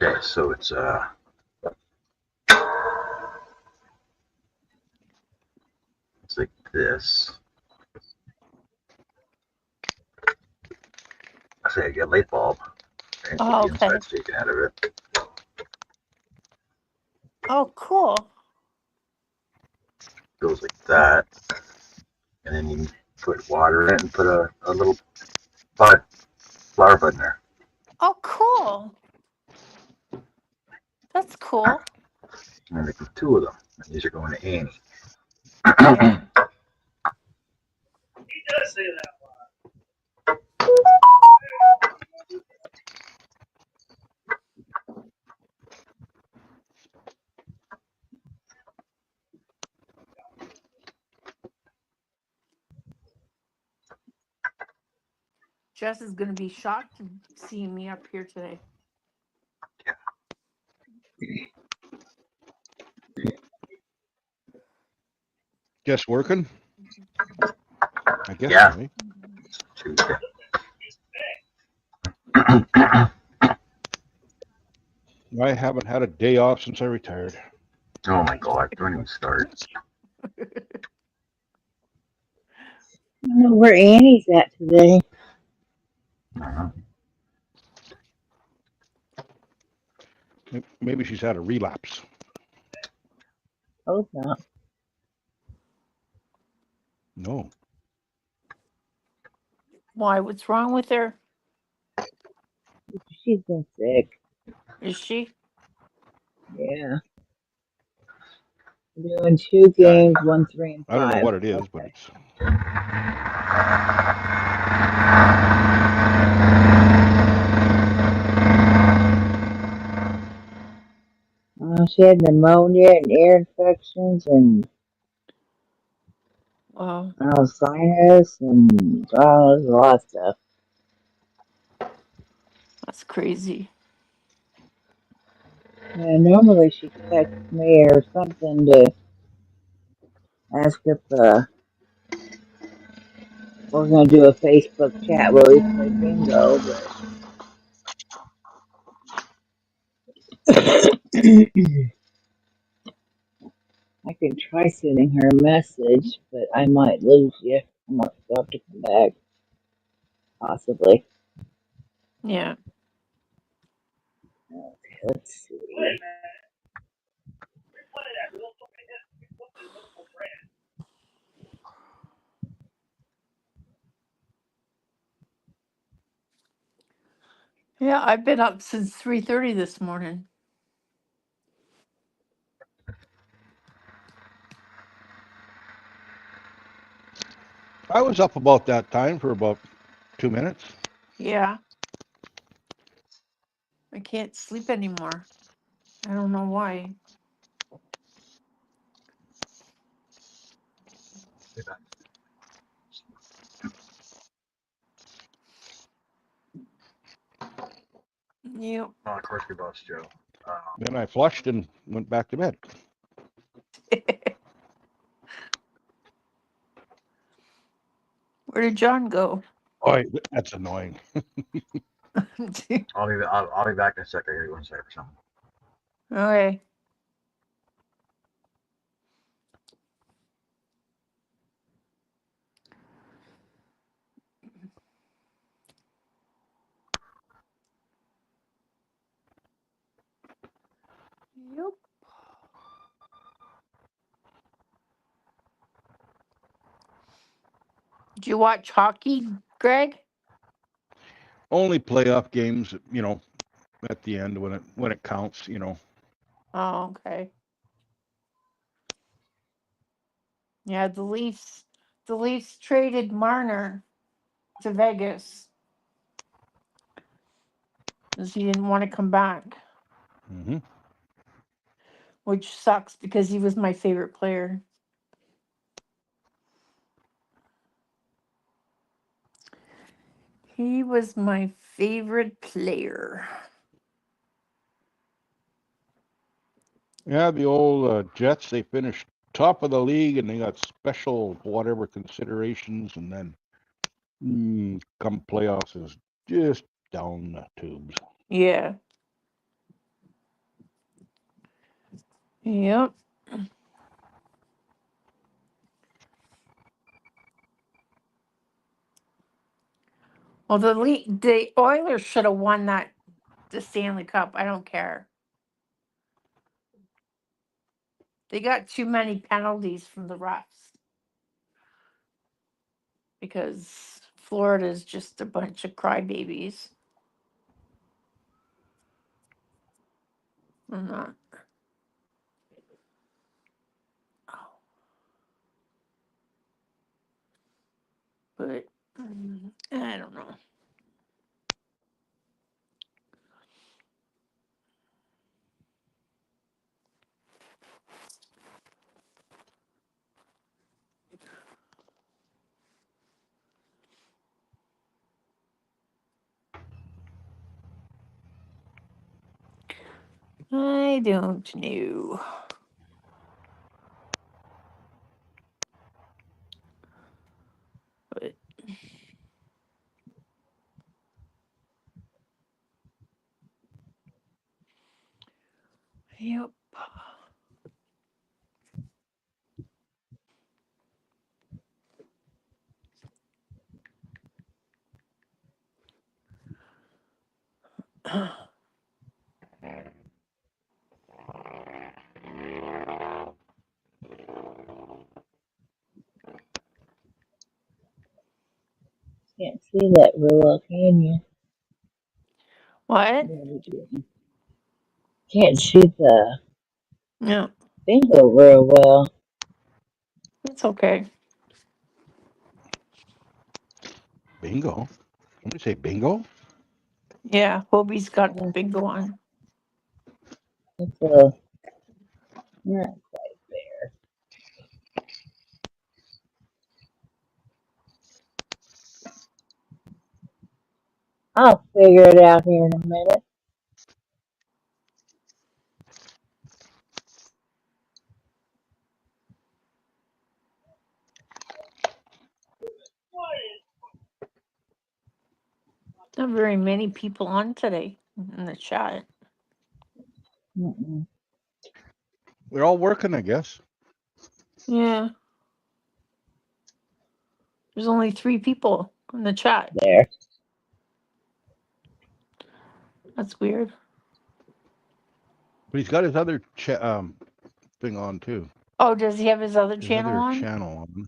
S1: Okay, so it's like this. So you get a light bulb, and
S7: Oh,
S1: the
S7: okay.
S1: inside's taken out of it.
S7: Oh, cool.
S1: Goes like that, and then you put water in it and put a little flower bud in there.
S7: Oh, cool. That's cool.
S1: And I'm making 2 of them. And these are going to Amy.
S2: He does say that.
S7: Jess is going to be shocked seeing me up here today.
S6: Just working? I guess
S1: Yeah.
S6: so, eh?
S1: Tuesday.
S6: I haven't had a day off since I retired.
S1: Oh my God! Don't even start.
S4: I don't know where Annie's at today.
S1: Uh-huh.
S6: Maybe she's had a relapse.
S4: Hope not.
S6: No.
S7: Why? What's wrong with her?
S4: She's been sick.
S7: Is she?
S4: Yeah. Doing 2 games, 1, 3, and
S6: I don't know
S4: 5.
S6: what it is, but
S4: Okay.
S6: it's.
S4: She had pneumonia and ear infections and
S7: Well,
S4: sinus and there's a lot of stuff.
S7: that's crazy.
S4: Yeah, normally she texts me or something to ask if we're going to do a Facebook chat where we play bingo, but I can try sending her a message, but I might lose you. I might still have to come back, possibly.
S7: Yeah.
S4: Okay, let's see.
S7: Yeah, I've been up since 3:30 this morning.
S6: I was up about that time for about 2 minutes.
S7: Yeah. I can't sleep anymore. I don't know why. Yep.
S1: Oh, of course we lost Joe.
S6: Then I flushed and went back to bed.
S7: Where did John go?
S6: Oh, that's annoying.
S1: I'll be back in a sec. I gotta go inside for something.
S7: Okay. Yep. Did you watch hockey, Greg?
S6: Only playoff games, at the end when it counts,
S7: Oh, okay. Yeah, the Leafs traded Marner to Vegas because he didn't want to come back,
S6: Hmm.
S7: which sucks because he was my favorite player. He was my favorite player.
S6: Yeah, the old Jets, they finished top of the league and they got special whatever considerations, and then come playoffs is just down the tubes.
S7: Yeah. Yep. Well, the Oilers should have won the Stanley Cup. I don't care. They got too many penalties from the refs because Florida's just a bunch of crybabies. I'm not. Oh, but I don't know. I don't know. But yep.
S4: Can't see that real well, can you?
S7: What?
S4: What are we doing? Can't see the
S7: No,
S4: bingo real well.
S7: it's okay.
S6: Bingo. Somebody say bingo?
S7: Yeah, Hobie's got the bingo on.
S4: It's a not quite there. I'll figure it out here in a minute.
S7: Not very many people on today in the chat.
S4: Mm-mm.
S6: They're all working, I guess.
S7: Yeah, there's only 3 people in the chat.
S4: There.
S7: That's weird.
S6: But he's got his other thing on too.
S7: Oh, does he have his other
S6: His
S7: channel
S6: other
S7: on?
S6: channel on.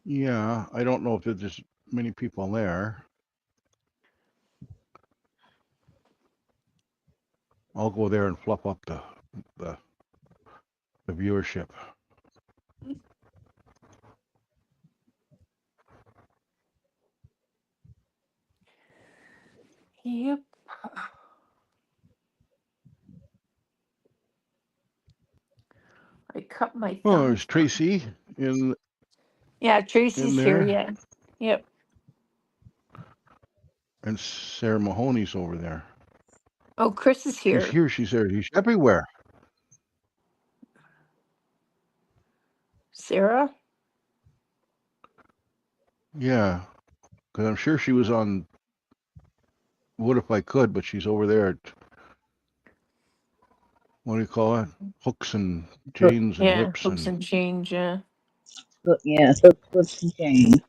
S6: Yeah, I don't know if there's many people there. I'll go there and fluff up the viewership.
S7: Yep. I cut my
S6: Oh,
S7: thumb.
S6: there's Tracy in
S7: Yeah, Tracy's here.
S6: there,
S7: Yeah. Yep.
S6: and Sarah Mahoney's over there.
S7: Oh, Chris is
S6: She's
S7: here.
S6: here. She's there. She's everywhere.
S7: Sarah?
S6: Yeah, because I'm sure she was on Wood If I Could, but she's over there at, what do you call it? Hooks and chains and
S7: Yeah,
S6: whips
S7: hooks
S6: and
S7: and change. Yeah.
S4: But yeah, so what's the change?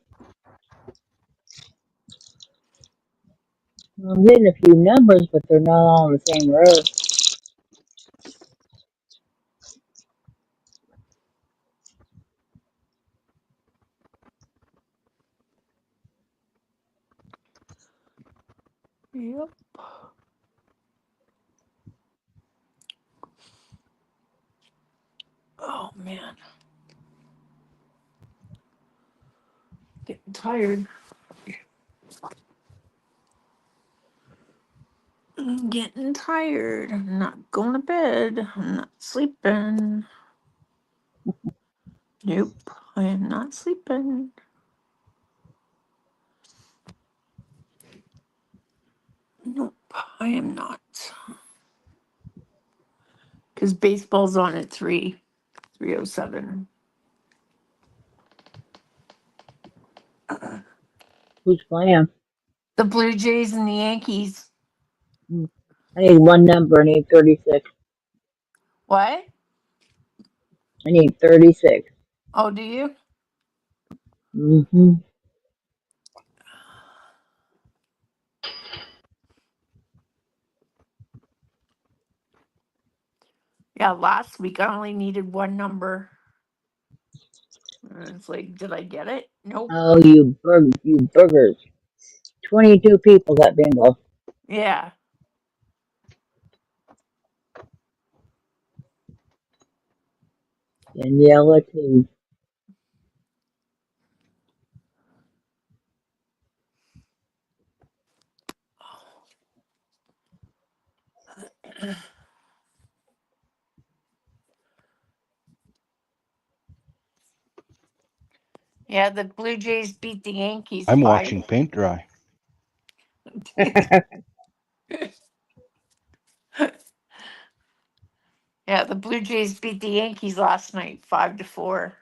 S4: I'm getting a few numbers, but they're not all on the same row.
S7: Yep. Oh man, getting tired. I'm getting tired. I'm not going to bed. I'm not sleeping. Nope, I am not sleeping. Nope, I am not. Because baseball's on at 3:07.
S4: Who's playing?
S7: The Blue Jays and the Yankees.
S4: I need one number. I need 36.
S7: What?
S4: I need 36.
S7: Oh, do you?
S4: Mm-hmm.
S7: Yeah, last week I only needed one number. And it's like, did I get it? Nope.
S4: Oh, you burgers. 22 people got bingo.
S7: Yeah.
S4: Daniela too.
S7: Yeah, the Blue Jays beat the Yankees
S6: I'm
S7: 5.
S6: watching paint dry.
S7: Yeah, the Blue Jays beat the Yankees last night 5-4.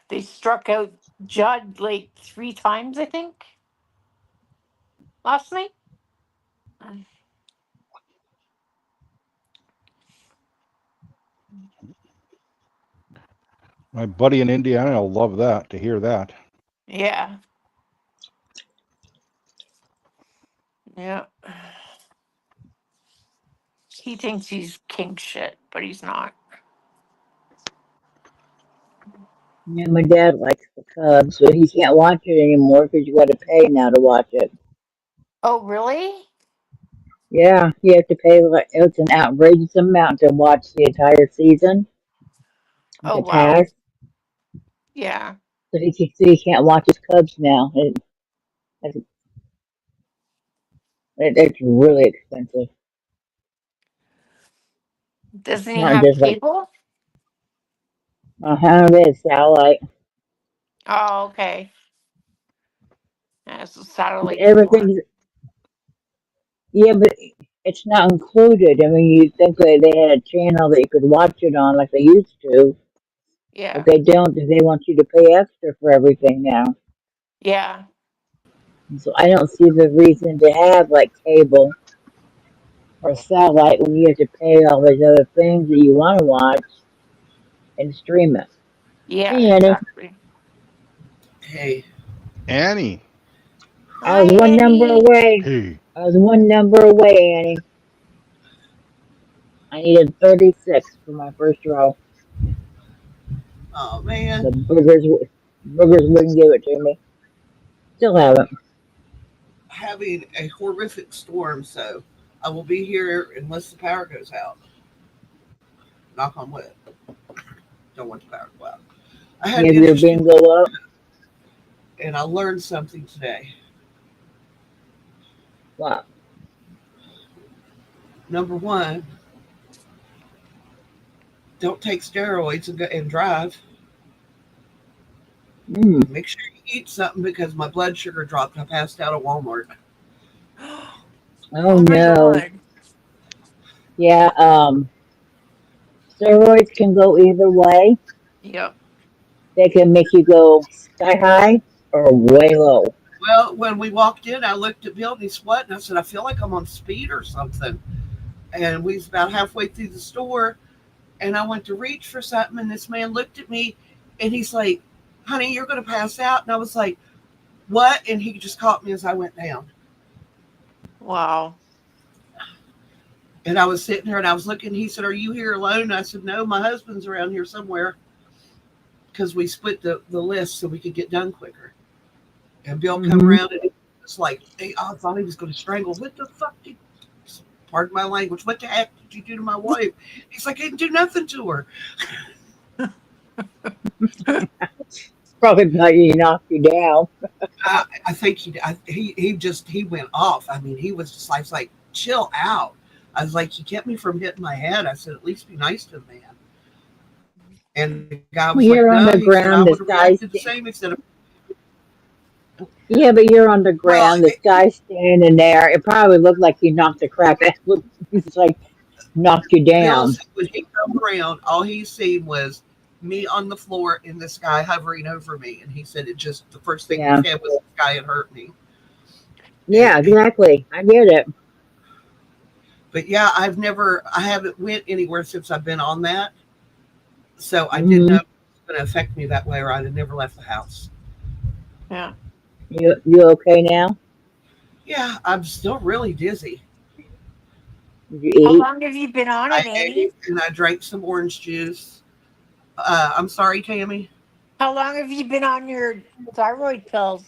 S7: They struck out Judd like 3 times, I think, last night.
S6: My buddy in Indiana will love that, to hear that.
S7: Yeah. Yeah. He thinks he's king shit, but he's not.
S4: Yeah, my dad likes the Cubs, but he can't watch it anymore because you got to pay now to watch it.
S7: Oh, really?
S4: Yeah, you have to pay like it's an outrageous amount to watch the entire season. Like
S7: Oh,
S4: a
S7: wow.
S4: tax,
S7: Yeah.
S4: so he can't watch his Cubs now. It, it's really expensive. It's
S7: Doesn't he
S4: not
S7: have
S4: just like
S7: cable?
S4: it is satellite.
S7: Oh, okay. That's a satellite's more.
S4: Everything's yeah, but it's not included. I mean, you'd think that they had a channel that you could watch it on like they used to, but
S7: Yeah.
S4: they don't. They want you to pay extra for everything now.
S7: Yeah.
S4: So I don't see the reason to have like cable or satellite when you have to pay all these other things that you want to watch and stream it.
S7: Yeah,
S4: Hey, Annie,
S7: exactly.
S8: Hey,
S6: Annie.
S4: I
S7: Hi,
S4: was one number
S7: Annie.
S4: away.
S6: Hey.
S4: I was one number away, Annie. I needed 36 for my first row.
S8: oh man,
S4: The boogers wouldn't give it to me. Still haven't.
S8: having a horrific storm, so I will be here unless the power goes out. Knock on wood. Don't want the power to go out. I had
S4: You
S8: an
S4: have your
S8: interesting
S4: bingo up.
S8: and I learned something today.
S4: Wow.
S8: Number one, don't take steroids and, go, and drive.
S4: Mm.
S8: Make sure you eat something because my blood sugar dropped. I passed out at Walmart.
S4: Oh
S7: Oh my
S4: no.
S7: God.
S4: Yeah. Steroids can go either way.
S7: Yep.
S4: They can make you go sky high or way low.
S8: Well, when we walked in, I looked at Bill and he's sweating. I said, I feel like I'm on speed or something. And we was about halfway through the store, and I went to reach for something, and this man looked at me, and he's like, "Honey, you're going to pass out." And I was like, "What?" And he just caught me as I went down.
S7: Wow.
S8: And I was sitting there, and I was looking. He said, "Are you here alone?" And I said, "No, my husband's around here somewhere," because we split the list so we could get done quicker. And Bill come
S4: Hmm.
S8: around, and he was like, hey, I thought he was going to strangle. What the fuck did? Pardon my language. What the heck did you do to my wife? He's like, I didn't do nothing to her.
S4: Probably thought he knocked you down.
S8: I think he went off. I mean, he was just like, chill out. I was like, he kept me from hitting my head. I said, at least be nice to the man. And the guy was
S4: Well,
S8: like,
S4: you're on
S8: no.
S4: the
S8: He said, I
S4: ground.
S8: would
S4: This
S8: have
S4: guy's
S8: reacted the same. Instead of,
S4: yeah, but you're on the
S8: well,
S4: ground. This guy's standing there. It probably looked like he knocked the crap out. It's like knocked you
S8: Bill
S4: down.
S8: said when he come around, all he seen was me on the floor and this guy hovering over me. And he said it just, the first thing he
S4: Yeah.
S8: said was this guy had hurt me.
S4: Yeah. Exactly. I get it.
S8: But yeah, I haven't went anywhere since I've been on that. So I didn't know
S4: Hmm.
S8: it was going to affect me that way, or I'd have never left the house.
S7: Yeah.
S4: You okay now?
S8: Yeah, I'm still really dizzy.
S4: Did you
S7: How
S4: eat?
S7: long have you been on
S8: I
S7: it, Annie?
S8: ate and I drank some orange juice. I'm sorry, Tammy.
S7: How long have you been on your thyroid pills?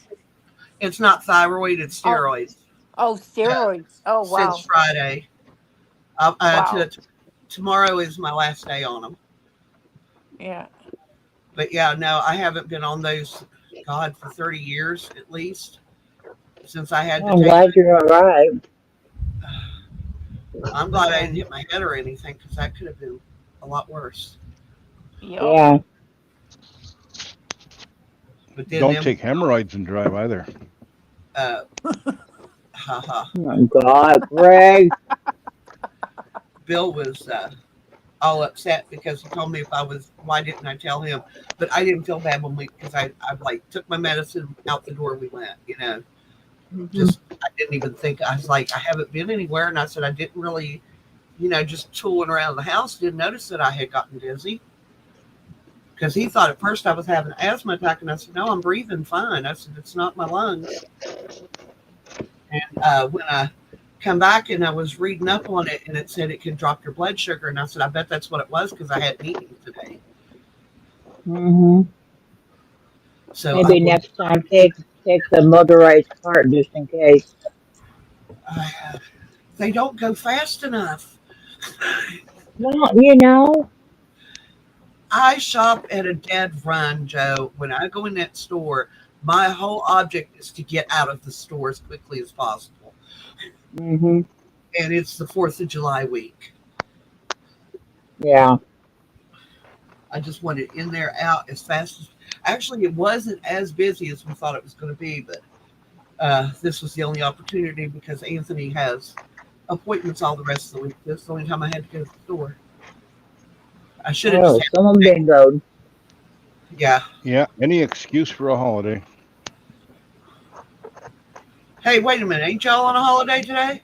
S8: It's not thyroid, it's
S7: Oh,
S8: steroids.
S7: oh,
S8: Uh,
S7: steroids. Oh,
S8: since
S7: wow.
S8: Friday.
S7: Wow.
S8: Tomorrow is my last day on them.
S7: Yeah.
S8: But yeah, no, I haven't been on those, God, for 30 years at least since I had
S4: Oh,
S8: to
S4: I'm
S8: take
S4: glad you're all right.
S8: I'm glad I didn't hit my head or anything because that could have been a lot worse.
S7: Yep.
S4: Yeah.
S8: But then
S6: Don't
S8: them,
S6: take hemorrhoids and drive either.
S8: uh, haha,
S4: Oh my God, Greg.
S8: Bill was all upset because he told me if I was, why didn't I tell him? But I didn't feel bad when because I like took my medicine out the door. We went,
S4: Hmm.
S8: just I didn't even think. I was like, I haven't been anywhere, and I said I didn't really, just tooling around the house. Didn't notice that I had gotten dizzy. Because he thought at first I was having an asthma attack, and I said, "No, I'm breathing fine." I said, "It's not my lungs." And when I come back and I was reading up on it, and it said it can drop your blood sugar, and I said, "I bet that's what it was because I hadn't eaten today."
S4: Hmm.
S8: So I
S4: Maybe
S8: would.
S4: next time take the motorized cart just in case.
S8: They don't go fast enough.
S4: Well, you know,
S8: I shop at a dead run, Joe. When I go in that store, my whole object is to get out of the store as quickly as possible.
S4: hmm
S8: And it's the 4th of July week.
S4: yeah.
S8: I just want it in there, out as fast as. Actually, it wasn't as busy as we thought it was going to be, but this was the only opportunity because Anthony has appointments all the rest of the week. This is the only time I had to go to the store. I should have just
S4: Oh,
S8: had.
S4: someone bingoed.
S8: Yeah.
S6: Yeah, any excuse for a holiday.
S8: Hey, wait a minute. Ain't y'all on a holiday today?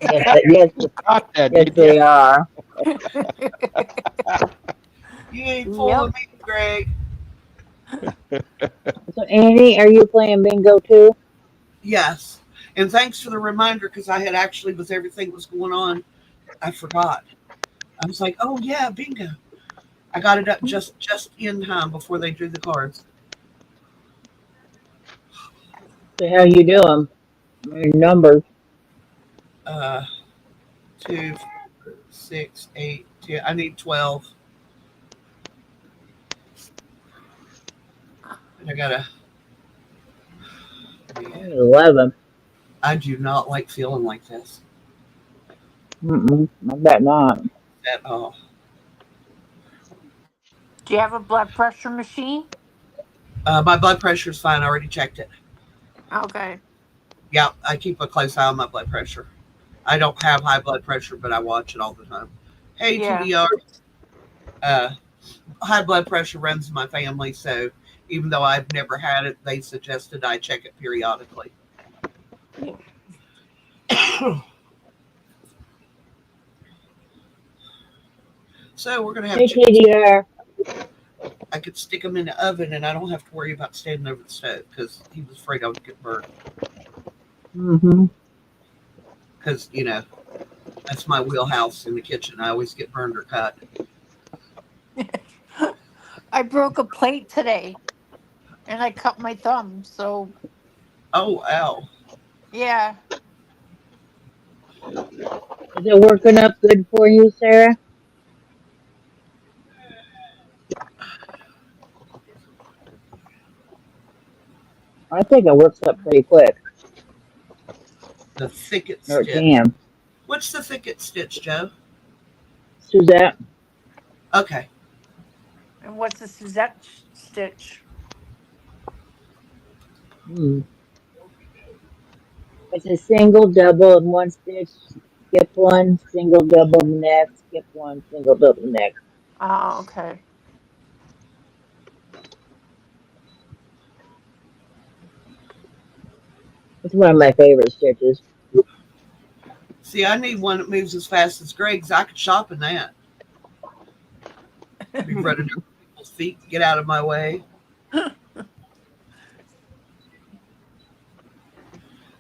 S4: Yes, yes,
S6: Got that,
S4: yes,
S6: did you?
S4: they are.
S8: You ain't
S7: Yep.
S8: fooling me, Greg.
S4: So, Annie, are you playing bingo too?
S8: Yes. And thanks for the reminder because I had actually, with everything that was going on, I forgot. I was like, oh, yeah, bingo. I got it up just in time before they drew the cards.
S4: So, how you doing? Your numbers.
S8: Uh, 2, 6, 8, 10. I need 12. And I got
S4: I need 11.
S8: I do not like feeling like this
S4: I bet not.
S8: at all.
S7: Do you have a blood pressure machine?
S8: My blood pressure is fine. I already checked it.
S7: Okay.
S8: Yeah, I keep a close eye on my blood pressure. I don't have high blood pressure, but I watch it all the time. Hey,
S7: Yeah.
S8: TDR. Uh, High blood pressure runs in my family, so even though I've never had it, they suggested I check it periodically. So we're gonna have
S4: Hey,
S8: chickens.
S4: KDR.
S8: I could stick them in the oven, and I don't have to worry about standing over the stove because he was afraid I would get burnt.
S4: Mm-hmm.
S8: Because that's my wheelhouse in the kitchen. I always get burned or cut.
S7: I broke a plate today and I cut my thumb. So,
S8: Oh, ow!
S7: yeah.
S4: Is it working up good for you, Sarah? I think it works up pretty quick.
S8: The thicket
S4: Or it
S8: stitch.
S4: can.
S8: What's the thicket stitch, Joe?
S4: Suzette?
S8: Okay.
S7: And what's the Suzette stitch?
S4: Hmm. It's a single, double, and one stitch. Skip one, single, double, next. Skip one, single, double, next.
S7: Oh, okay.
S4: It's one of my favorite stitches.
S8: See, I need one that moves as fast as Greg's. I could shop in that. Be running over people's feet. Get out of my way.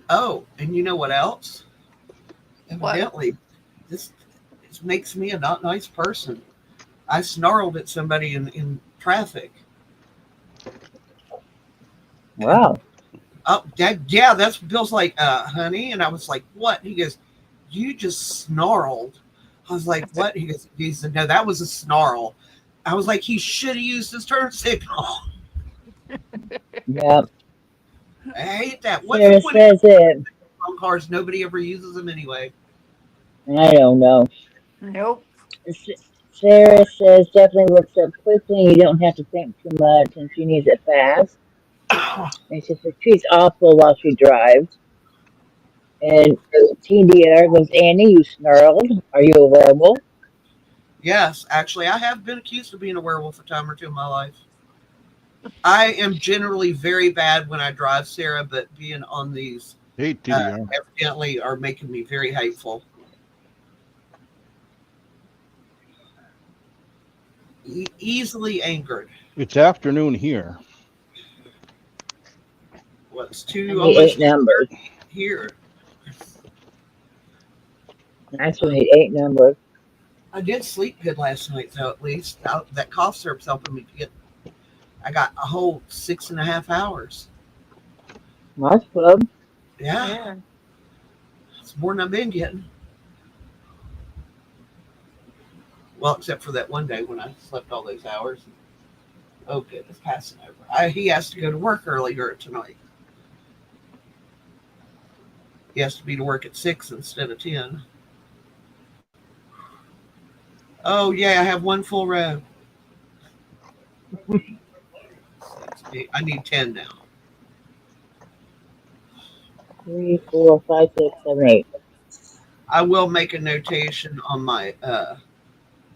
S8: Oh, and you know what else?
S7: What?
S8: Evidently, this makes me a not nice person. I snarled at somebody in traffic.
S4: Wow.
S8: Oh, yeah, that's what Bill's like, honey. And I was like, what? He goes, you just snarled. I was like, what? He said, no, that was a snarl. I was like, he should have used his turn signal.
S4: Yep.
S8: I hate that. What's the
S4: Sarah
S8: point of
S4: says it.
S8: cars? Nobody ever uses them anyway.
S4: I don't know.
S7: Nope.
S4: Sarah says definitely works up quickly. You don't have to think too much, and she needs it fast. And she says she's awful while she drives. And TDR goes, Annie, you snarled. Are you a werewolf?
S8: Yes, actually, I have been accused of being a werewolf a time or two in my life. I am generally very bad when I drive, Sarah, but being on these
S6: Hey, TDR.
S8: evidently are making me very hateful. Easily angered.
S6: It's afternoon here.
S8: What's
S4: I
S8: two
S4: need
S8: almost
S4: 8 numbers.
S8: here?
S4: I actually need 8 numbers.
S8: I did sleep good last night, though. At least that cough syrup's helping me to get I got a whole 6.5 hours.
S4: That's good.
S8: Yeah,
S7: Yeah.
S8: it's more than I've been getting. Well, except for that one day when I slept all those hours. Oh, goodness, passing over. He has to go to work earlier tonight. He has to be to work at 6 instead of 10. Oh, yeah, I have one full row. I need 10 now.
S4: 3, 4, 5, 6, 7, 8.
S8: I will make a notation on my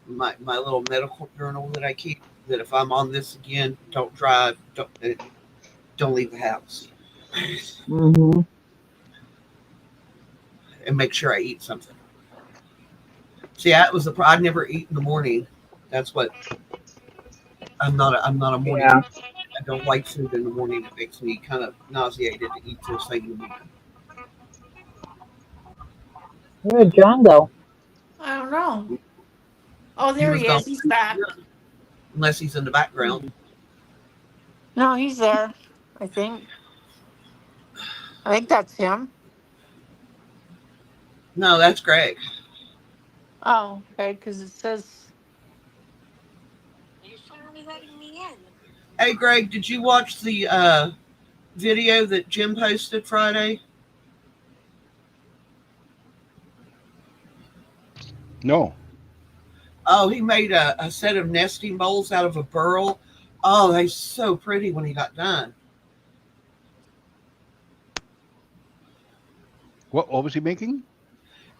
S8: my little medical journal that I keep that if I'm on this again, don't drive, don't leave the house,
S4: Mm-hmm.
S8: and make sure I eat something. See, that was the I never eat in the morning. That's what I'm not a morning.
S4: Yeah.
S8: I don't like food in the morning. It makes me kind of nauseated to eat first thing in the morning.
S4: Where did John go?
S7: I don't know. Oh,
S8: He
S7: there
S8: was
S7: he
S8: gone,
S7: is. He's back.
S8: unless he's in the background.
S7: No, he's there. I think. I think that's him.
S8: No, that's Greg.
S7: Oh, okay. Because it says.
S8: Hey, Greg, did you watch the video that Jim posted Friday?
S6: No.
S8: Oh, he made a set of nesting bowls out of a burl. Oh, they're so pretty when he got done.
S6: What was he making?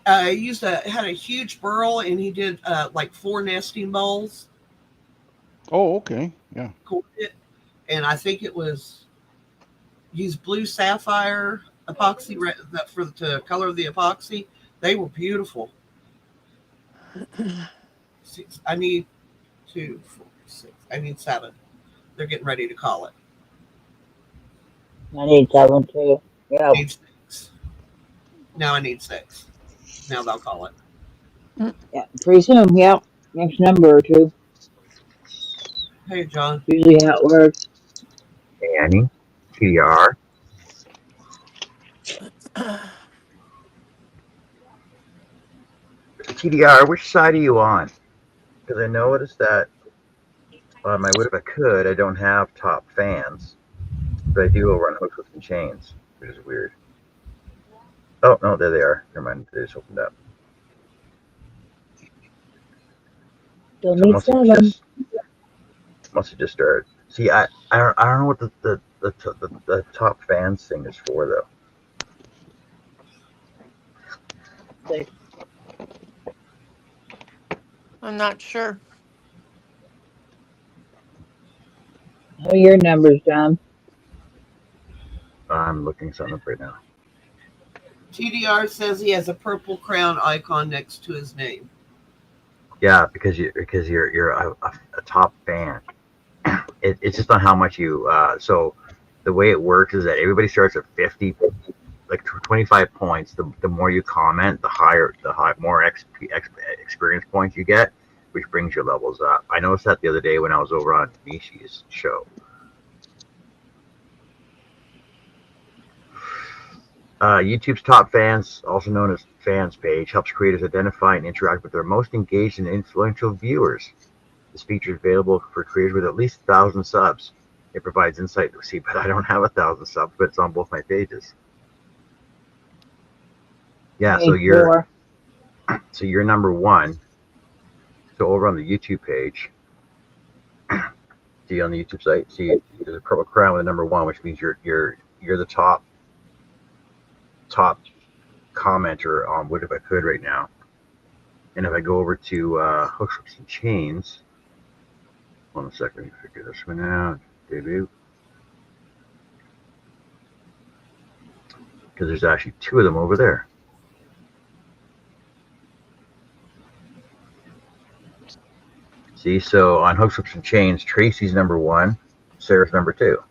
S8: He had a huge burl and he did like 4 nesting bowls.
S6: Oh, okay. Yeah.
S8: And I think it was used blue sapphire epoxy for the color of the epoxy. They were beautiful. I need 2, 4, 6. I need 7. They're getting ready to call it.
S4: I need 7 too. Yeah.
S8: I need 6. Now I need 6. Now they'll call it.
S4: Yeah. Pretty soon. Yeah. Next number or two.
S8: Hey, John.
S4: Usually how it works.
S1: Hey, Annie. TDR. TDR, which side are you on? Because I noticed that on my Wood If I Could, I don't have top fans, but I do over on Hooks, Whips, and Chains, which is weird. Oh, no, there they are. Never mind. They just opened up.
S4: Still
S1: So
S4: need 7.
S1: Must have just started. See, I don't know what the top fans thing is for though.
S4: 6.
S7: I'm not sure.
S4: What are your numbers, John?
S1: I'm looking something up right now.
S8: TDR says he has a purple crown icon next to his name.
S1: Yeah, because you're a top fan. It's just on how much you. So the way it works is that everybody starts at 50, like 25 points. The more you comment, the more experience points you get, which brings your levels up. I noticed that the other day when I was over on Mishi's show. YouTube's top fans, also known as fans page, helps creators identify and interact with their most engaged and influential viewers. This feature is available for creators with at least 1,000 subs. It provides insight to see, but I don't have 1,000 subs, but it's on both my pages. Yeah, so you're number 1. So over on the YouTube page, see on the YouTube site, see there's a purple crown with a number 1, which means you're the top commenter on Wood If I Could right now. And if I go over to Hooks, Whips, and Chains, hold on a second, figure this one out. Debut. Because there's actually 2 of them over there. See, so on Hooks, Whips, and Chains, Tracy's number 1, Sarah's number 2.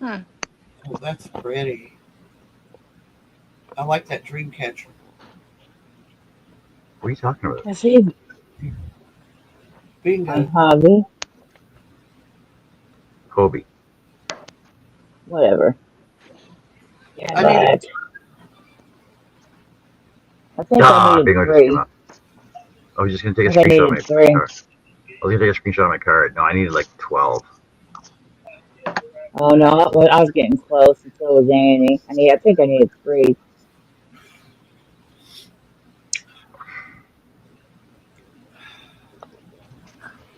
S7: Hmm.
S8: Oh, that's pretty. I like that dream catcher.
S1: What are you talking about?
S4: I see.
S8: Bingo.
S4: hobby,
S1: Kobe.
S4: whatever. Yeah,
S8: I need
S4: but I think I
S1: Ah,
S4: needed
S1: bingo just came
S4: 3.
S1: up. I was just gonna take
S4: I
S1: a
S4: think I
S1: screenshot of
S4: needed
S1: my
S4: 3.
S1: card. I was gonna take a screenshot of my card. No, I needed like 12.
S4: Oh no, I was getting close, and so was Annie. I think I needed 3.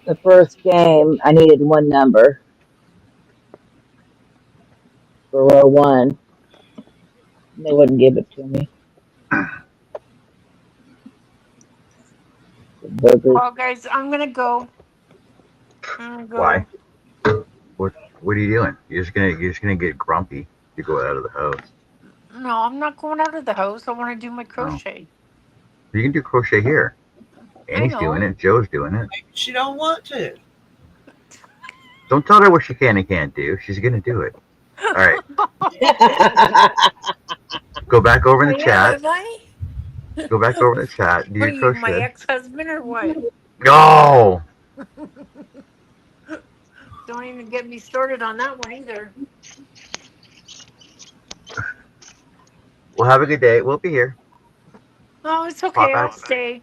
S4: The first game, I needed 1 number for row 1. They wouldn't give it to me. The boogers.
S7: Well, guys, I'm gonna go. I'm gonna
S1: Why?
S7: go.
S1: What are you doing? You're just gonna get grumpy. You go out of the house.
S7: No, I'm not going out of the house. I want to do my
S1: Oh,
S7: crochet.
S1: you can do crochet here.
S7: I
S1: Annie's doing
S7: know.
S1: it. Joe's doing it.
S8: She don't want to.
S1: Don't tell her what she can and can't do. She's gonna do it. All right. Go back over in
S7: I
S1: the
S7: am,
S1: chat.
S7: am I?
S1: Go back over in the chat. Do
S7: What
S1: your
S7: are you, my
S1: crochet.
S7: ex-husband or what?
S1: No.
S7: Don't even get me started on that one either.
S1: Well, have a good day. We'll be here.
S7: Oh, it's
S1: Pop
S7: okay.
S1: back.
S7: I'll stay.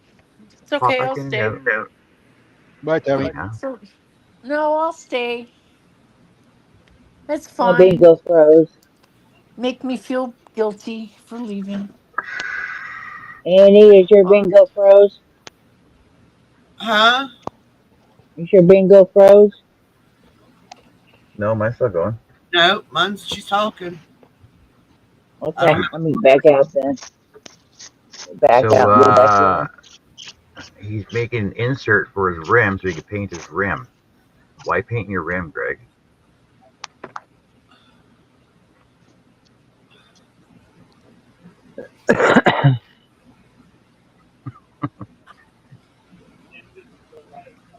S7: It's
S1: Pop
S7: okay.
S1: back
S7: I'll
S1: in and
S7: stay.
S1: out.
S6: Bye, Tammy.
S1: Yeah.
S7: So, no, I'll stay. It's
S4: My
S7: fine.
S4: bingo froze.
S7: Make me feel guilty for leaving.
S4: Annie, is your bingo froze?
S8: Huh?
S4: Is your bingo froze?
S1: No, mine's still going.
S8: No, mine's she's talking.
S4: Okay, let me back out then. Back
S1: So
S4: out and go back in.
S1: he's making an insert for his rim so he can paint his rim. Why paint your rim, Greg?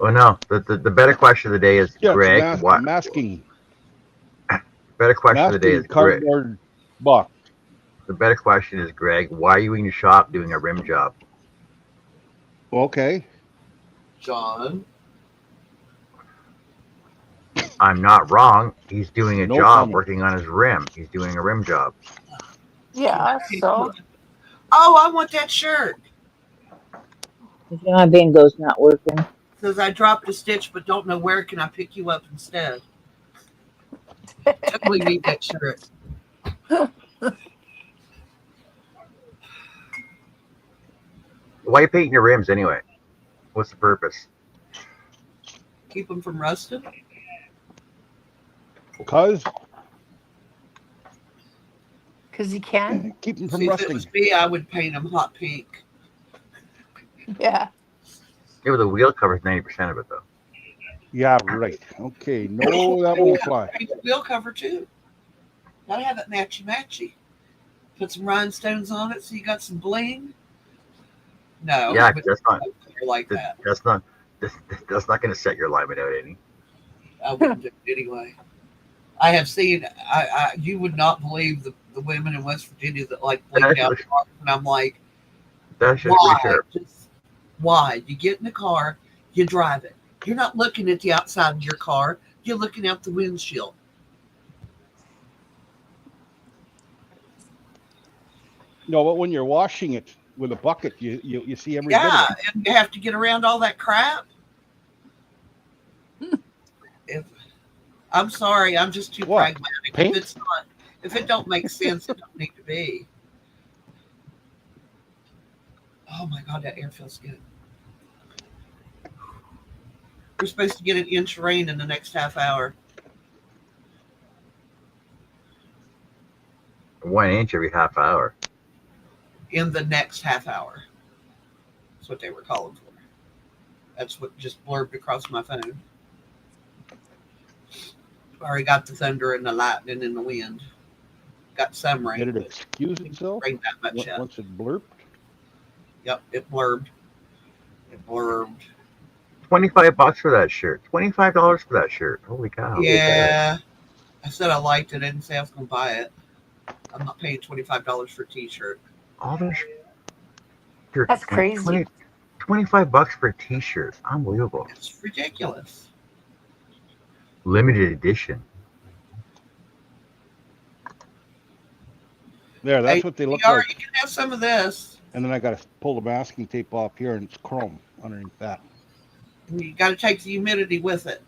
S1: Oh no, the better question of the day is
S6: Yeah,
S1: Greg.
S6: it's
S1: What?
S6: masking.
S1: Better question of the day
S6: Masking
S1: is Greg.
S6: cardboard box.
S1: The better question is Greg. Why are you in your shop doing a rim job?
S6: Okay.
S8: John.
S1: I'm not wrong. He's doing a
S6: No
S1: job
S6: comment.
S1: working on his rim. He's doing a rim job.
S7: Yeah, so
S8: Oh, I want that shirt.
S4: My bingo's not working.
S8: Says I dropped a stitch but don't know where can I pick you up instead. Definitely need that shirt.
S1: Why are you painting your rims anyway? What's the purpose?
S8: Keep them from rusting.
S6: Because
S7: you can.
S6: keep them from
S8: See, if it
S6: rusting.
S8: was me, I would paint them hot pink.
S7: Yeah.
S1: Yeah, but the wheel covers 90% of it though.
S6: Yeah, right. Okay. No, that won't fly.
S8: Paint the wheel cover too. Gotta have it matchy matchy. Put some rhinestones on it so you got some bling. No,
S1: Yeah,
S8: but
S1: that's not
S8: like that.
S1: that's not going to set your alignment out any.
S8: I wouldn't do it anyway. I have seen. You would not believe the women in West Virginia that like blinged out cars, and I'm like,
S1: That's just
S8: why?
S1: pretty sharp.
S8: Just why? You get in the car, you drive it. You're not looking at the outside of your car. You're looking out the windshield.
S6: No, but when you're washing it with a bucket, you see every bit
S8: Yeah,
S6: of it.
S8: and you have to get around all that crap. I'm sorry, I'm just too
S6: What?
S8: pragmatic.
S6: Paint?
S8: If it don't make sense, it don't need to be. Oh my God, that air feels good. We're supposed to get an inch of rain in the next half hour.
S1: 1 inch every half hour.
S8: In the next half hour. That's what they were calling for. That's what just blurbed across my phone. Already got the thunder and the lightning and the wind. Got some rain.
S6: Did it excuse itself
S8: Rain that much yet.
S6: once it blurped?
S8: Yep, it blurbed. It blurbed.
S1: $25 for that shirt. $25 for that shirt. Holy cow.
S8: Yeah. I said I liked it. I didn't say I was going to buy it. I'm not paying $25 for a t-shirt.
S1: All their shirts.
S7: That's crazy.
S1: $25 for a T-shirt. Unbelievable.
S8: It's ridiculous.
S1: Limited edition.
S6: There, that's
S8: Hey,
S6: what they look
S8: PR,
S6: like.
S8: you can have some of this.
S6: And then I got to pull the masking tape off here, and it's chrome underneath that.
S8: And you got to take the humidity with it.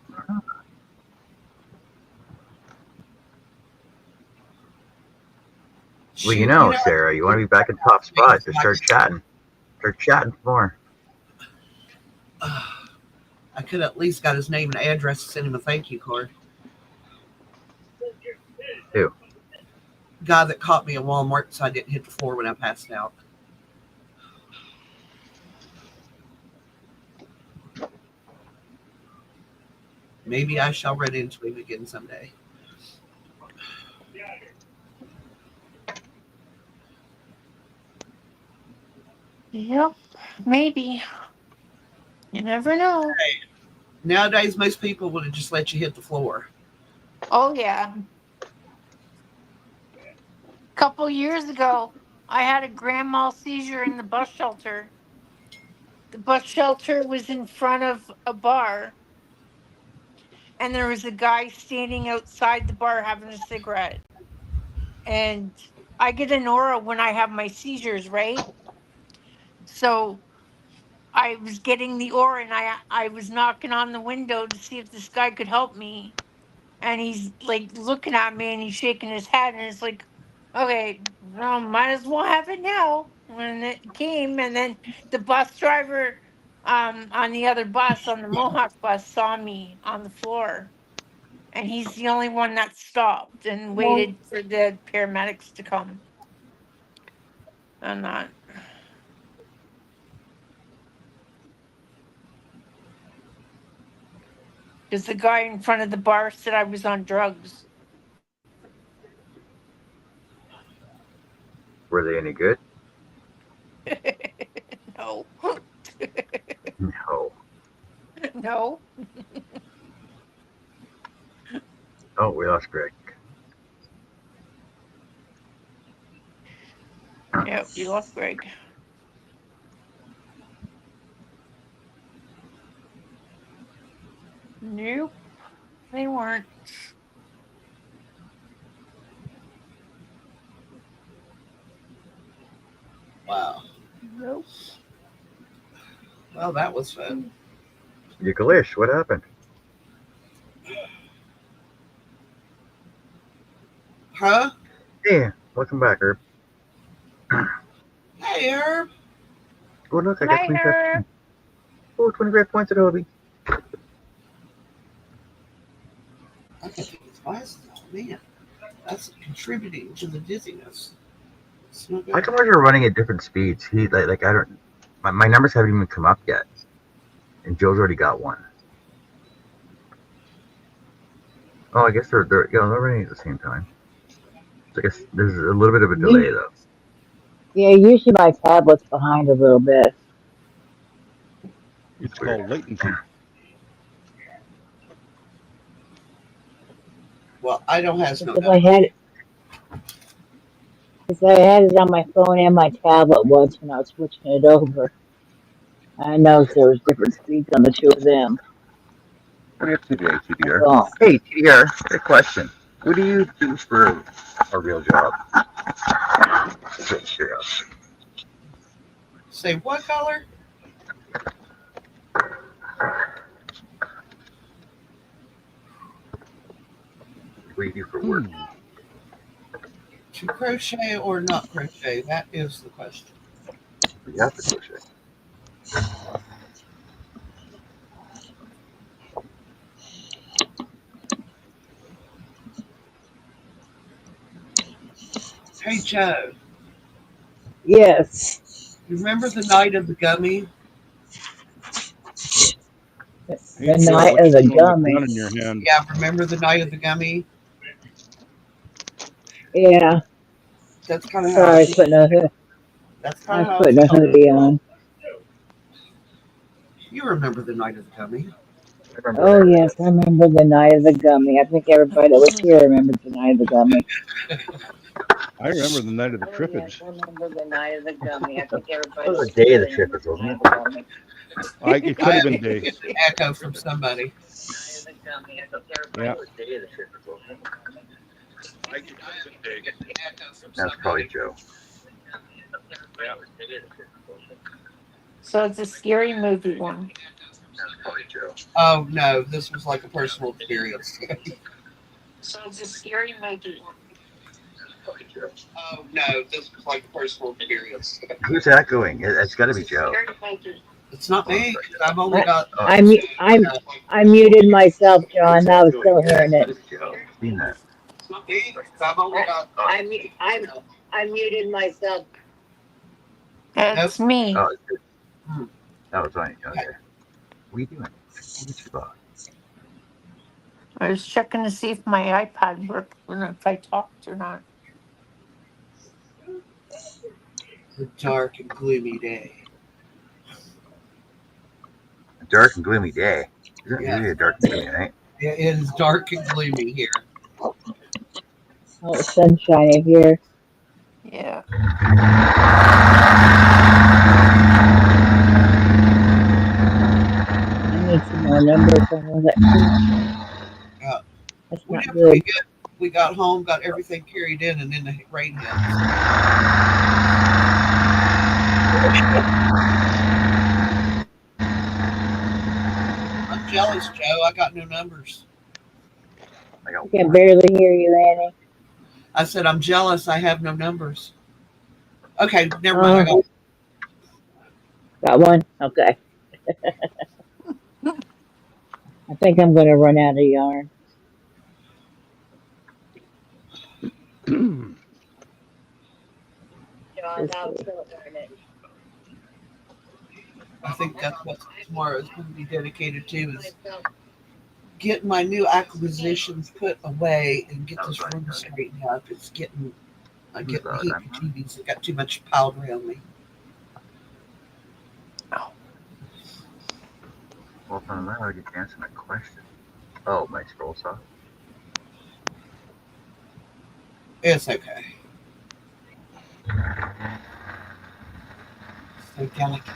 S1: Well, you
S8: Shoot,
S1: know, Sarah, you want to be back in top spot. Just start chatting. Start chatting more.
S8: I could at least got his name and address to send him a thank you card.
S1: Who?
S8: Guy that caught me at Walmart so I didn't hit the floor when I passed out. Maybe I shall run into him again someday.
S7: Yep, maybe. You never know.
S8: Nowadays, most people would have just let you hit the floor.
S7: Oh yeah. A couple years ago, I had a grand mal seizure in the bus shelter. The bus shelter was in front of a bar, and there was a guy standing outside the bar having a cigarette. And I get an aura when I have my seizures, right? So I was getting the aura, and I was knocking on the window to see if this guy could help me. And he's like looking at me and he's shaking his head, and it's like, okay, well, might as well have it now. When it came, and then the bus driver on the other bus, on the Mohawk bus, saw me on the floor. And he's the only one that stopped and waited for the paramedics to come. And that. Because the guy in front of the bar said I was on drugs.
S1: Were they any good?
S7: No.
S1: No.
S7: No.
S1: Oh, we lost Greg.
S7: Yep, you lost Greg. Nope, they weren't.
S8: Wow.
S7: Nope.
S8: Well, that was fun.
S1: Eucalish, what happened?
S8: Huh?
S1: Hey, welcome back, Herb.
S8: Hey, Herb.
S1: Oh, look, I got
S7: Hi,
S1: 25
S7: Herb.
S1: points. Oh, 25 points at Hobie.
S8: I can take his glasses off. Man, that's contributing to the dizziness. It's not good.
S1: How come you're running at different speeds? He like I don't. My numbers haven't even come up yet, and Joe's already got one. Oh, I guess they're running at the same time. So I guess there's a little bit of a delay though.
S4: Yeah, usually my tablet's behind a little bit.
S6: It's called latency.
S8: Well, I don't have no
S4: Because I had it on my phone and my tablet once when I was switching it over. I noticed there was different speeds on the two of them.
S1: What do you have to do today, TDR?
S4: Oh.
S1: Hey, TDR, good question. What do you do for a real job? Just curious.
S8: Say what color?
S1: What do you do for work?
S8: To crochet or not crochet? That is the question.
S1: You have to crochet.
S8: Hey, Joe.
S4: Yes.
S8: You remember the night of the gummy?
S4: The night of the gummy.
S6: Gun in your hand.
S8: Yeah, remember the night of the gummy?
S4: Yeah.
S8: That's kind of how.
S4: Sorry, I was putting a
S8: That's kind of how.
S4: putting a hoodie on.
S8: You remember the night of the gummy?
S4: Oh yes, I remember the night of the gummy. I think everybody that was here remembers the night of the gummy.
S6: I remember the night of the
S4: Oh,
S6: trippage.
S4: yes, I remember the night of the gummy. I think everybody
S1: That was
S4: was
S1: the day of the
S4: together
S1: trip, wasn't it?
S4: gummy.
S6: It could have been day.
S8: Get an echo from somebody.
S6: Yeah.
S1: That's probably Joe.
S7: So it's a scary movie one.
S1: That's probably Joe.
S8: Oh no, this was like a personal experience.
S7: So it's a scary movie one.
S1: Probably Joe.
S8: Oh no, this was like a personal experience.
S1: Who's echoing? It's got to be Joe.
S7: Scary movie.
S8: It's not me. I've only got.
S4: I muted myself, John. I was still hearing it.
S1: Joe. Seen that?
S8: It's not me. I've only got.
S4: I muted myself.
S7: It's me.
S1: Oh, it's good. That was fine. Okay. What are you doing? What's your boss?
S7: I was checking to see if my iPad worked or if I talked or not.
S8: A dark and gloomy day.
S1: A dark and gloomy day. Is it
S8: Yeah.
S1: really a dark and gloomy night?
S8: It is dark and gloomy here.
S4: Oh, it's sunshiny here.
S7: Yeah.
S4: I need some more numbers on all that.
S8: Yeah.
S4: That's
S8: We
S4: not
S8: never
S4: good.
S8: forget. We got home, got everything carried in, and then the rain hit. I'm jealous, Joe. I got no numbers.
S1: I got
S4: I can barely hear you, Annie.
S8: I said I'm jealous. I have no numbers. Okay, never mind. I
S4: Got one? Okay. I think I'm going to run out of yarn. John, now still learning.
S8: I think that's what tomorrow is going to be dedicated to, is getting my new acquisitions put away and get this room straightened up. It's getting, I get the heat TVs. I got too much piled around me.
S1: Well, from that, I get to answer my question. Oh, my scroll saw.
S8: It's okay. So delicate.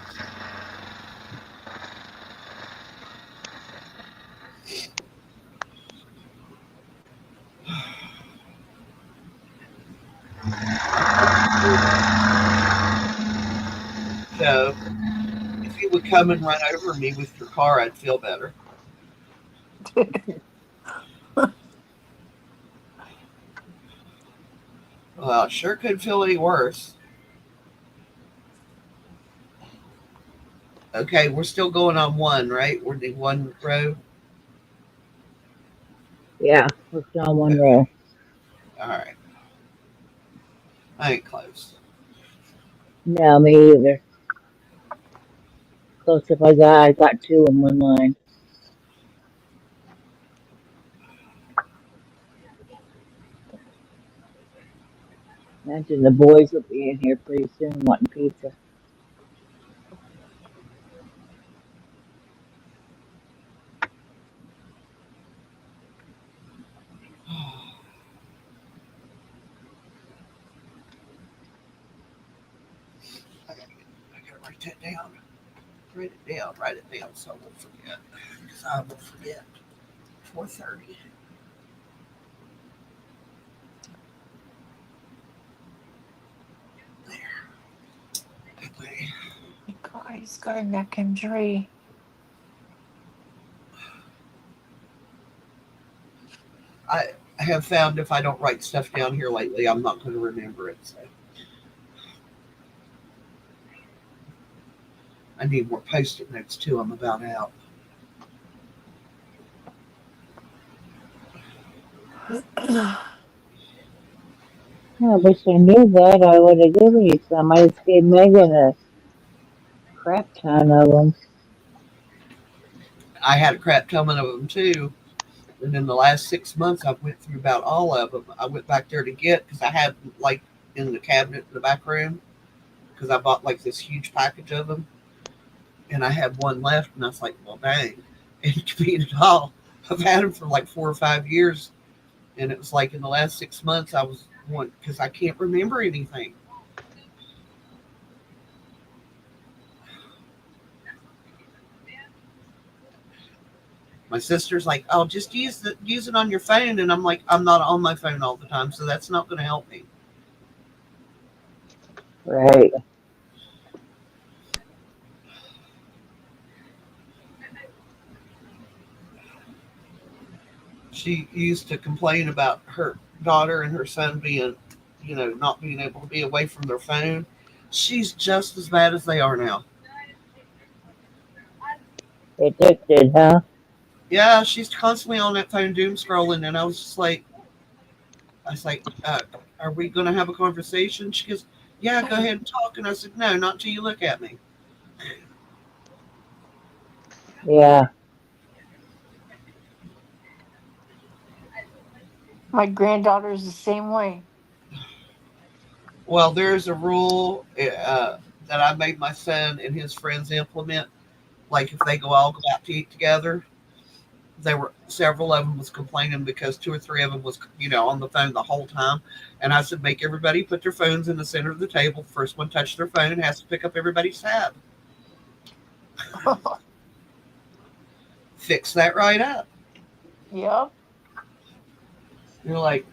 S8: So, if you would come and run over me with your car, I'd feel better. Well, it sure could feel any worse. Okay, we're still going on one, right? We're doing one row.
S4: Yeah, we're still on one row.
S8: All right. I ain't close.
S4: No, me either. Close if I got two in one line. Imagine the boys will be in here pretty soon wanting pizza.
S8: I gotta write that down. Write it down. Write it down so I won't forget. Because I will forget. 4:30. There. That way.
S7: God, he's got a neck injury.
S8: I have found if I don't write stuff down here lately, I'm not going to remember it. So I need more post-it notes too. I'm about out.
S4: I wish I knew that. I would have given you some. I just gave Megan a crap ton of them.
S8: I had a crap ton of them too. And in the last 6 months, I've went through about all of them. I went back there to get, because I had like in the cabinet in the back room, because I bought like this huge package of them. And I had one left, and I was like, well, dang. And to beat it all, I've had them for like 4 or 5 years. And it was like in the last 6 months, I was one because I can't remember anything. My sister's like, "Oh, just use it on your phone," and I'm like, "I'm not on my phone all the time, so that's not going to help me."
S4: Right.
S8: She used to complain about her daughter and her son being, not being able to be away from their phone. She's just as bad as they are now.
S4: Addicted, huh?
S8: Yeah, she's constantly on that phone doom scrolling, and I was like, "Are we going to have a conversation?" She goes, "Yeah, go ahead and talk." And I said, "No, not till you look at me."
S4: Yeah.
S7: My granddaughter's the same way.
S8: Well, there's a rule that I made my son and his friends implement. Like if they all go out to eat together, there were several of them was complaining because two or three of them was on the phone the whole time. And I said, make everybody put their phones in the center of the table. The first one touched their phone has to pick up everybody's tab. Fix that right up.
S7: Yep.
S8: You're like,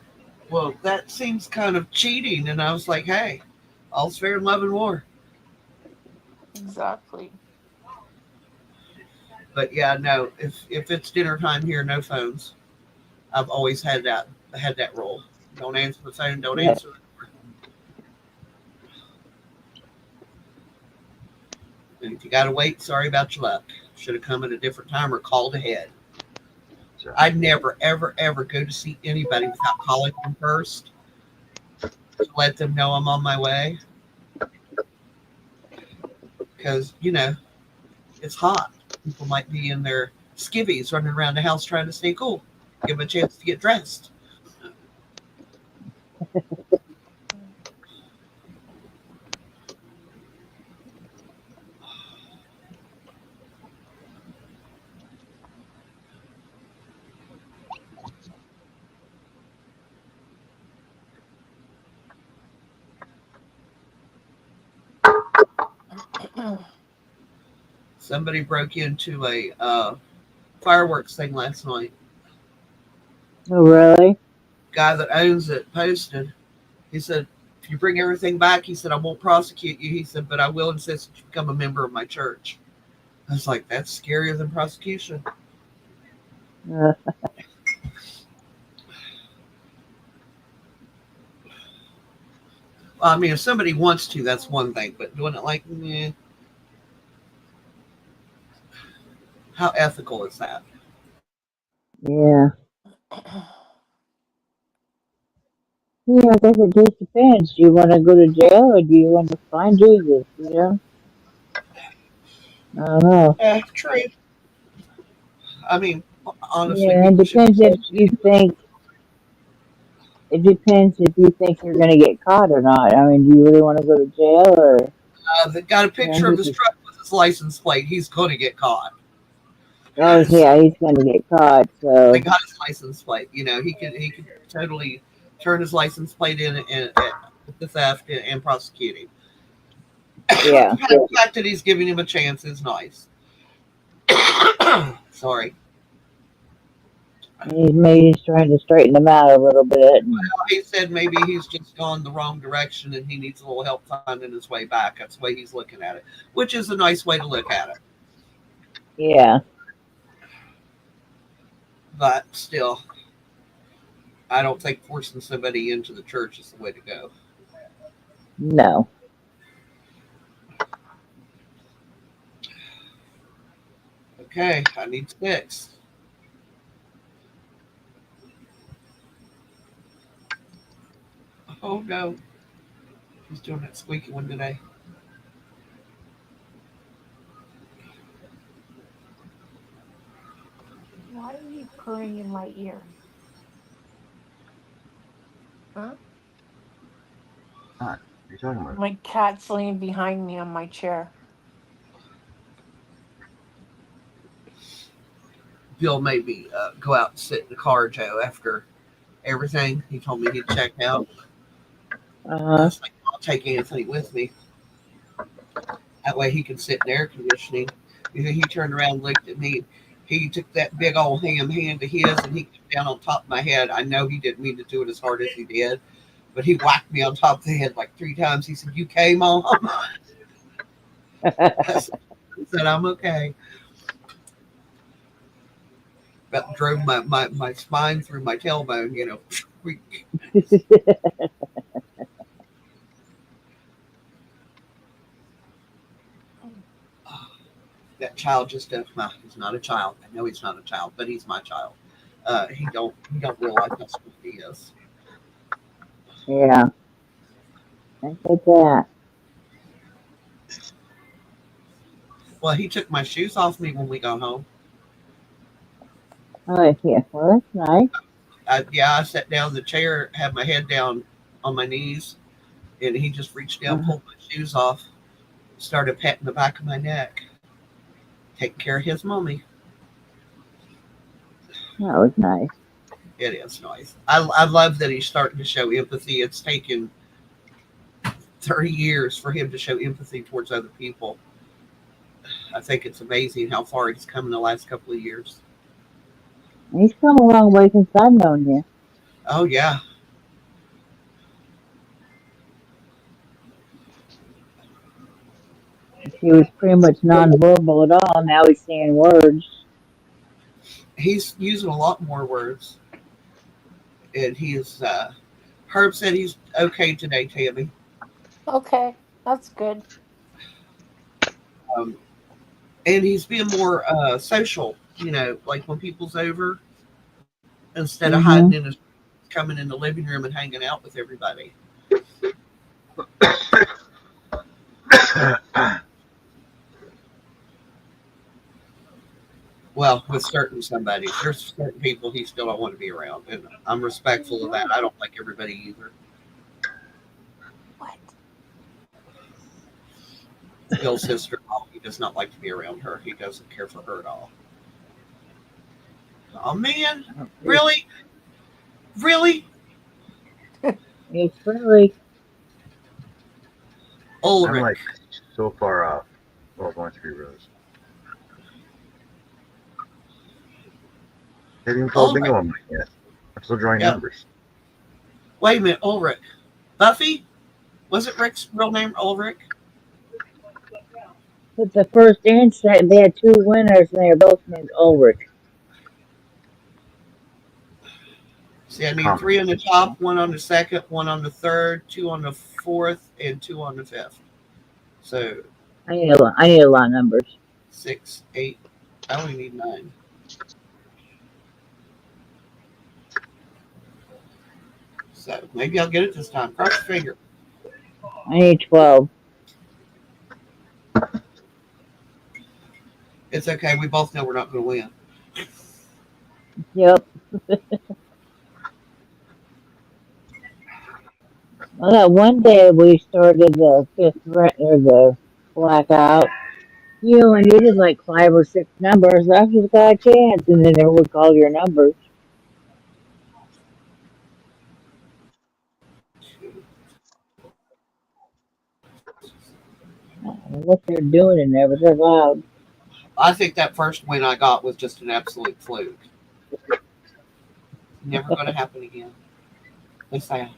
S8: well, that seems kind of cheating. And I was like, hey, all's fair in love and war.
S7: Exactly.
S8: But yeah, no, if it's dinner time here, no phones. I've always had that rule. Don't answer the phone. Don't
S4: Yeah.
S8: answer. And if you got to wait, sorry about your luck. Should have come at a different time or called ahead. I'd never, ever, ever go to see anybody without calling them first to let them know I'm on my way. Because, it's hot. People might be in their skivvies running around the house trying to stay cool. Give them a chance to get dressed. Somebody broke into a fireworks thing last night.
S4: Oh, really?
S8: Guy that owns it posted. He said, if you bring everything back, he said, I won't prosecute you. He said, but I will insist that you become a member of my church. I was like, that's scarier than prosecution.
S4: Uh,
S8: I mean, if somebody wants to, that's one thing. But doing it like, how ethical is that?
S4: yeah. Yeah, I guess it just depends. Do you want to go to jail or do you want to find Jesus? I don't know.
S8: Yeah, true. I mean, honestly,
S4: Yeah, it
S8: people should be
S4: depends if
S8: saved.
S4: you think. It depends if you think you're going to get caught or not. I mean, do you really want to go to jail or?
S8: They got a picture of his
S4: Just,
S8: truck with his license plate. He's going to get caught.
S4: oh yeah, he's going to get caught.
S8: They
S4: So
S8: got his license plate. He could totally turn his license plate in and the theft and prosecute him.
S4: yeah,
S8: The fact that he's giving him a chance is nice. Sorry.
S4: he's trying to straighten them out a little bit. And,
S8: He said maybe he's just gone the wrong direction and he needs a little help finding his way back. That's the way he's looking at it, which is a nice way to look at it.
S4: yeah,
S8: But still, I don't think forcing somebody into the church is the way to go.
S4: no.
S8: Okay, I need 6. Oh no. He's doing that squeaky one today.
S7: Why are you purring in my ear? Huh?
S1: What are you talking about?
S7: My cat's laying behind me on my chair.
S8: Bill made me go out and sit in the car, Joe, after everything. He told me he'd check out. I
S4: Uh,
S8: was like, I'll take Anthony with me. That way he can sit in air conditioning. And then he turned around and looked at me. He took that big old ham hand to his and he came down on top of my head. I know he didn't mean to do it as hard as he did, but he whacked me on top of the head like 3 times. He said, "You okay, Mom?" I said, "I'm okay." About drove my spine through my tailbone, you know. That child just does not. He's not a child. I know he's not a child, but he's my child. He don't realize how sweet he is.
S4: yeah, I get that.
S8: Well, he took my shoes off me when we got home.
S4: Oh, yeah, well, that's nice.
S8: I sat down in the chair, had my head down on my knees, and he just reached down,
S4: Uh,
S8: pulled my shoes off, started patting the back of my neck, taking care of his mommy.
S4: that was nice.
S8: It is nice. I love that he's starting to show empathy. It's taken 30 years for him to show empathy towards other people. I think it's amazing how far he's come in the last couple of years.
S4: He's come a long way since I've known you.
S8: Oh, yeah.
S4: He was pretty much nonverbal at all. Now he's saying words.
S8: He's using a lot more words. And Herb said he's okay today, Tammy.
S7: Okay, that's good.
S8: Um, and he's being more social, like when people's over, instead of
S4: Mm-hmm.
S8: hiding in his, coming in the living room and hanging out with everybody. Well, with certain somebody, there's certain people he still don't want to be around, and I'm respectful of that. I don't like everybody either.
S7: What?
S8: Bill's sister-in-law, he does not like to be around her. He doesn't care for her at all. Oh man, really, really,
S4: It's really,
S1: I'm
S8: Ulrich.
S1: like so far off. Well, going 3 rows. Haven't even called
S8: Ulrich.
S1: bingo on mine yet. I'm still drawing
S8: Yeah.
S1: numbers.
S8: Wait a minute, Ulrich. Buffy? Was it Rick's real name, Ulrich?
S4: but the first and second, they had two winners, and they were both named Ulrich.
S8: See, I need 3 on the top, 1 on the second, 1 on the third, 2 on the fourth, and 2 on the fifth. So
S4: I need a lot of numbers.
S8: 6, 8. I only need 9. So maybe I'll get it this time. Cross your finger.
S4: I need 12.
S8: It's okay. We both know we're not going to win.
S4: Yep. Well, that one day we started the or the blackout. You only needed like 5 or 6 numbers. I just got a chance, and then they would call your numbers. I don't know what they're doing in there, but they're loud.
S8: I think that first win I got was just an absolute fluke. Never going to happen again. It's sad.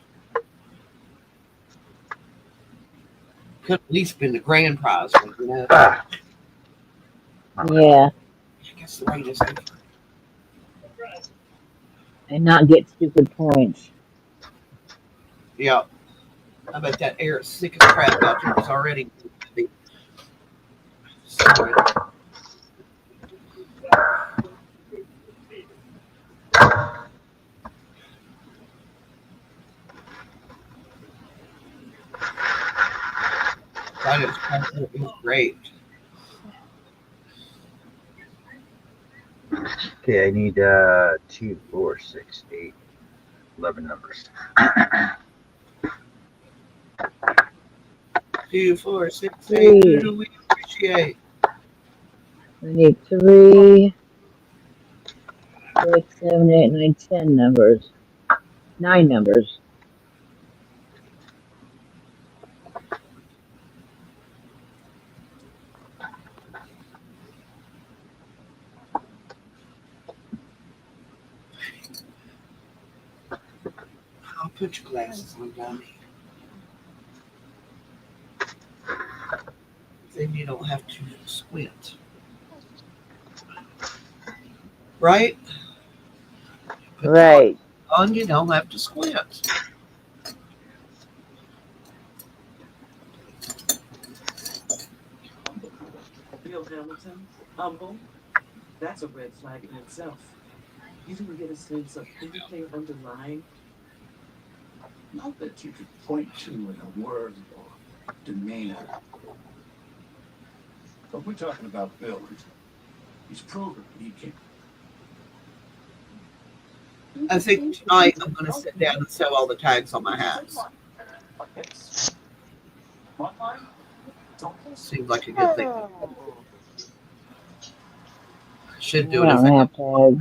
S8: Could at least been the grand prize one, you know.
S4: Yeah,
S8: I guess the rate is
S4: and not get stupid points.
S8: Yeah. I bet that air is sick as crap out there. It's already. Sorry. That is great.
S1: Okay, I need 2, 4, 6, 8, 11 numbers.
S8: 2, 4, 6, 8. Who do we appreciate?
S4: We need 3, 6, 7, 8, 9, 10 numbers. 9 numbers.
S8: Put your glasses on, dummy. Then you don't have to squint. Right? Put your
S4: Right.
S8: glasses on, you don't have to squint.
S9: Bill Hamilton, humble. That's a red flag in itself. You didn't get a sense of anything underlying.
S10: Not that you could point to in a word or demeanor. But we're talking about Bill. He's proven he can.
S8: I think tonight I'm going to sit down and sew all the tags on my hats. Seems like a good thing. Should do
S4: I
S8: it as
S4: don't
S8: I
S4: have to.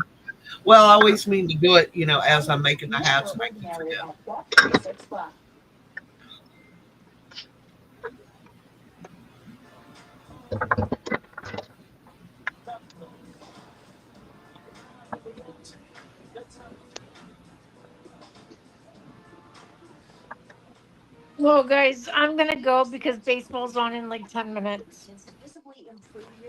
S8: Well, I always mean to do it, as I'm making the hats and I can forget.
S7: Well, guys, I'm gonna go because baseball's on in like 10 minutes.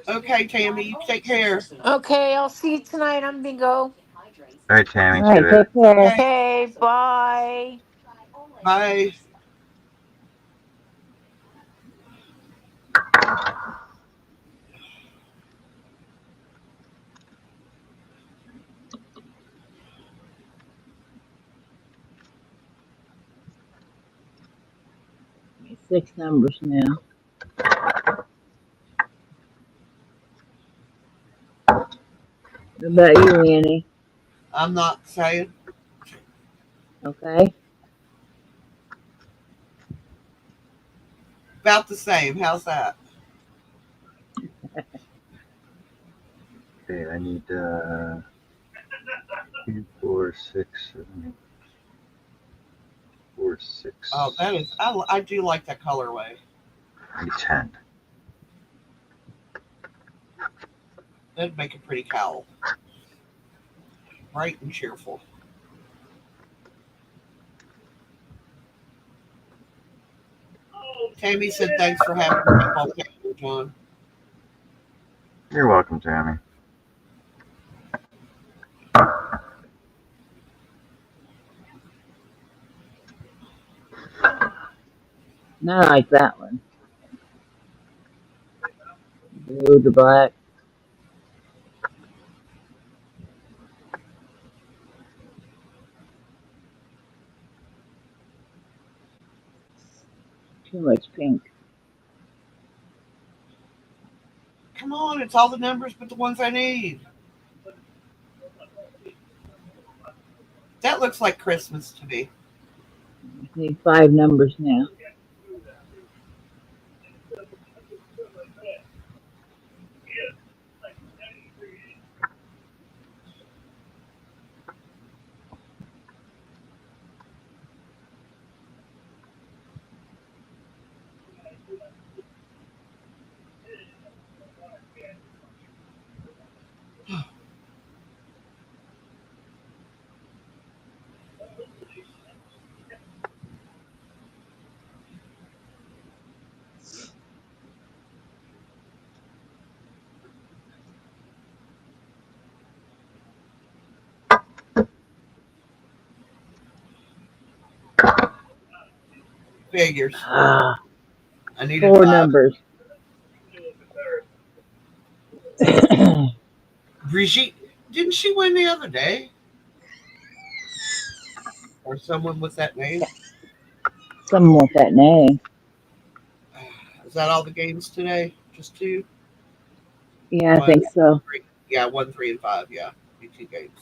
S8: Okay, Tammy, you take care.
S7: Okay, I'll see you tonight on Bingo.
S1: All right, Tammy.
S4: All
S1: See you
S4: right,
S1: later.
S4: take care.
S8: Okay,
S7: Okay, bye.
S8: bye.
S4: Six numbers now. What about you, Annie?
S8: I'm not saying.
S4: Okay.
S8: About the same. How's that?
S1: Okay, I need 2, 4, 6, 7, 4, 6.
S8: Oh, that is. I do like that colorway.
S1: I need 10.
S8: That'd make a pretty cowl. Bright and cheerful. Tammy said thanks for having the football table, John.
S1: You're welcome, Tammy.
S4: No, I like that one. Blue to black. Too much pink.
S8: Come on, it's all the numbers but the ones I need. That looks like Christmas to me.
S4: Need 5 numbers now.
S8: Figures.
S4: Ah,
S8: I needed
S4: 4
S8: 5.
S4: numbers.
S8: Brigitte, didn't she win the other day? Or someone with that name?
S4: Someone with that name.
S8: Is that all the games today? Just 2?
S4: Yeah, I think so.
S8: 3. Yeah, 1, 3, and 5. Yeah, be 2 games.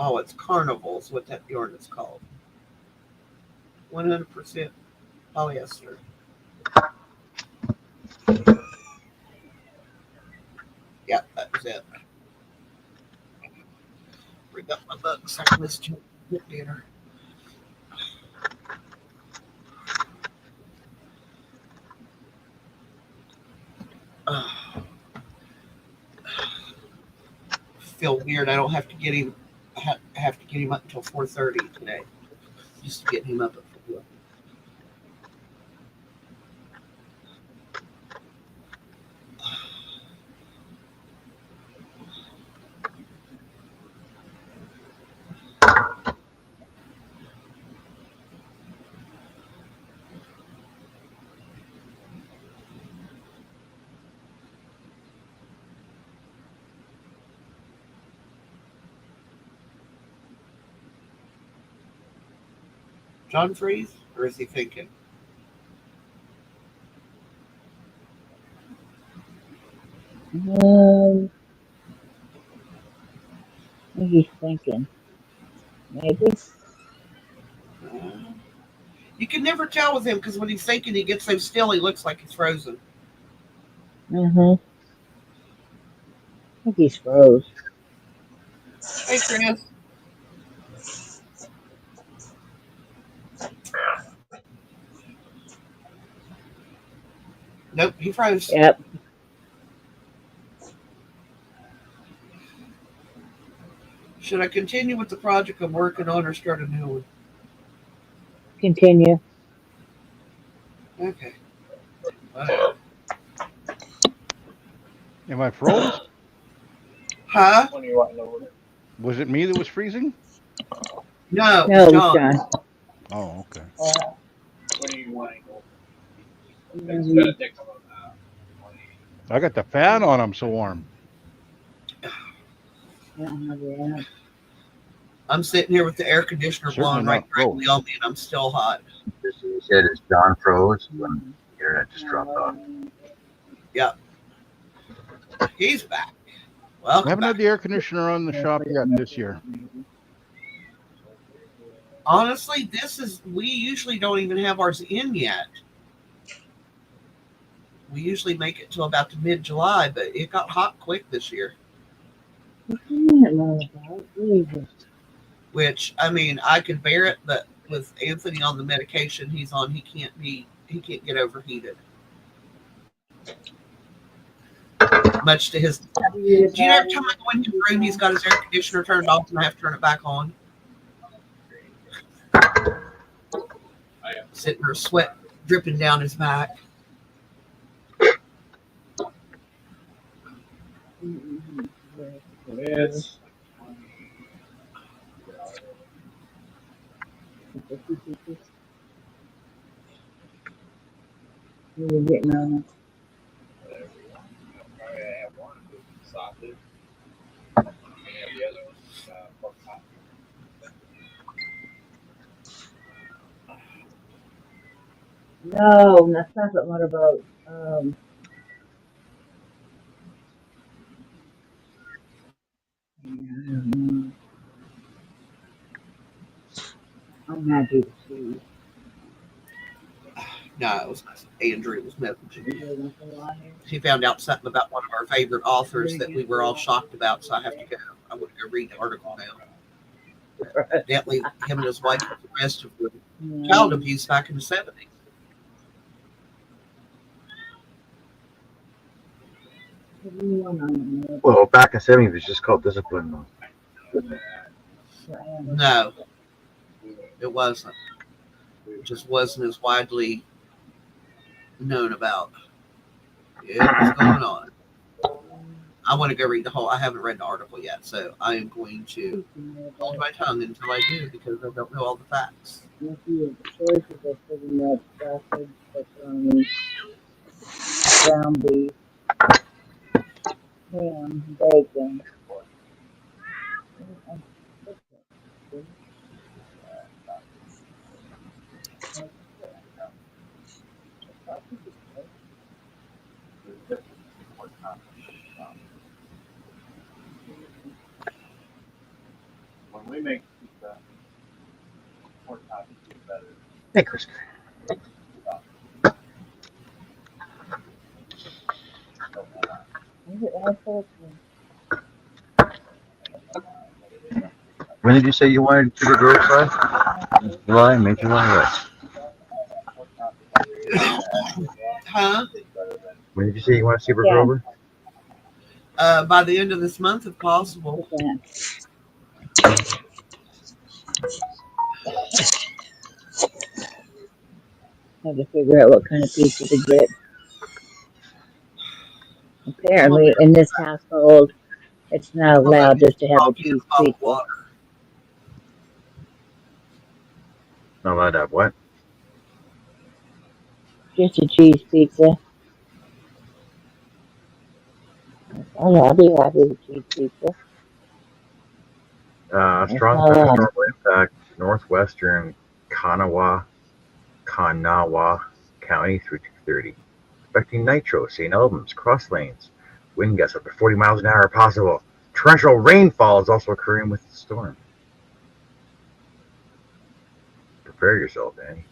S8: Oh, it's Carnival's what that yarn is called. 100% polyester. Yeah, that was it. Bring up my books. I missed you at dinner. Feel weird. I don't have to get him. have to get him up until 4:30 today. Just to get him up at 4. John Freeze, or is he thinking?
S4: I think he's thinking. Maybe.
S8: You can never tell with him because when he's thinking, he gets so still, he looks like he's frozen.
S4: I think he's froze.
S8: Hey, Chris. Nope, he froze.
S4: Yep.
S8: Should I continue with the project I'm working on or start a new one?
S4: Continue.
S8: Okay.
S6: Am I froze?
S8: Huh?
S6: Was it me that was freezing?
S8: No,
S4: No, it's
S8: John.
S4: John.
S6: Oh, okay. I got the fan on. I'm so warm.
S8: I'm sitting here with the air conditioner
S6: Certainly
S8: blowing right
S6: not froze.
S8: directly on me, and I'm still hot.
S1: You said it's John froze when the internet just dropped off.
S8: Yep. He's back.
S6: I
S8: Welcome
S6: haven't
S8: back.
S6: had the air conditioner on the shop yet this year.
S8: Honestly, we usually don't even have ours in yet. We usually make it till about the mid-July, but it got hot quick this year. Which, I mean, I could bear it, but with Anthony on the medication he's on, he can't get overheated. Much to his. Do you know every time I go into the room, he's got his air conditioner turned off, and I have to turn it back on? Sitting there, sweat dripping down his back.
S4: You're getting on. No, that's not the one about. I'm happy to see.
S8: No, it was Andrew was messaging. She found out something about one of our favorite authors that we were all shocked about, so I have to go. I want to go read the article now. Evidently, him and his wife were arrested for child abuse back in the 70s.
S1: Well, back in '70s, it was just called discipline.
S8: No, it wasn't. It just wasn't as widely known about. It was going on. I want to go read the whole. I haven't read the article yet, so I am going to hold my tongue until I do because I don't know all the facts.
S4: Ground beef, ham, bacon.
S10: When we make pizza, pork chops is better.
S1: Hey, Chris. When did you say you wanted to go outside? July, mid-July, what?
S8: Huh?
S1: When did you say you want to see Brooke Grover?
S8: By the end of this month, if possible.
S4: Have to figure out what kind of pizza to get. Apparently, in this household, it's not
S8: Well, that
S4: allowed just to have a
S8: coffee and
S4: cheese
S8: a bottle of
S4: pizza.
S8: water.
S1: Not allowed to have what?
S4: Just a cheese pizza. Oh, yeah, I'll be happy with cheese pizza. It's
S1: Strong
S4: not allowed.
S1: thunderstorm will impact northwestern Kanawha County through 2:30. Affecting Nitro, St. Albans, Cross Lanes. Wind gusts up to 40 miles an hour are possible. Torrential rainfall is also occurring with the storm. Prepare yourself, Danny.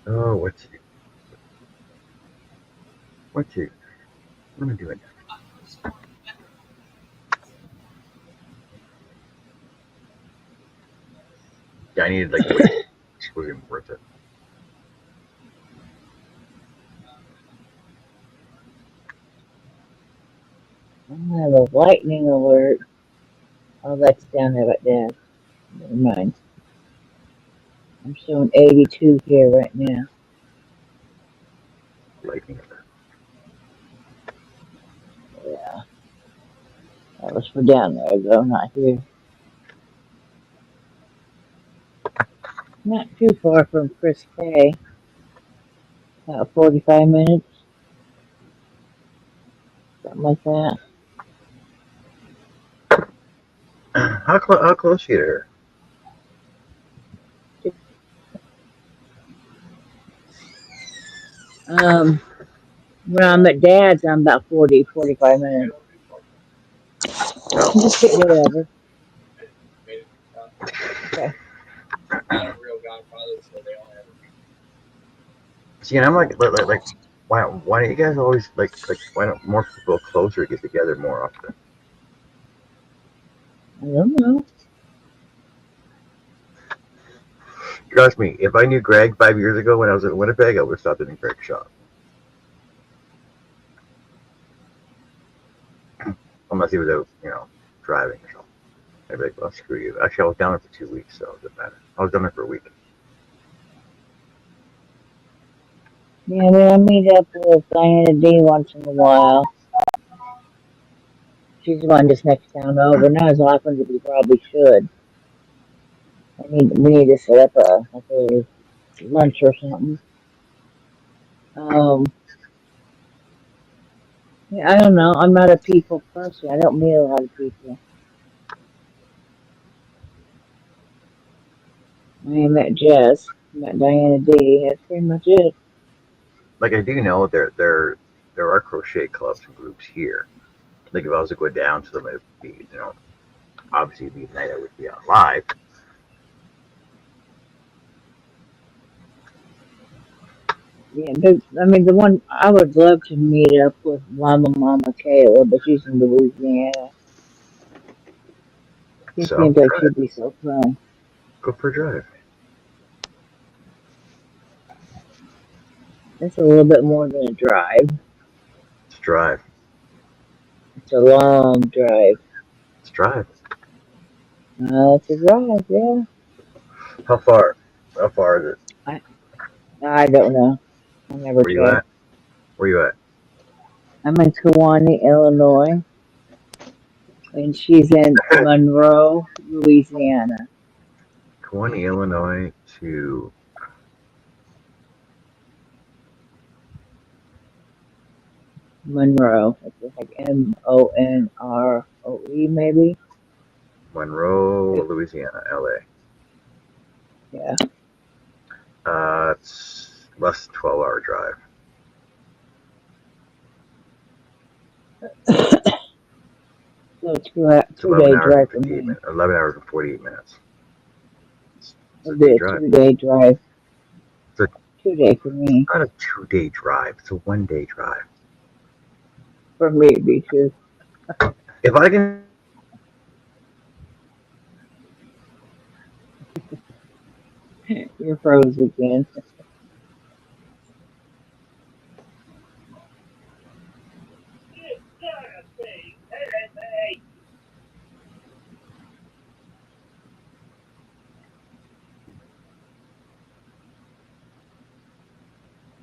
S1: Oh, what am I doing? Yeah, I needed like wait. It wasn't even worth it.
S4: I have a lightning alert. Oh, that's down there right there. Never mind. I'm showing 82 here right now.
S1: Lightning.
S4: Yeah, that was for down there though, not here. Not too far from Chris K. About 45 minutes, something like that.
S1: How close are you to her?
S4: When I'm at Dad's, I'm about 40, 45 minutes.
S1: No.
S4: Just get whatever. Okay.
S1: See, and I'm like, why don't you guys always like why don't more people closer get together more often?
S4: I don't know.
S1: Trust me, if I knew Greg 5 years ago when I was in Winnipeg, I would have stopped in Greg's shop. Unless he was out, driving or something. I'd be like, well, screw you. Actually, I was down there for 2 weeks, so it doesn't matter. I was down there for a week.
S4: Yeah, I meet up with Diana D once in a while. She's the one just next town over. Not as often as we probably should. We need to set up a lunch or something. Yeah, I don't know. I'm not a people person. I don't meet a lot of people. I met Jess, met Diana D. That's pretty much it.
S1: Like I do know there are crochet clubs and groups here. Like if I was to go down to them, it'd be obviously the night I would be on live.
S4: Yeah, the one I would love to meet up with Mama Kayla, but she's in Louisiana. She
S1: So
S4: seems like
S1: try it.
S4: she'd be so fun.
S1: Go for a drive.
S4: It's a little bit more than a drive.
S1: Let's drive.
S4: It's a long drive.
S1: Let's drive.
S4: It's a drive, yeah.
S1: How far? How far is it?
S4: I don't know. I never
S1: Where you
S4: checked.
S1: at? Where you at?
S4: I'm in Kewanee, Illinois, and she's in Monroe, Louisiana.
S1: Kewanee, Illinois to
S4: Monroe. It's like Monroe, maybe.
S1: Monroe, Louisiana, LA.
S4: Yeah.
S1: It's less than 12-hour drive.
S4: So
S1: It's 11
S4: two-day
S1: hours and
S4: drive for
S1: 58
S4: me.
S1: minutes. 11 hours and 48 minutes. It's a
S4: It'll be
S1: good
S4: a
S1: drive.
S4: 2-day drive.
S1: It's a
S4: 2-day for me.
S1: not a 2-day drive. It's a 1-day drive.
S4: For me, it'd be 2.
S1: If I can,
S4: You're froze again.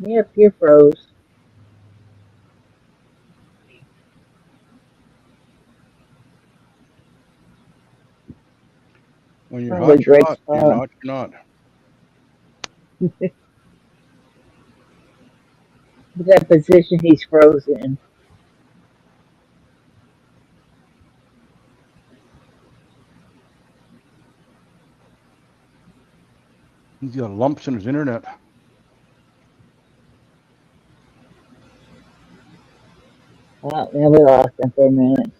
S4: Yep, you're froze.
S6: When you're
S4: Probably a
S6: hot, you're
S4: great
S6: hot. You're
S4: spot.
S6: not, you're not.
S4: But that position he's frozen in.
S6: He's got lumps in his internet.
S4: Oh, yeah, we lost him for a minute.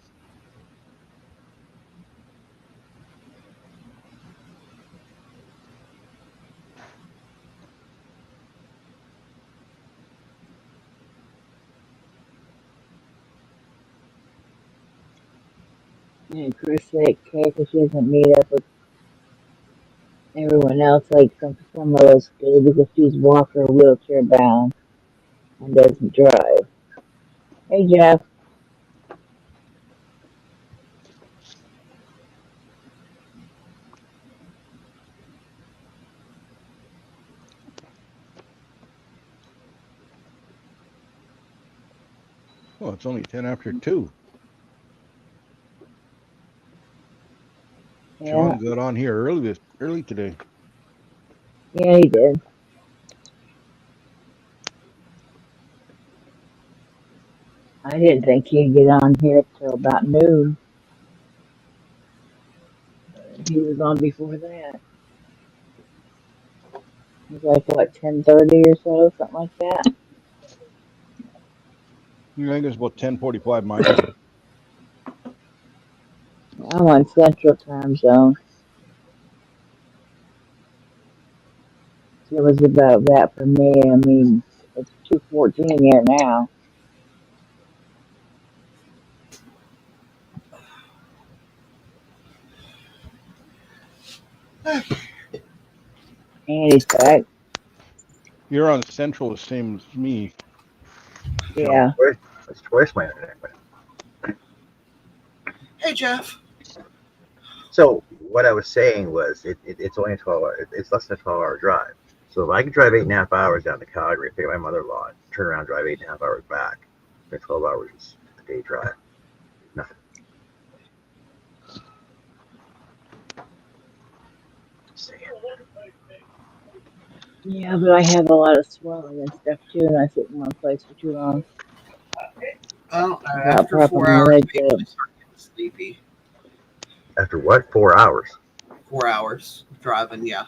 S4: And Chris said Kate, she doesn't meet up with everyone else like some of us do because she's walker wheelchair bound and doesn't drive. Hey Jeff,
S6: Well, it's only 10 after 2.
S4: yeah,
S6: Sean got on here early today.
S4: yeah, he did. I didn't think he'd get on here till about noon. He was on before that. It was like what 10:30 or so, something like that.
S6: I think it's about 10:45 my time.
S4: I'm on Central Time Zone. It was about that for me. I mean, it's 2:14 here now, and he's back.
S6: You're on Central, the same as me. Sean.
S4: Yeah,
S1: it's twice my internet.
S8: Hey, Jeff.
S1: So what I was saying was, it's only a 12 hour. It's less than a 12-hour drive. So if I could drive 8.5 hours down to Calgary, pick up my mother-in-law, turn around, drive 8.5 hours back, then 12 hours is a day drive. Nothing. Saying.
S4: yeah, but I have a lot of swelling and stuff too, and I sit in one place for too long
S8: I don't know.
S4: without
S8: After
S4: propping
S8: 4
S4: my
S8: hours,
S4: legs
S8: maybe
S4: up.
S8: I start getting sleepy.
S1: After what? 4 hours.
S8: 4 hours driving, yeah.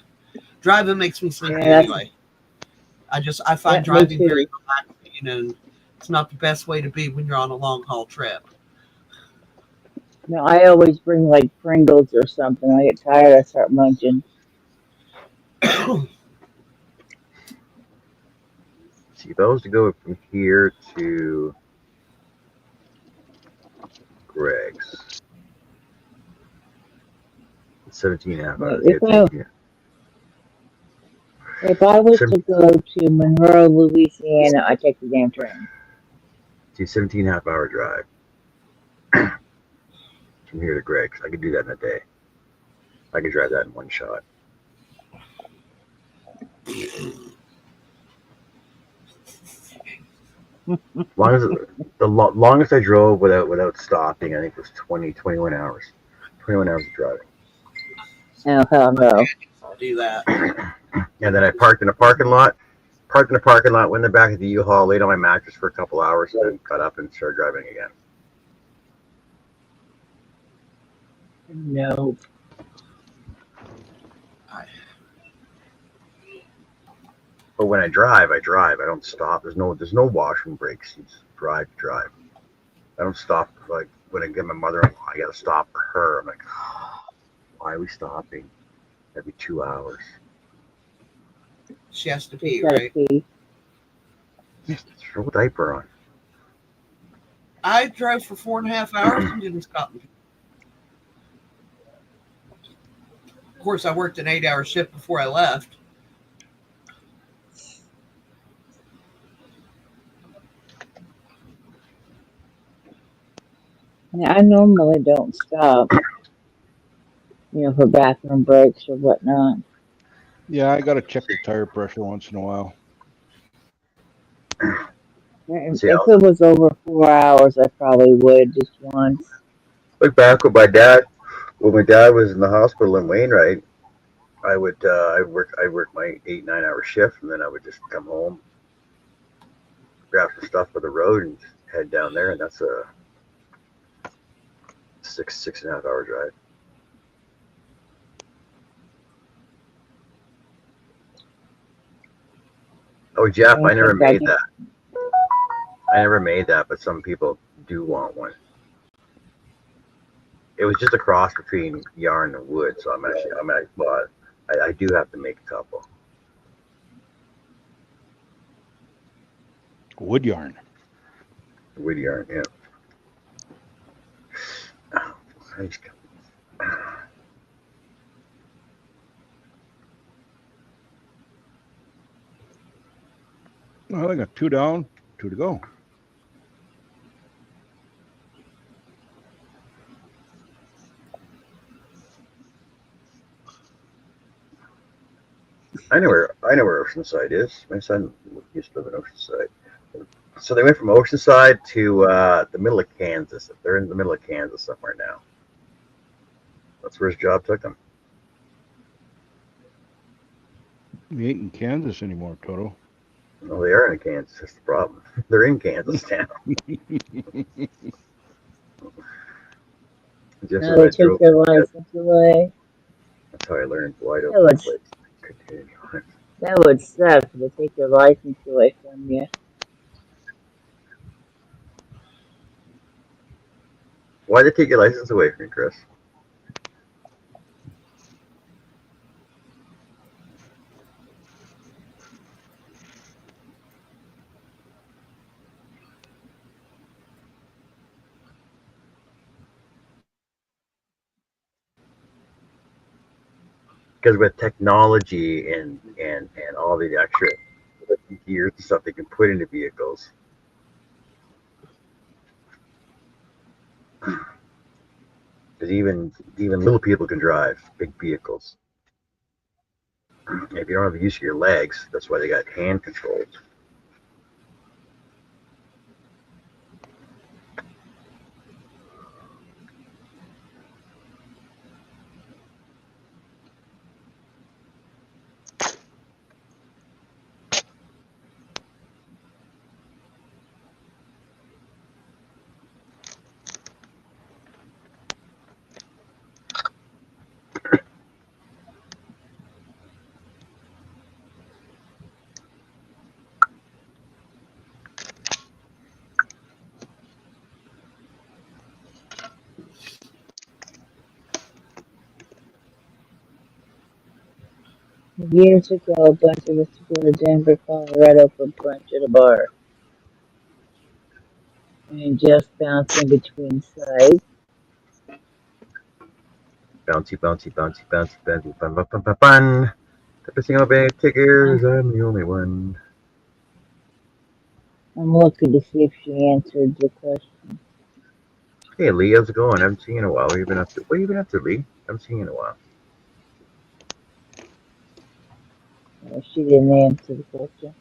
S8: Driving makes me sleepy
S4: Yeah, that's,
S8: anyway. I find
S4: yeah, me
S8: driving very
S4: too.
S8: relaxing, and it's not the best way to be when you're on a long haul trip.
S4: No, I always bring like Pringles or something. I get tired, I start munching.
S1: See, if I was to go from here to Greg's, it's 17.5 hours. Yeah,
S4: If
S1: it's
S4: I
S1: 18.
S4: if I was
S1: Seven-
S4: to go to Monroe, Louisiana, I take the damn train.
S1: See, 17.5 hour drive from here to Greg's. I could do that in a day. I could drive that in one shot. Longest I drove without stopping, I think was 21 hours. 21 hours of driving.
S4: Oh hell no!
S8: I'll do that.
S1: And then I parked in a parking lot. Went in the back of the U-Haul, laid on my mattress for a couple hours, and then got up and started driving again.
S4: No.
S1: But when I drive. I don't stop. There's no washroom breaks. You just drive. I don't stop. Like when I get my mother-in-law, I gotta stop for her. I'm like, why are we stopping every 2 hours?
S8: She has to pee,
S4: Gotta
S8: right?
S4: pee.
S1: Just throw a diaper on.
S8: I drove for 4.5 hours and didn't stop. Of course, I worked an 8-hour shift before I left.
S4: Yeah, I normally don't stop, for bathroom breaks or whatnot.
S6: Yeah, I got to check the tire pressure once in a while.
S4: If
S1: See,
S4: it was over 4 hours, I probably would just once.
S1: look back when my dad was in the hospital in Wainwright. I work my 8-9 hour shift, and then I would just come home, grab some stuff for the road, and just head down there, and that's a 6.5 hour drive. Oh, Jeff,
S4: I
S1: I never
S4: think I
S1: made
S4: do.
S1: that. I never made that, but some people do want one. It was just a cross between yarn and wood, so I do have to make a couple.
S6: Wood yarn.
S1: Wood yarn, yeah. I just-
S6: Well, I got 2 down, 2 to go.
S1: I know where Oceanside is. My son used to live in Oceanside. So they went from Oceanside to the middle of Kansas. They're in the middle of Kansas somewhere now. That's where his job took him.
S6: We ain't in Kansas anymore, Toto.
S1: Well, they are in Kansas. That's the problem. They're in Kansas now. Just
S4: No,
S1: as
S4: they
S1: I
S4: took
S1: drove,
S4: their license away.
S1: that's how I learned wide
S4: That
S1: open
S4: would,
S1: place. Continue on.
S4: that would suck if they take your license away from you.
S1: Why'd they take your license away from you, Chris? Because with technology and all the extra gears and stuff they can put into vehicles, because even little people can drive big vehicles. If you don't have the use of your legs, that's why they got hand controls.
S4: Years ago, a bunch of us to go to Denver, Colorado for brunch at a bar. And just bounced in between sites.
S1: Bouncy, bouncy, bouncy, bouncy, bouncy, fun, fun, fun, fun, fun. The single bag tickers, I'm the only one.
S4: I'm looking to see if she answered the question.
S1: Hey Lee, how's it going? I haven't seen you in a while. What have you been up to? What have you been up to, Lee? I haven't seen you in a while.
S4: She didn't answer the question.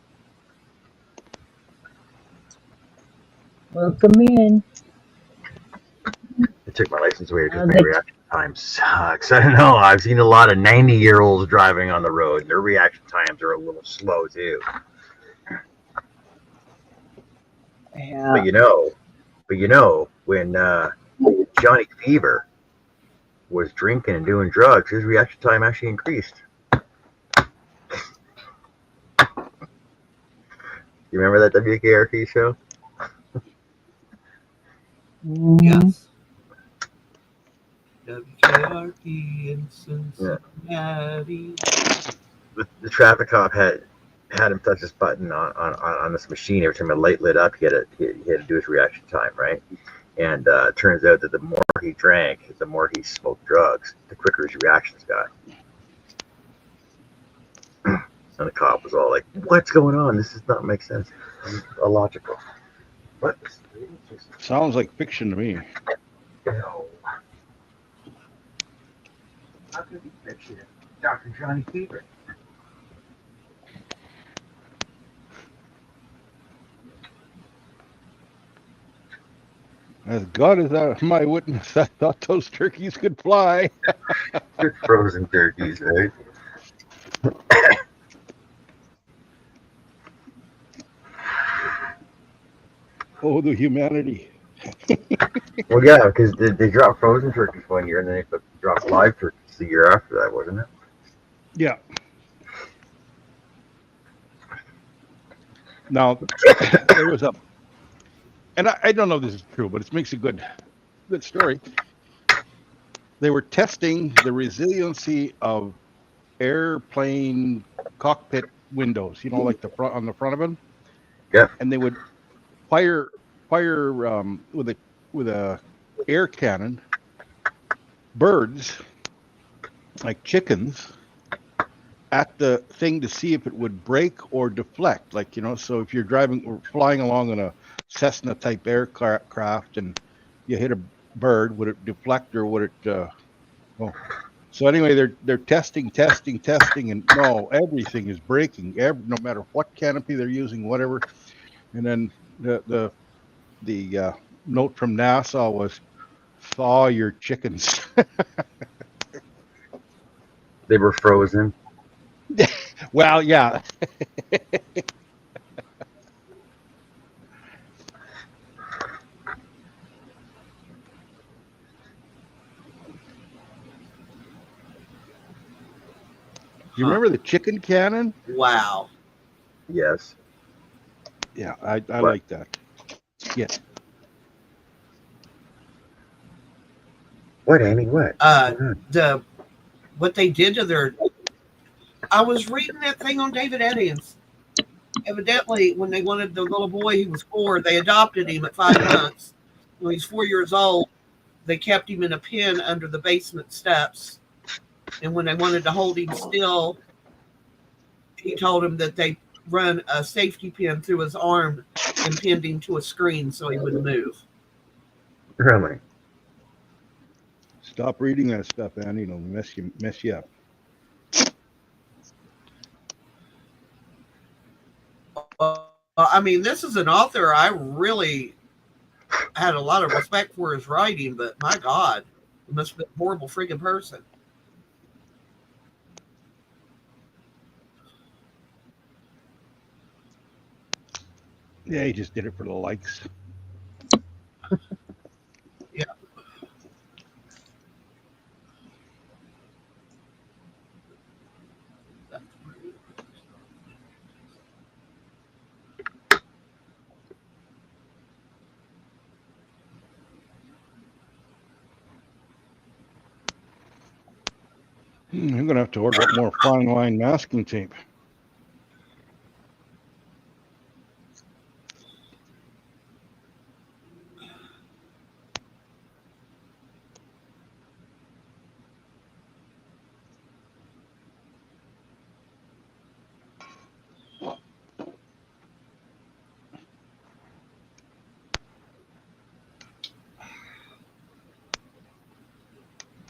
S4: Welcome in.
S1: They took my license away because
S4: Uh,
S1: my
S4: they,
S1: reaction time sucks. I don't know. I've seen a lot of 90-year-olds driving on the road, and their reaction times are a little slow too.
S4: yeah,
S1: But when Johnny Fever was drinking and doing drugs, his reaction time actually increased. You remember that WKRP show?
S8: Yes. WKRP in Cincinnati.
S1: The traffic cop had him touch this button on this machine. Every time a light lit up, he had to do his reaction time, right? And it turns out that the more he drank, the more he smoked drugs, the quicker his reactions got. And the cop was all like, "What's going on? This does not make sense. This is illogical." What?
S6: Sounds like fiction to me.
S1: No. How could it be fiction? Dr. Johnny Fever.
S6: As God is my witness, I thought those turkeys could fly.
S1: Good frozen turkeys, right?
S6: Oh, the humanity.
S1: Well, yeah, because they dropped frozen turkeys one year, and then they dropped live turkeys the year after that, wasn't it?
S6: Yeah. Now, there was a, and I don't know if this is true, but it makes a good story. They were testing the resiliency of airplane cockpit windows, like the front on the front of them.
S1: Yeah.
S6: And they would fire with a air cannon birds like chickens at the thing to see if it would break or deflect. So if you're driving or flying along in a Cessna type aircraft and you hit a bird, would it deflect or would it so anyway, they're testing, and no, everything is breaking. No matter what canopy they're using, whatever. And then the note from NASA was, "Thaw your chickens."
S1: They were frozen.
S6: Well, yeah. You remember the chicken cannon?
S8: Wow.
S1: Yes.
S6: Yeah, I like that. Yes.
S1: What, Amy? What?
S8: What they did to their. I was reading that thing on David Eddings. Evidently, when they wanted the little boy, he was 4. They adopted him at 5 months. When he's 4 years old, they kept him in a pen under the basement steps. And when they wanted to hold him still, he told him that they run a safety pin through his arm and pinned him to a screen so he wouldn't move.
S1: Really?
S6: Stop reading that stuff, Andy. It'll mess you up.
S8: I mean, this is an author I really had a lot of respect for his writing, but my God, he must have been a horrible freaking person.
S6: Yeah, he just did it for the likes.
S8: Yeah.
S6: I'm gonna have to order up more fine line masking tape.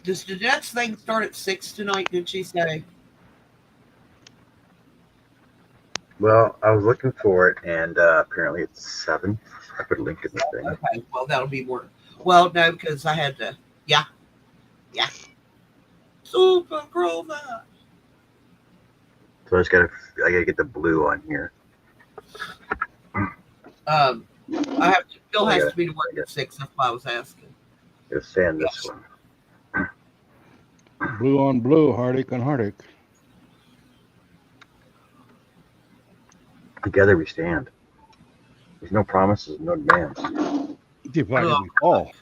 S8: Does Jeanette's thing start at 6 tonight, did she say?
S1: Well, I was looking for it, and apparently it's 7. I put a link in the thing.
S8: Okay, well, that'll be more. Well, no, because I had to. Yeah. Super Grover.
S1: So I gotta get the blue on here.
S8: Bill has to be to work at 6. That's why I was asking.
S1: Just sand this one.
S6: Blue on blue, heartache on heartache.
S1: Together we stand. There's no promises, no demands.
S6: Divided we fall.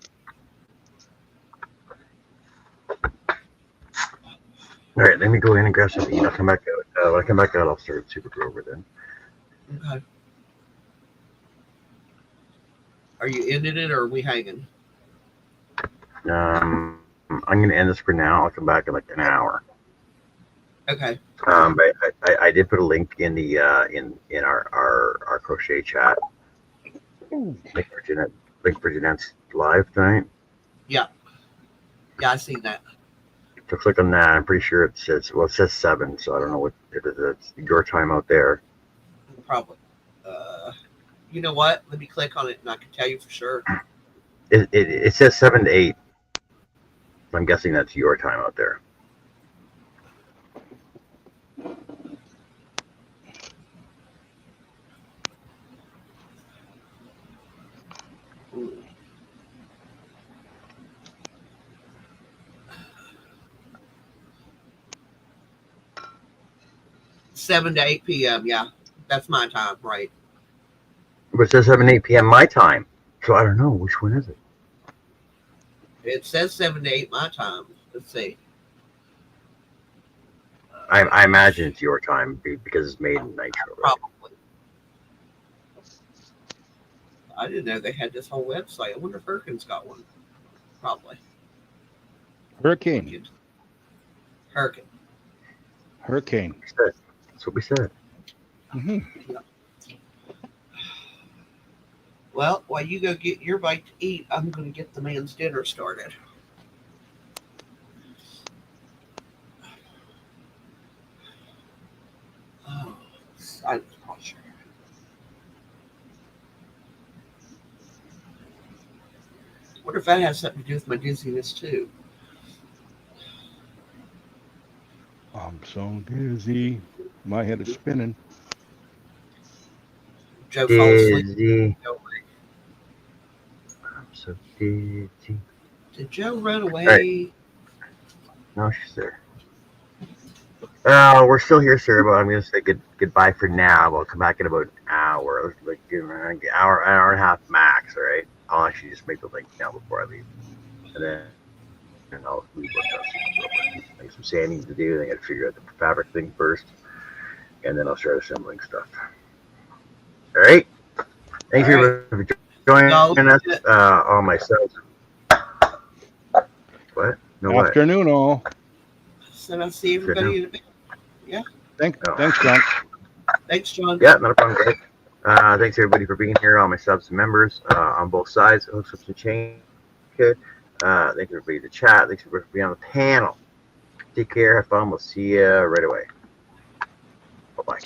S1: All right, let me go in and grab something. I'll come back out. When I come back out, I'll start Super Grover then.
S8: Okay. Are you ending it or are we hanging?
S1: I'm going to end this for now. I'll come back in like an hour.
S8: Okay.
S1: But I did put a link in the in our crochet chat. Link for Jeanette's live tonight.
S8: Yeah. Yeah, I seen that.
S1: So click on that. I'm pretty sure it says 7, so I don't know what if it's your time out there.
S8: Probably. You know what? Let me click on it and I can tell you for sure.
S1: It says 7 to 8. I'm guessing that's your time out there.
S8: Ooh. 7 to 8 p.m. Yeah, that's my time, right?
S1: But it says 7 to 8 p.m. my time, so I don't know which one is it.
S8: It says 7 to 8 my time. Let's see.
S1: I imagine it's your time because it's made in Nitro. Right?
S8: Probably. I didn't know they had this whole website. I wonder if Hurricane's got one. Probably.
S6: Hurricane.
S8: Hurricane.
S1: That's what we said.
S6: Mm-hmm.
S8: Yeah. Well, while you go get your bite to eat, I'm going to get the man's dinner started. Oh, silence posture. I wonder if that has something to do with my dizziness too.
S6: I'm so dizzy. My head is spinning.
S8: Joe fall asleep.
S1: Dizzy. I'm so dizzy.
S8: Did Joe run away?
S1: Right. No, she's there. We're still here, sir, but I'm going to say goodbye for now. We'll come back in about an hour, like an hour and a half max, all right? I'll actually just make the link now before I leave. And I'll leave with like some sanding to do. I got to figure out the fabric thing first, and then I'll start assembling stuff. All right? Thanks for joining us. All my subs. What? No,
S6: Afternoon,
S1: what?
S6: all.
S8: So I'll see everybody in a bit. Yeah.
S6: Thanks, John.
S8: Thanks, John.
S1: Yeah, not a problem, Greg. Thanks everybody for being here, all my subs and members on both sides, hooks, ups, and chains. Okay. Thanks everybody in the chat. Thanks everybody for being on the panel. Take care. Have fun. We'll see you right away. Bye-bye.